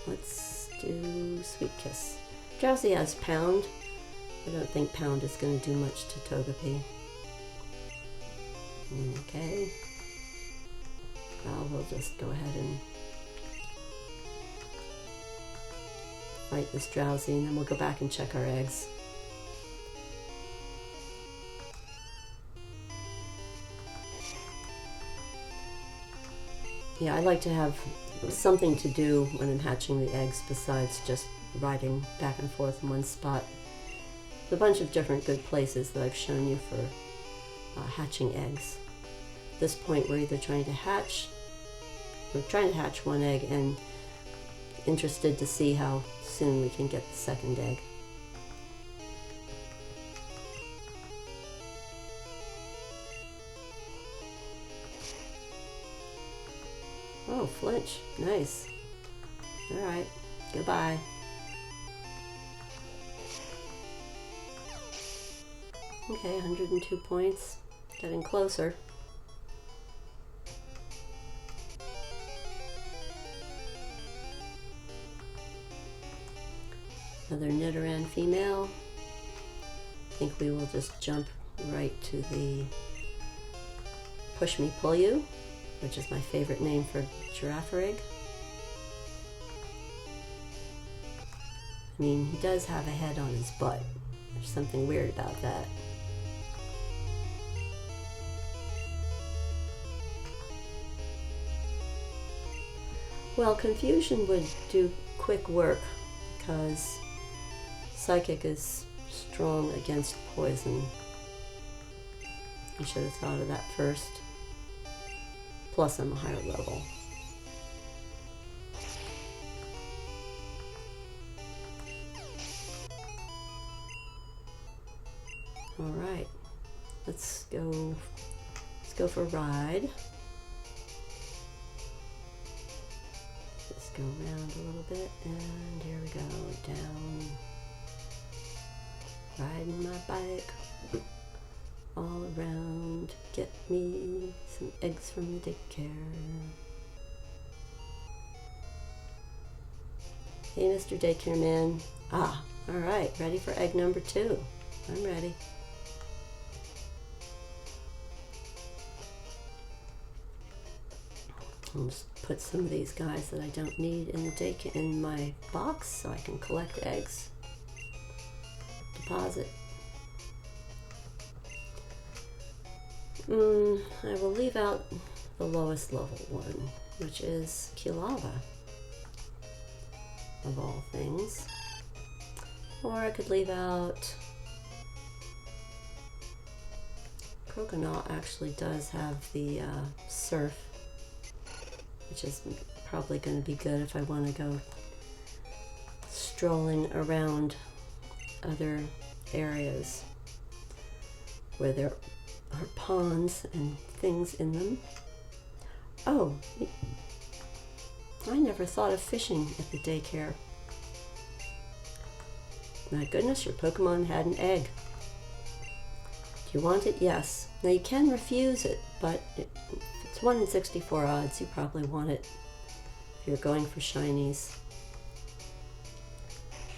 let's do Sweet Kiss. Drowsy has Pound. I don't think Pound is going to do much to Togepi. Okay. Well, we'll just go ahead and fight this drowsy, and then we'll go back and check our eggs. Yeah, I like to have something to do when I'm hatching the eggs besides just riding back and forth in one spot. There's a bunch of different good places that I've shown you for hatching eggs. At this point, we're either trying to hatch one egg and interested to see how soon we can get the second egg. Oh, flinch. Nice. Alright. Goodbye. Okay, 102 points. Getting closer. Another Nidoran female. I think we will just jump right to the Push Me Pull You, which is my favorite name for Girafarig. I mean, he does have a head on his butt. There's something weird about that. Well, Confusion would do quick work because Psychic is strong against poison. I should have thought of that first. Plus, I'm a higher level. All right, let's go for a ride. Just go around a little bit, and here we go, down. Riding my bike all around. Get me some eggs from the DayCare. Hey, Mr. DayCare Man. Ah, all right, ready for egg number 2. I'm ready. I'll just put some of these guys that I don't need in the DayCare in my box so I can collect eggs. Deposit. I will leave out the lowest level one, which is Kilava, of all things. Or I could leave out... Croconaw actually does have the surf, which is probably going to be good if I want to go strolling around other areas where there are ponds and things in them. Oh, I never thought of fishing at the DayCare. My goodness, your Pokemon had an egg. Do you want it? Yes. Now you can refuse it, but if it's 1 in 64 odds, you probably want it if you're going for shinies.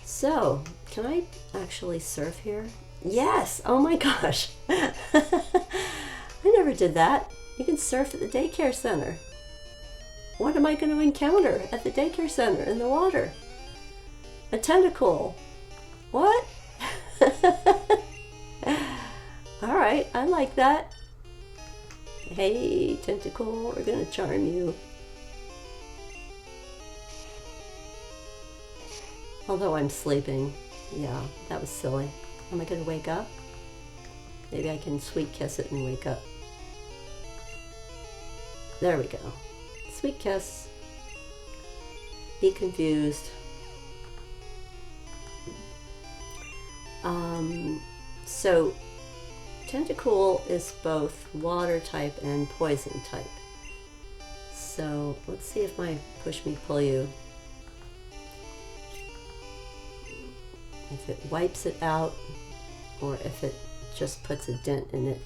So, can I actually surf here? Yes! Oh my gosh! I never did that. You can surf at the DayCare Center. What am I going to encounter at the DayCare Center in the water? A tentacle. What? Alright, I like that. Hey, tentacle, we're going to charm you. Although I'm sleeping. Yeah, that was silly. Am I going to wake up? Maybe I can sweet kiss it and wake up. There we go. Sweet kiss. Be confused. So Tentacool is both water type and poison type. So let's see if my Push Me Pull You, if it wipes it out or if it just puts a dent in it.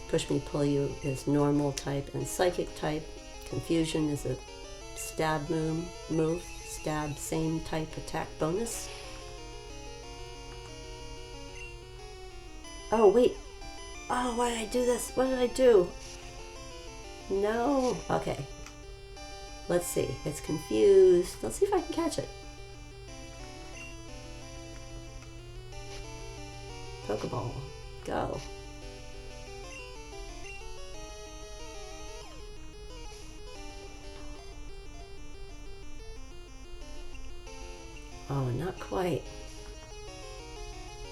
Push Me Pull You is normal type and psychic type. Confusion is a stab move. Stab, same type attack bonus. Oh wait, oh why did I do this? What did I do? No, okay. Let's see. It's confused. Let's see if I can catch it. Pokeball. Go. Oh, not quite.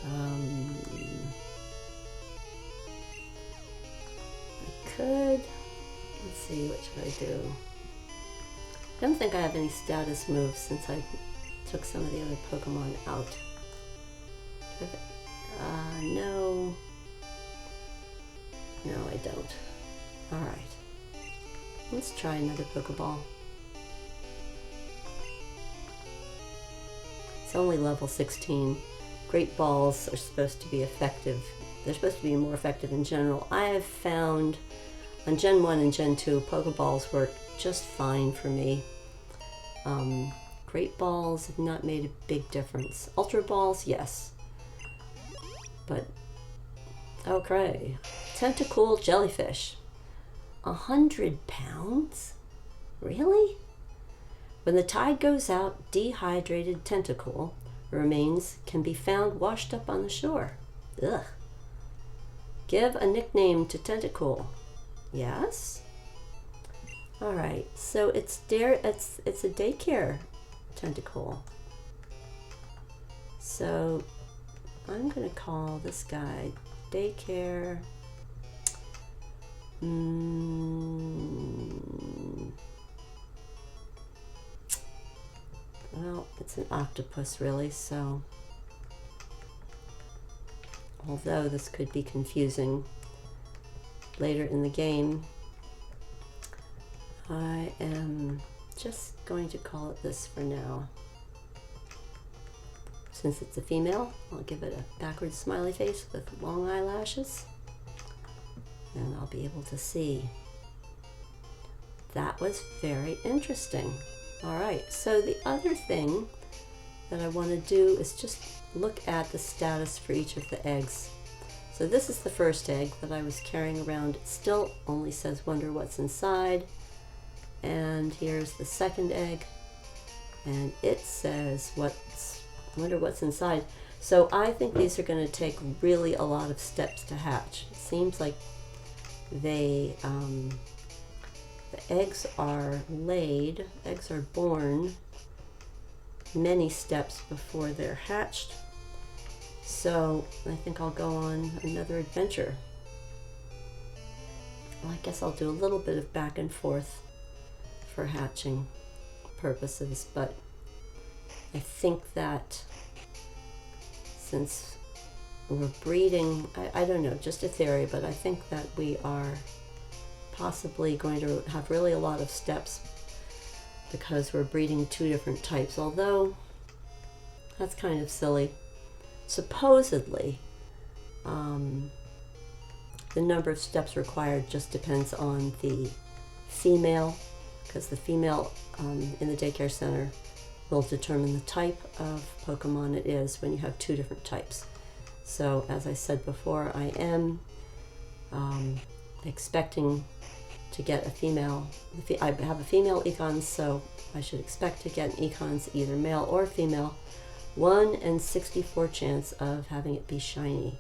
I could. Let's see, what should I do? I don't think I have any status moves since I took some of the other Pokemon out. No. No, I don't. Alright. Let's try another Pokeball. It's only level 16. Great balls are supposed to be effective. They're supposed to be more effective in general. I have found on Gen 1 and Gen 2, Pokeballs work just fine for me. Great balls have not made a big difference. Ultra balls, yes. But, okay. Tentacool jellyfish. 100 pounds? Really? When the tide goes out, dehydrated Tentacool remains can be found washed up on the shore. Ugh. Give a nickname to Tentacool. Yes? Alright, so it's a DayCare Tentacool. So I'm going to call this guy DayCare. Well, it's an octopus really, so although this could be confusing later in the game, I am just going to call it this for now. Since it's a female, I'll give it a backwards smiley face with long eyelashes, and I'll be able to see. That was very interesting. Alright, so the other thing that I want to do is just look at the status for each of the eggs. So this is the first egg that I was carrying around. It still only says wonder what's inside. And here's the second egg, and it says wonder what's inside. So I think these are going to take really a lot of steps to hatch. It seems like they the eggs are laid, eggs are born many steps before they're hatched. So I think I'll go on another adventure. Well, I guess I'll do a little bit of back and forth for hatching purposes, but I think that since we're breeding, I don't know, just a theory, but I think that we are possibly going to have really a lot of steps because we're breeding two different types, although that's kind of silly. Supposedly, the number of steps required just depends on the female, because the female in the daycare center will determine the type of Pokemon it is when you have two different types. So as I said before, I am expecting to get a female. I have a female Econs, so I should expect to get an Econs, either male or female. 1 in 64 chance of having it be shiny.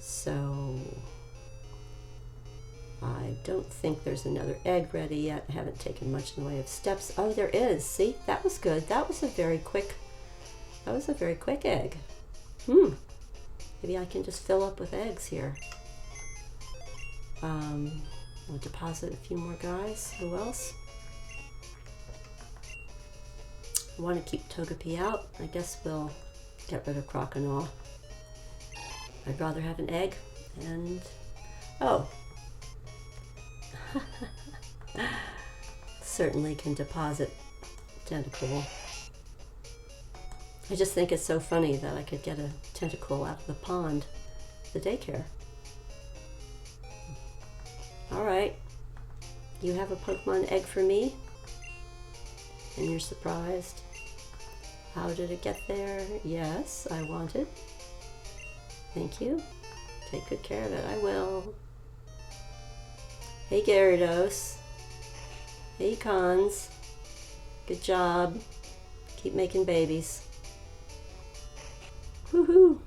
So I don't think there's another egg ready yet. I haven't taken much in the way of steps. Oh, there is. See, that was good. That was a very quick egg. Maybe I can just fill up with eggs here. We'll deposit a few more guys. Who else? I want to keep Togepi out. I guess we'll get rid of Croconaw. I'd rather have an egg and... oh! Certainly can deposit Tentacool. I just think it's so funny that I could get a Tentacool out of the pond, the daycare. Alright, you have a Pokemon egg for me, and you're surprised. How did it get there? Yes, I want it. Thank you. Take good care of it. I will. Hey Gyarados. Hey, Cons. Good job. Keep making babies. Woohoo!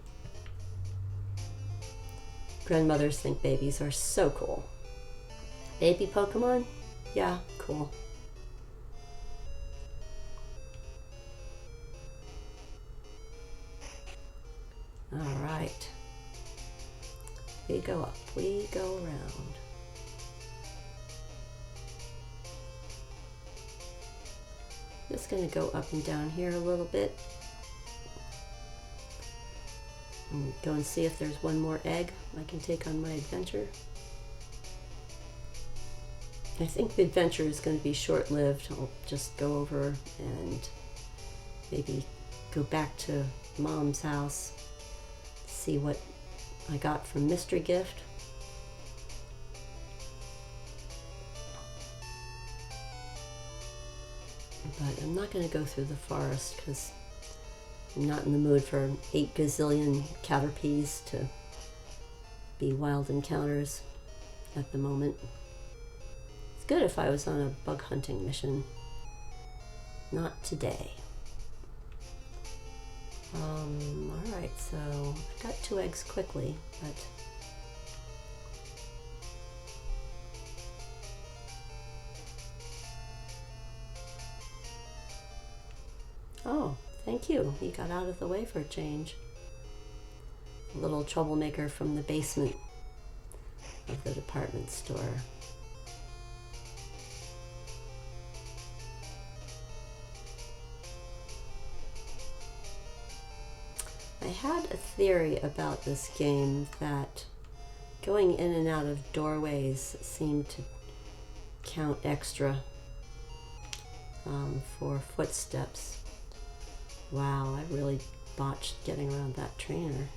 Grandmothers think babies are so cool. Baby Pokemon? Yeah, cool. Alright. We go up, we go around. Just going to go up and down here a little bit. And go and see if there's one more egg I can take on my adventure. I think the adventure is going to be short-lived. I'll just go over and maybe go back to Mom's house, see what I got from Mystery Gift. But I'm not going to go through the forest because I'm not in the mood for 8 gazillion Caterpies to be wild encounters at the moment. It's good if I was on a bug hunting mission. Not today. Alright, so I got 2 eggs quickly, but oh, thank you. You got out of the way for a change. A little troublemaker from the basement of the department store. I had a theory about this game that going in and out of doorways seemed to count extra for footsteps. Wow, I really botched getting around that trainer.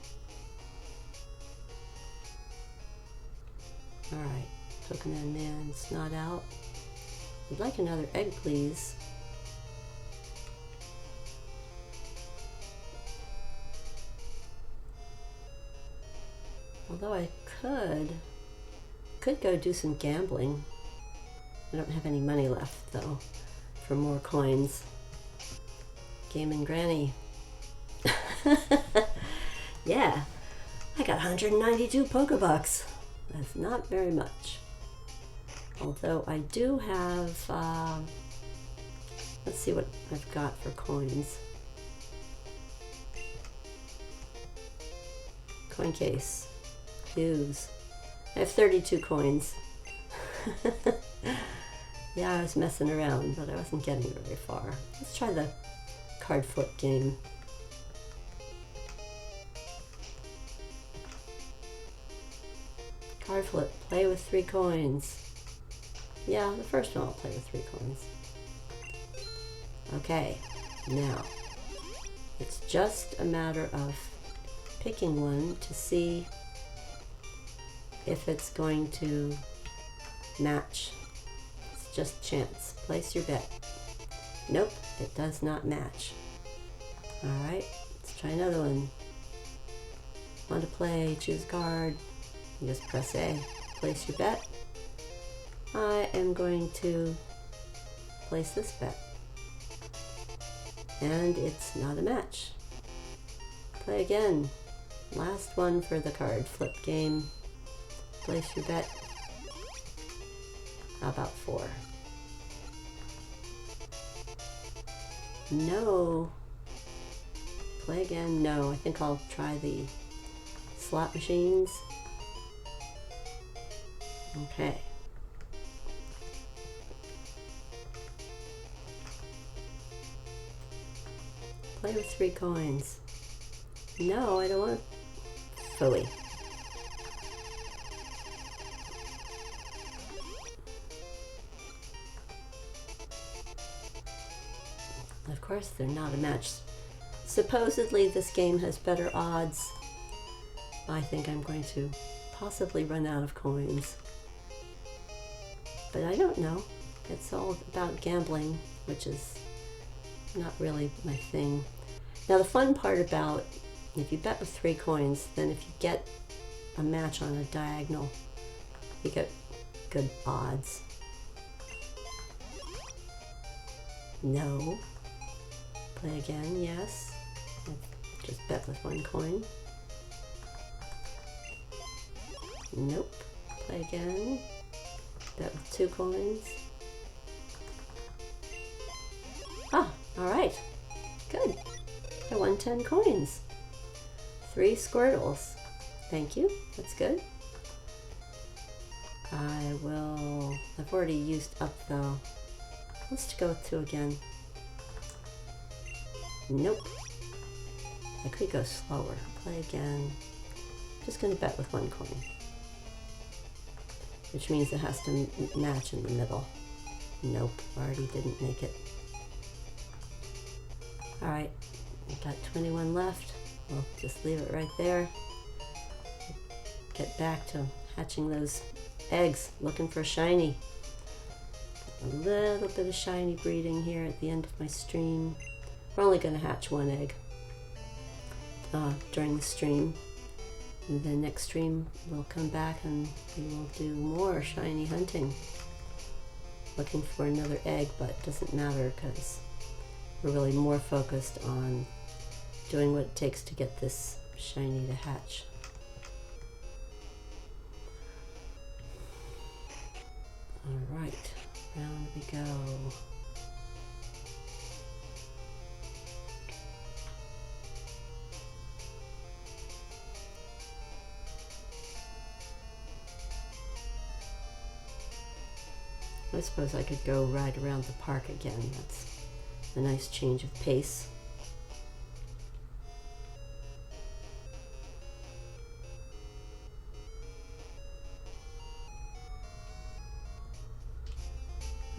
Alright, Pokemon Man's not out. I'd like another egg, please. Although I could go do some gambling. I don't have any money left, though, for more coins. GameNGrani. Yeah, I got 192 Pokebucks. That's not very much. Although I do have, let's see what I've got for coins. Coin case. Use. I have 32 coins. Yeah, I was messing around, but I wasn't getting very far. Let's try the card flip game. Card flip, play with 3 coins. Yeah, the first one I'll play with 3 coins. Okay, now it's just a matter of picking one to see if it's going to match. It's just chance. Place your bet. Nope, it does not match. Alright, let's try another one. Want to play, choose a card. You just press A. Place your bet. I am going to place this bet. And it's not a match. Play again. Last one for the card flip game. Place your bet. How about 4? No. Play again. No, I think I'll try the slot machines. Okay. Play with 3 coins. No, I don't want Philly. Of course, they're not a match. Supposedly, this game has better odds. I think I'm going to possibly run out of coins. But I don't know. It's all about gambling, which is not really my thing. Now, the fun part about if you bet with 3 coins, then if you get a match on a diagonal, you get good odds. No. Play again, yes. Just bet with 1 coin. Nope. Play again. Bet with 2 coins. Ah, alright. Good. I won 10 coins. 3 Squirtles. Thank you. That's good. I've already used up though. Let's go with 2 again. Nope. I could go slower. Play again. Just gonna bet with 1 coin. Which means it has to match in the middle. Nope, already didn't make it. Alright, we've got 21 left. We'll just leave it right there. Get back to hatching those eggs, looking for a shiny. A little bit of shiny breeding here at the end of my stream. We're only going to hatch 1 egg during the stream. And the next stream we'll come back and we will do more shiny hunting. Looking for another egg, but it doesn't matter because we're really more focused on doing what it takes to get this shiny to hatch. Alright, round we go. I suppose I could go ride around the park again. That's a nice change of pace.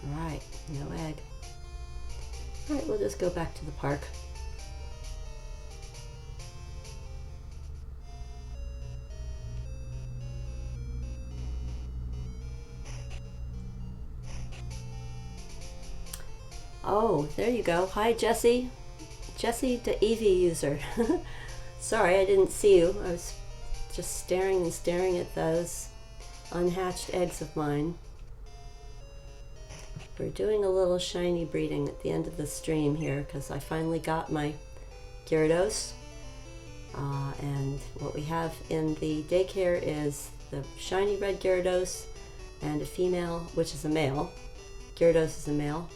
Alright, no egg. Alright, we'll just go back to the park. Oh, there you go. Hi, Jessie. Jessie, the Eevee user. Sorry, I didn't see you. I was just staring and staring at those unhatched eggs of mine. We're doing a little shiny breeding at the end of the stream here because I finally got my Gyarados. And what we have in the DayCare is the shiny red Gyarados and a female, which is a male. Gyarados is a male.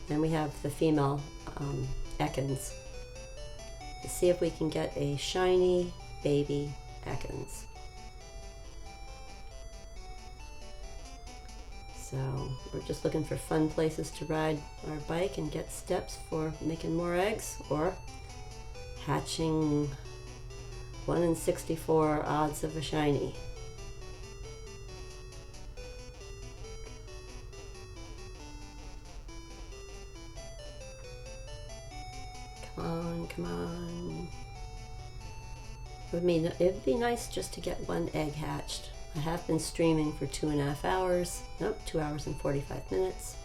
Then we have the female Ekans. Let's see if we can get a shiny baby Ekans. So we're just looking for fun places to ride our bike and get steps for making more eggs or hatching 1 in 64 odds of a shiny. Come on. It'd be nice just to get 1 egg hatched. I have been streaming for 2.5 hours. Nope, 2 hours and 45 minutes.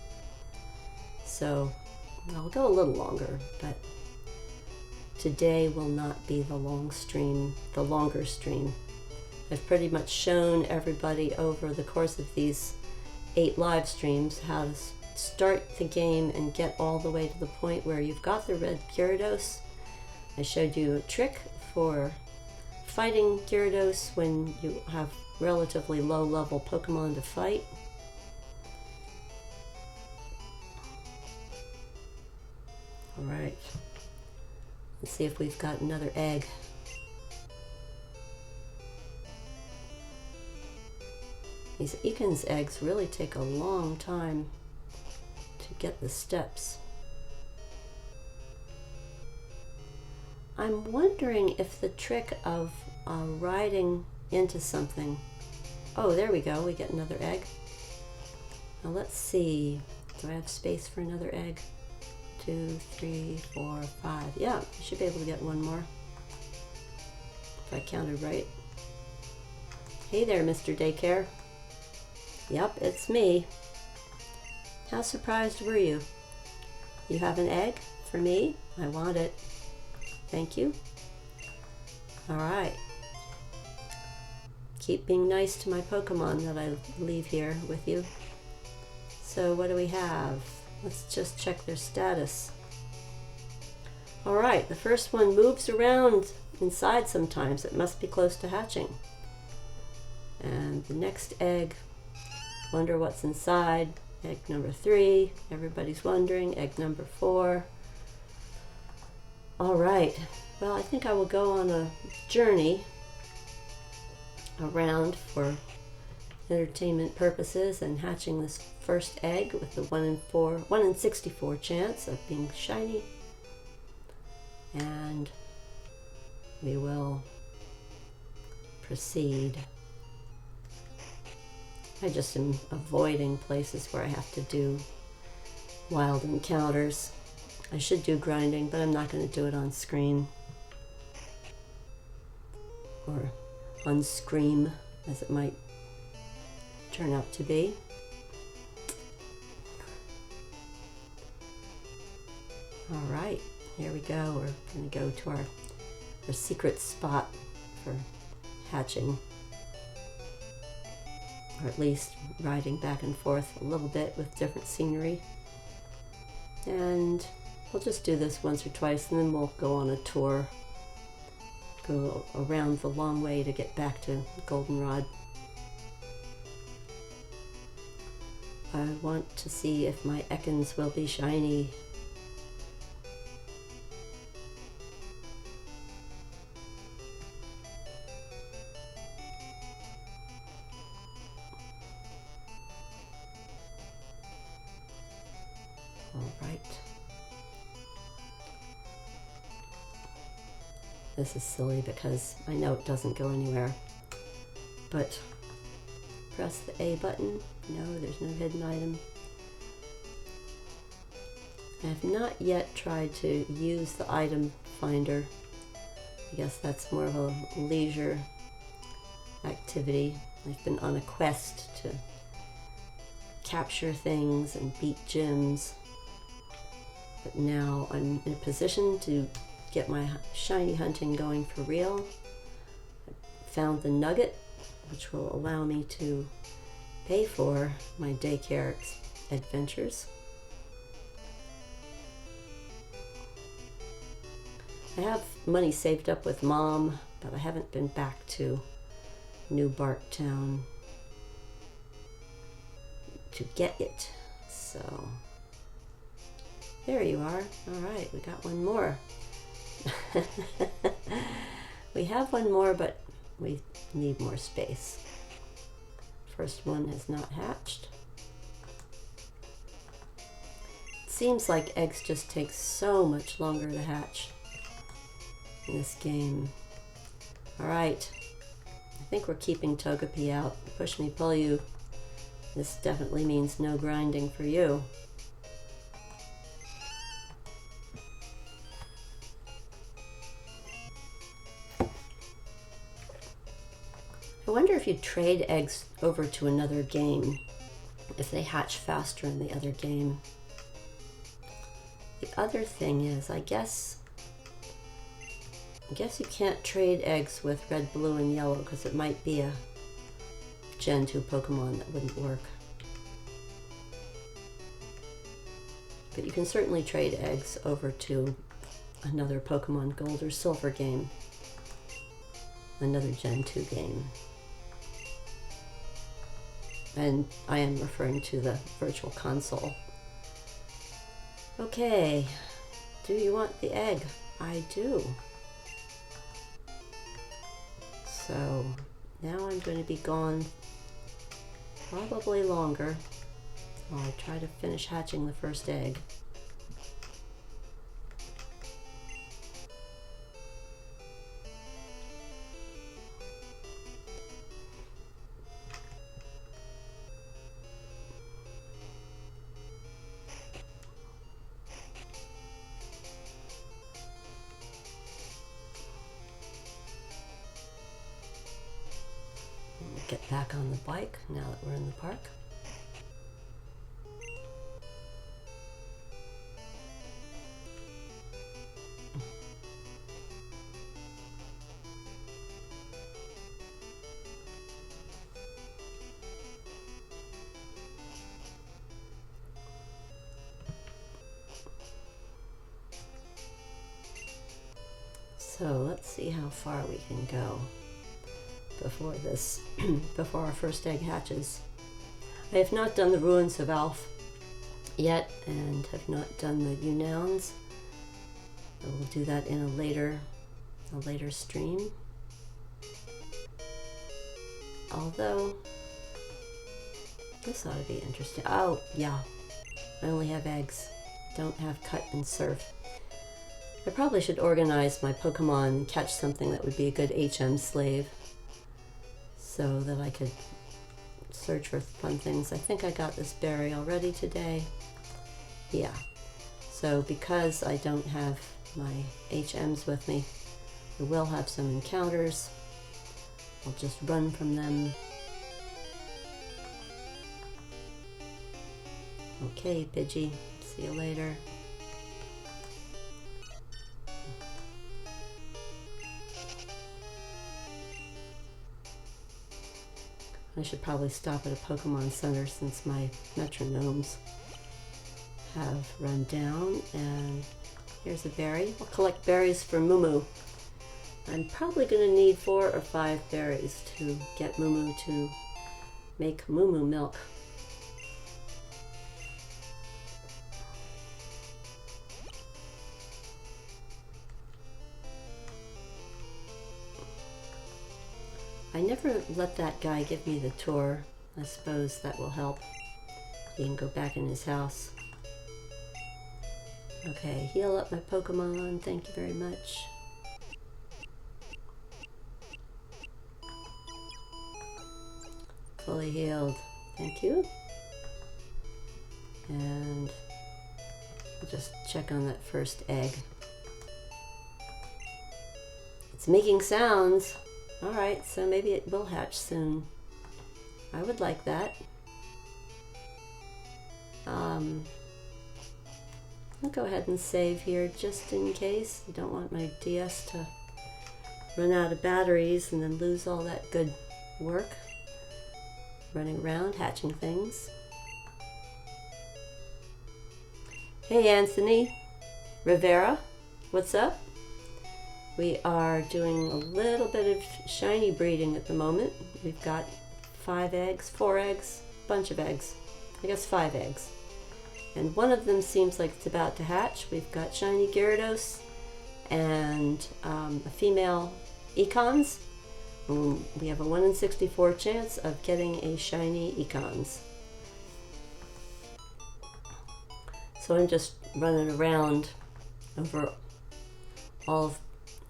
So I'll go a little longer, but today will not be the longer stream. I've pretty much shown everybody over the course of these 8 live streams how to start the game and get all the way to the point where you've got the red Gyarados. I showed you a trick for fighting Gyarados when you have relatively low level Pokemon to fight. Alright, let's see if we've got another egg. These Ekans eggs really take a long time to get the steps. I'm wondering if the trick of riding into something. Oh, there we go. We get another egg. Now let's see. Do I have space for another egg? 2, 3, 4, 5. Yeah, I should be able to get 1 more. If I counted right. Hey there, Mr. DayCare. Yep, it's me. How surprised were you? You have an egg for me? I want it. Thank you. Alright. Keep being nice to my Pokemon that I leave here with you. So what do we have? Let's just check their status. All right, the first one moves around inside sometimes. It must be close to hatching. And the next egg, wonder what's inside. Egg number 3, everybody's wondering. Egg number 4. All right, well, I think I will go on a journey around for entertainment purposes and hatching this first egg with the 1 in 64 chance of being shiny. And we will proceed. I just am avoiding places where I have to do wild encounters. I should do grinding, but I'm not going to do it on screen. Or on scream, as it might turn out to be. All right, here we go. We're going to go to our secret spot for hatching. Or at least riding back and forth a little bit with different scenery. And we'll just do this once or twice, and then we'll go on a tour. Go around the long way to get back to Goldenrod. I want to see if my Ekans will be shiny. This is silly because I know it doesn't go anywhere, but press the A button. No, there's no hidden item. I have not yet tried to use the item finder. I guess that's more of a leisure activity. I've been on a quest to capture things and beat gyms, but now I'm in a position to get my shiny hunting going for real. I found the nugget, which will allow me to pay for my DayCare adventures. I have money saved up with Mom, but I haven't been back to New Barktown to get it. So there you are. All right, we got one more. We have one more, but we need more space. First one has not hatched. It seems like eggs just take so much longer to hatch in this game. All right, I think we're keeping Togepi out. Push me, pull you. This definitely means no grinding for you. I wonder if you trade eggs over to another game, if they hatch faster in the other game. The other thing is, I guess you can't trade eggs with red, blue, and yellow because it might be a Gen 2 Pokemon that wouldn't work. But you can certainly trade eggs over to another Pokemon Gold or Silver game, another Gen 2 game. And I am referring to the Virtual Console. Okay, do you want the egg? I do. So now I'm going to be gone probably longer while I try to finish hatching the first egg. Get back on the bike now that we're in the park. So let's see how far we can go before this, before our first egg hatches. I have not done the Ruins of Alph yet, and have not done the Unouns. I will do that in a later stream. Although, this ought to be interesting. Oh, yeah. I only have eggs. Don't have cut and surf. I probably should organize my Pokemon and catch something that would be a good HM slave, so that I could search for fun things. I think I got this berry already today. Yeah. So because I don't have my HMs with me, I will have some encounters. I'll just run from them. Okay, Pidgey. See you later. I should probably stop at a Pokemon Center since my metronomes have run down. And here's a berry. I'll collect berries for Moo. I'm probably going to need 4 or 5 berries to get Moo to make Moo milk. I never let that guy give me the tour. I suppose that will help. He can go back in his house. Okay, heal up my Pokemon. Thank you very much. Fully healed. Thank you. And I'll just check on that first egg. It's making sounds. Alright, so maybe it will hatch soon. I would like that. I'll go ahead and save here just in case. I don't want my DS to run out of batteries and then lose all that good work. Running around, hatching things. Hey Anthony Rivera, what's up? We are doing a little bit of shiny breeding at the moment. We've got 5 eggs, 4 eggs, bunch of eggs. I guess 5 eggs. And one of them seems like it's about to hatch. We've got Shiny Gyarados and a female Econs. We have a 1 in 64 chance of getting a shiny Econs. So I'm just running around over all of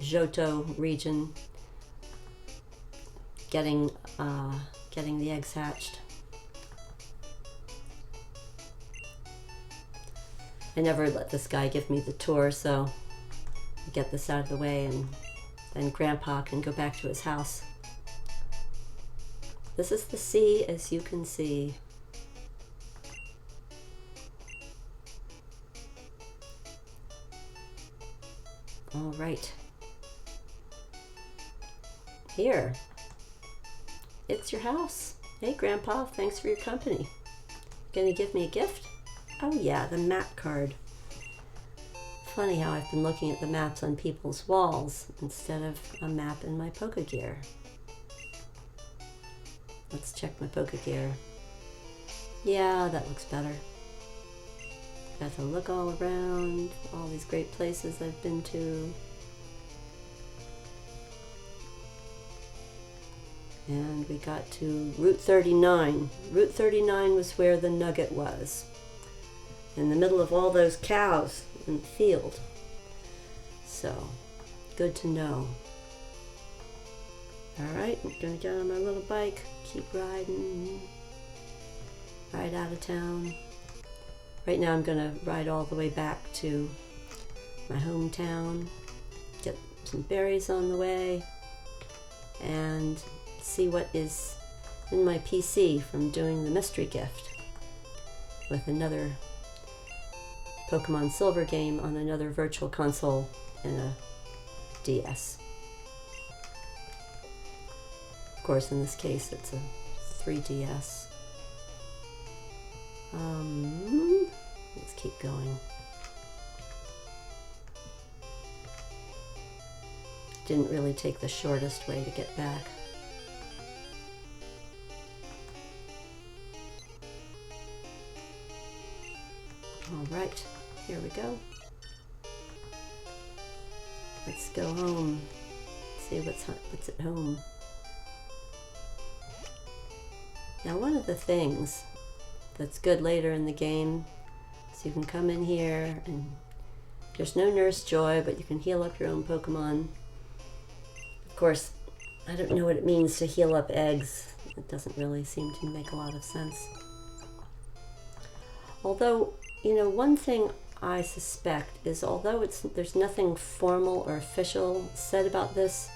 Johto region, getting the eggs hatched. I never let this guy give me the tour, so I get this out of the way, and then Grandpa can go back to his house. This is the sea, as you can see. All right. Here. It's your house. Hey, Grandpa, thanks for your company. Gonna give me a gift? Oh yeah, the map card. Funny how I've been looking at the maps on people's walls instead of a map in my Pokegear. Let's check my Pokegear. Yeah, that looks better. Got to look all around, all these great places I've been to. And we got to Route 39. Route 39 was where the nugget was, in the middle of all those cows in the field. So, good to know. Alright, I'm gonna get on my little bike, keep riding, ride out of town. Right now I'm gonna ride all the way back to my hometown, get some berries on the way, and see what is in my PC from doing the mystery gift with another Pokemon Silver game on another virtual console and a DS. Of course, in this case, it's a 3DS. Let's keep. let's keep going. didn't really take the shortest way to get back. All right, here we go. Let's go home. See what's at home. Now, one of the things that's good later in the game is you can come in here and there's no Nurse Joy, but you can heal up your own Pokemon. Of course, I don't know what it means to heal up eggs. It doesn't really seem to make a lot of sense. Although, you know, one thing I suspect is, although there's nothing formal or official said about this,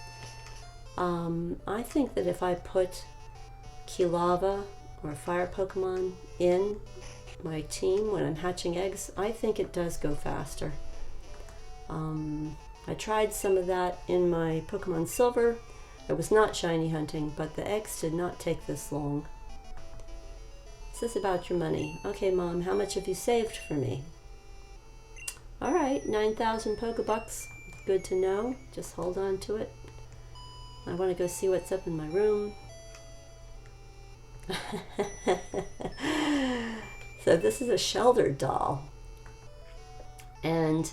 I think that if I put Kilava or a fire Pokemon in my team when I'm hatching eggs, I think it does go faster. I tried some of that in my Pokemon Silver. I was not shiny hunting, but the eggs did not take this long. This is about your money. Okay, Mom, how much have you saved for me? All right, 9,000 Pokebucks. Good to know. Just hold on to it. I want to go see what's up in my room. So this is a sheltered doll. And,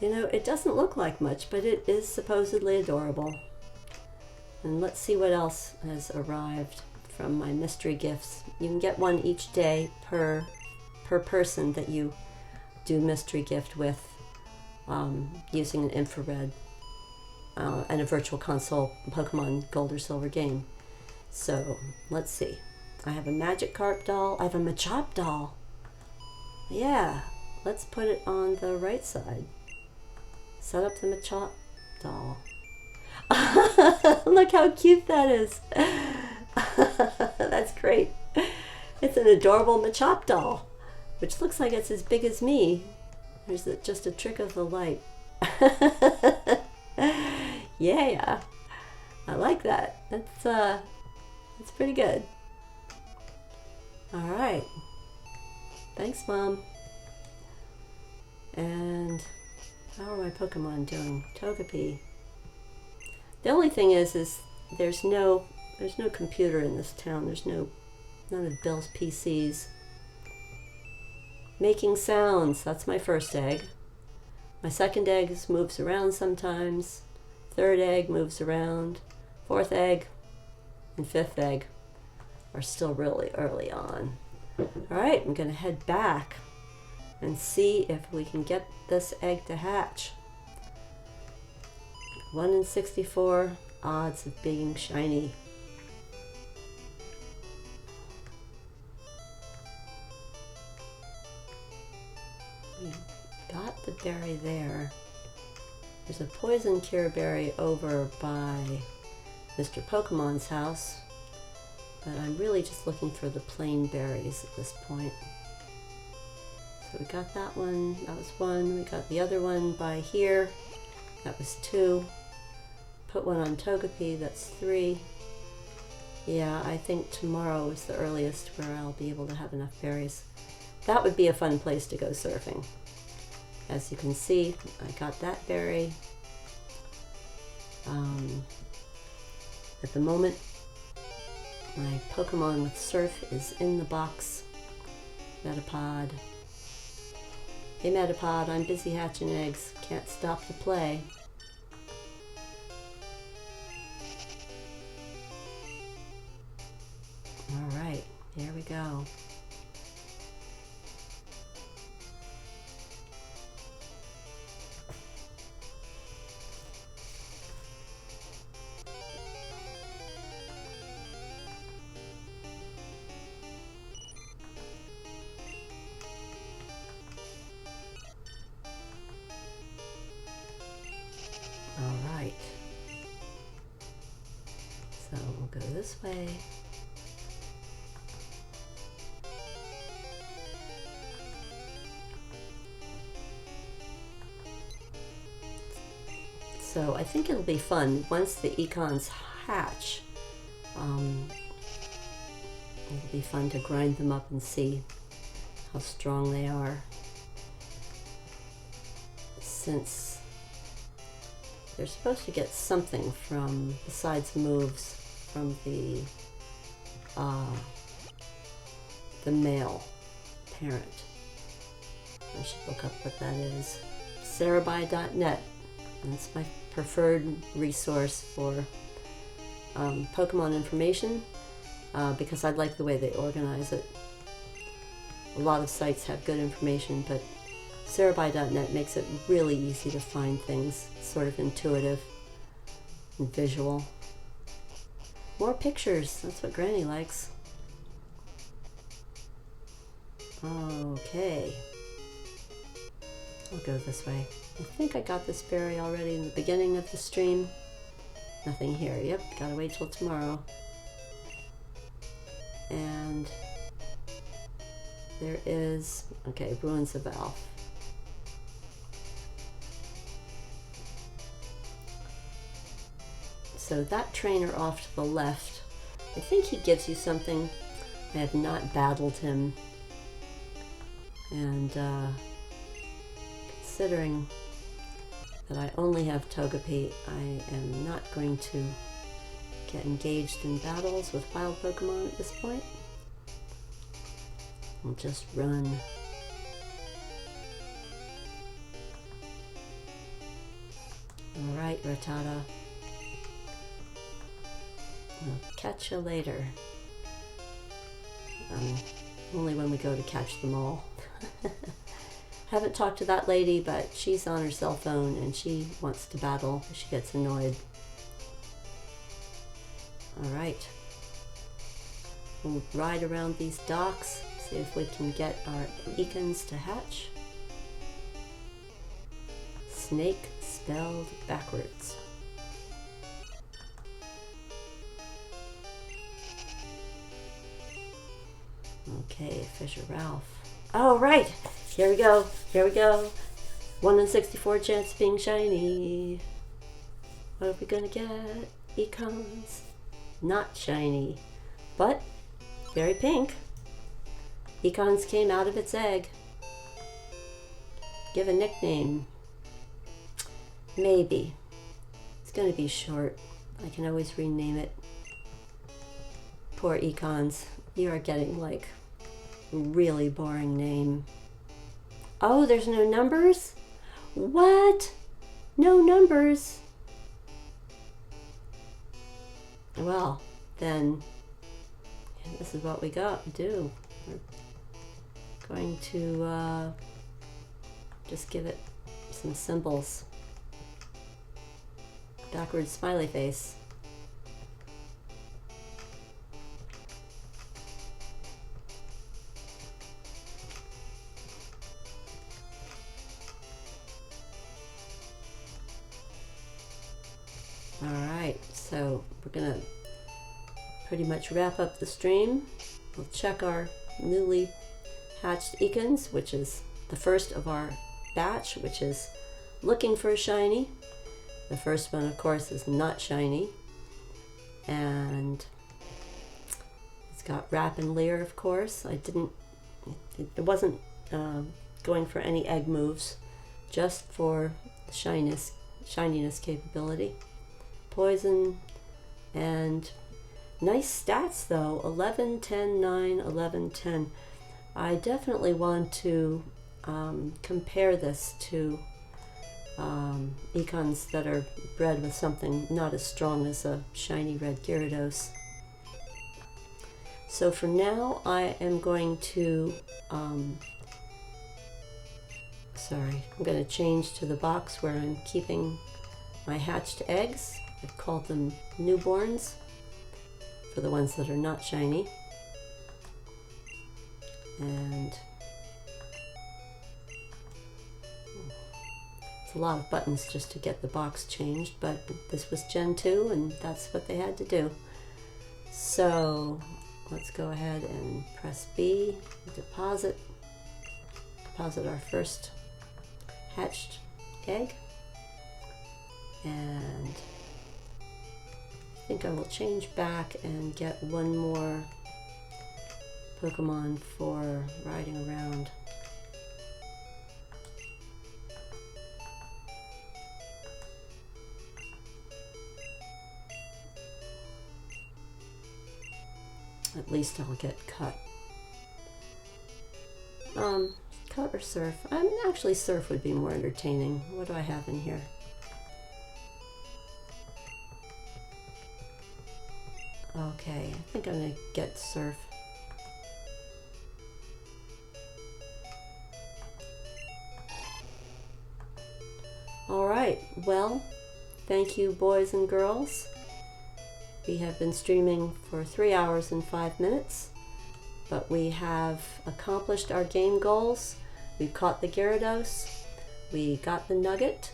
you know, it doesn't look like much, but it is supposedly adorable. And let's see what else has arrived from my mystery gifts. You can get one each day per person that you do mystery gift with, using an infrared and a virtual console Pokemon Gold or Silver game. So let's see. I have a Magikarp doll. I have a Machop doll. Yeah, let's put it on the right side. Set up the Machop doll. Look how cute that is. That's great. It's an adorable Machop doll, which looks like it's as big as me. There's just a trick of the light. Yeah, I like that. That's pretty good. All right. Thanks, Mom. And how are my Pokemon doing? Togepi. The only thing is there's no computer in this town. There's none of Bill's PCs. Making sounds. That's my first egg. My second egg moves around sometimes. Third egg moves around. Fourth egg and fifth egg are still really early on. All right, I'm going to head back and see if we can get this egg to hatch. 1 in 64 odds of being shiny. We got the berry there. There's a poison cure berry over by Mr. Pokemon's house, but I'm really just looking for the plain berries at this point. So we got that one. That was 1. We got the other one by here. That was 2. Put one on Togepi. That's 3. Yeah, I think tomorrow is the earliest where I'll be able to have enough berries. That would be a fun place to go surfing. As you can see, I got that berry. At the moment, my Pokemon with Surf is in the box. Metapod. Hey Metapod, I'm busy hatching eggs. Can't stop to play. Alright, here we go. Alright, so we'll go this way. So I think it'll be fun once the econs hatch. It'll be fun to grind them up and see how strong they are. Since they're supposed to get something from, besides moves, from the male parent. I should look up what that is. Cerebi.net. That's my preferred resource for Pokemon information because I like the way they organize it. A lot of sites have good information, but Cerebi.net makes it really easy to find things. It's sort of intuitive and visual. More pictures. That's what Granny likes. Okay. I'll go this way. I think I got this berry already in the beginning of the stream. Nothing here. Yep, gotta wait till tomorrow. And there is, okay, Ruins of Valve. So that trainer off to the left, I think he gives you something. I have not battled him. And considering that I only have Togepi, I am not going to get engaged in battles with wild Pokemon at this point. I'll just run. Alright, Rattata. I'll catch you later. Only when we go to catch them all. Haven't talked to that lady, but she's on her cell phone and she wants to battle. She gets annoyed. Alright. We'll ride around these docks, see if we can get our Ekans to hatch. Snake spelled backwards. Okay, Fisher Ralph. Oh, right. Here we go. Here we go. 1 in 64 chance of being shiny. What are we gonna get? Econs. Not shiny, but very pink. Econs came out of its egg. Give a nickname. Maybe. It's gonna be short. I can always rename it. Poor Econs. You are getting like a really boring name. Oh, there's no numbers? What? No numbers? Well, then this is what we got to do. We're going to just give it some symbols. Backwards smiley face. Alright, so we're gonna pretty much wrap up the stream. We'll check our newly hatched Ekans, which is the first of our batch, which is looking for a shiny. The first one, of course, is not shiny. And it's got Rap and Leer, of course. It wasn't going for any egg moves, just for the shininess capability. Poison, and nice stats though, 11, 10, 9, 11, 10. I definitely want to compare this to Econs that are bred with something not as strong as a shiny red Gyarados. So for now I am going to I'm going to change to the box where I'm keeping my hatched eggs. I've called them newborns for the ones that are not shiny. And it's a lot of buttons just to get the box changed, but this was Gen 2 and that's what they had to do. So let's go ahead and press B, deposit our first hatched egg. And I think I will change back and get one more Pokemon for riding around. At least I'll get cut. Cut or surf? Actually surf would be more entertaining. What do I have in here? Okay, I think I'm gonna get surf. Alright, well, thank you boys and girls. We have been streaming for 3 hours and 5 minutes, but we have accomplished our game goals. We caught the Gyarados, we got the nugget,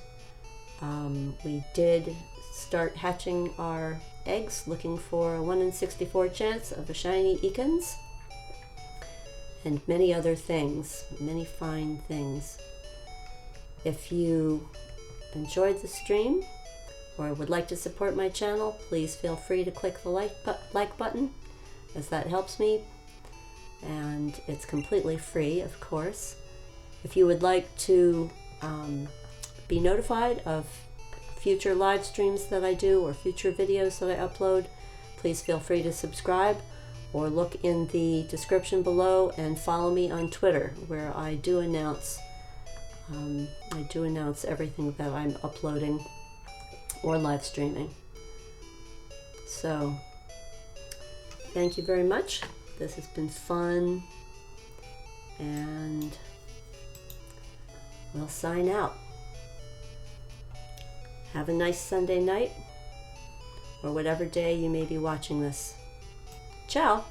we did start hatching our eggs, looking for a 1 in 64 chance of a shiny Ekans, and many other things, many fine things. If you enjoyed the stream or would like to support my channel, please feel free to click the like button, as that helps me, and it's completely free, of course. If you would like to be notified of future live streams that I do or future videos that I upload, please feel free to subscribe or look in the description below and follow me on Twitter, where I do announce everything that I'm uploading or live streaming. So thank you very much. This has been fun, and we'll sign out. Have a nice Sunday night, or whatever day you may be watching this. Ciao!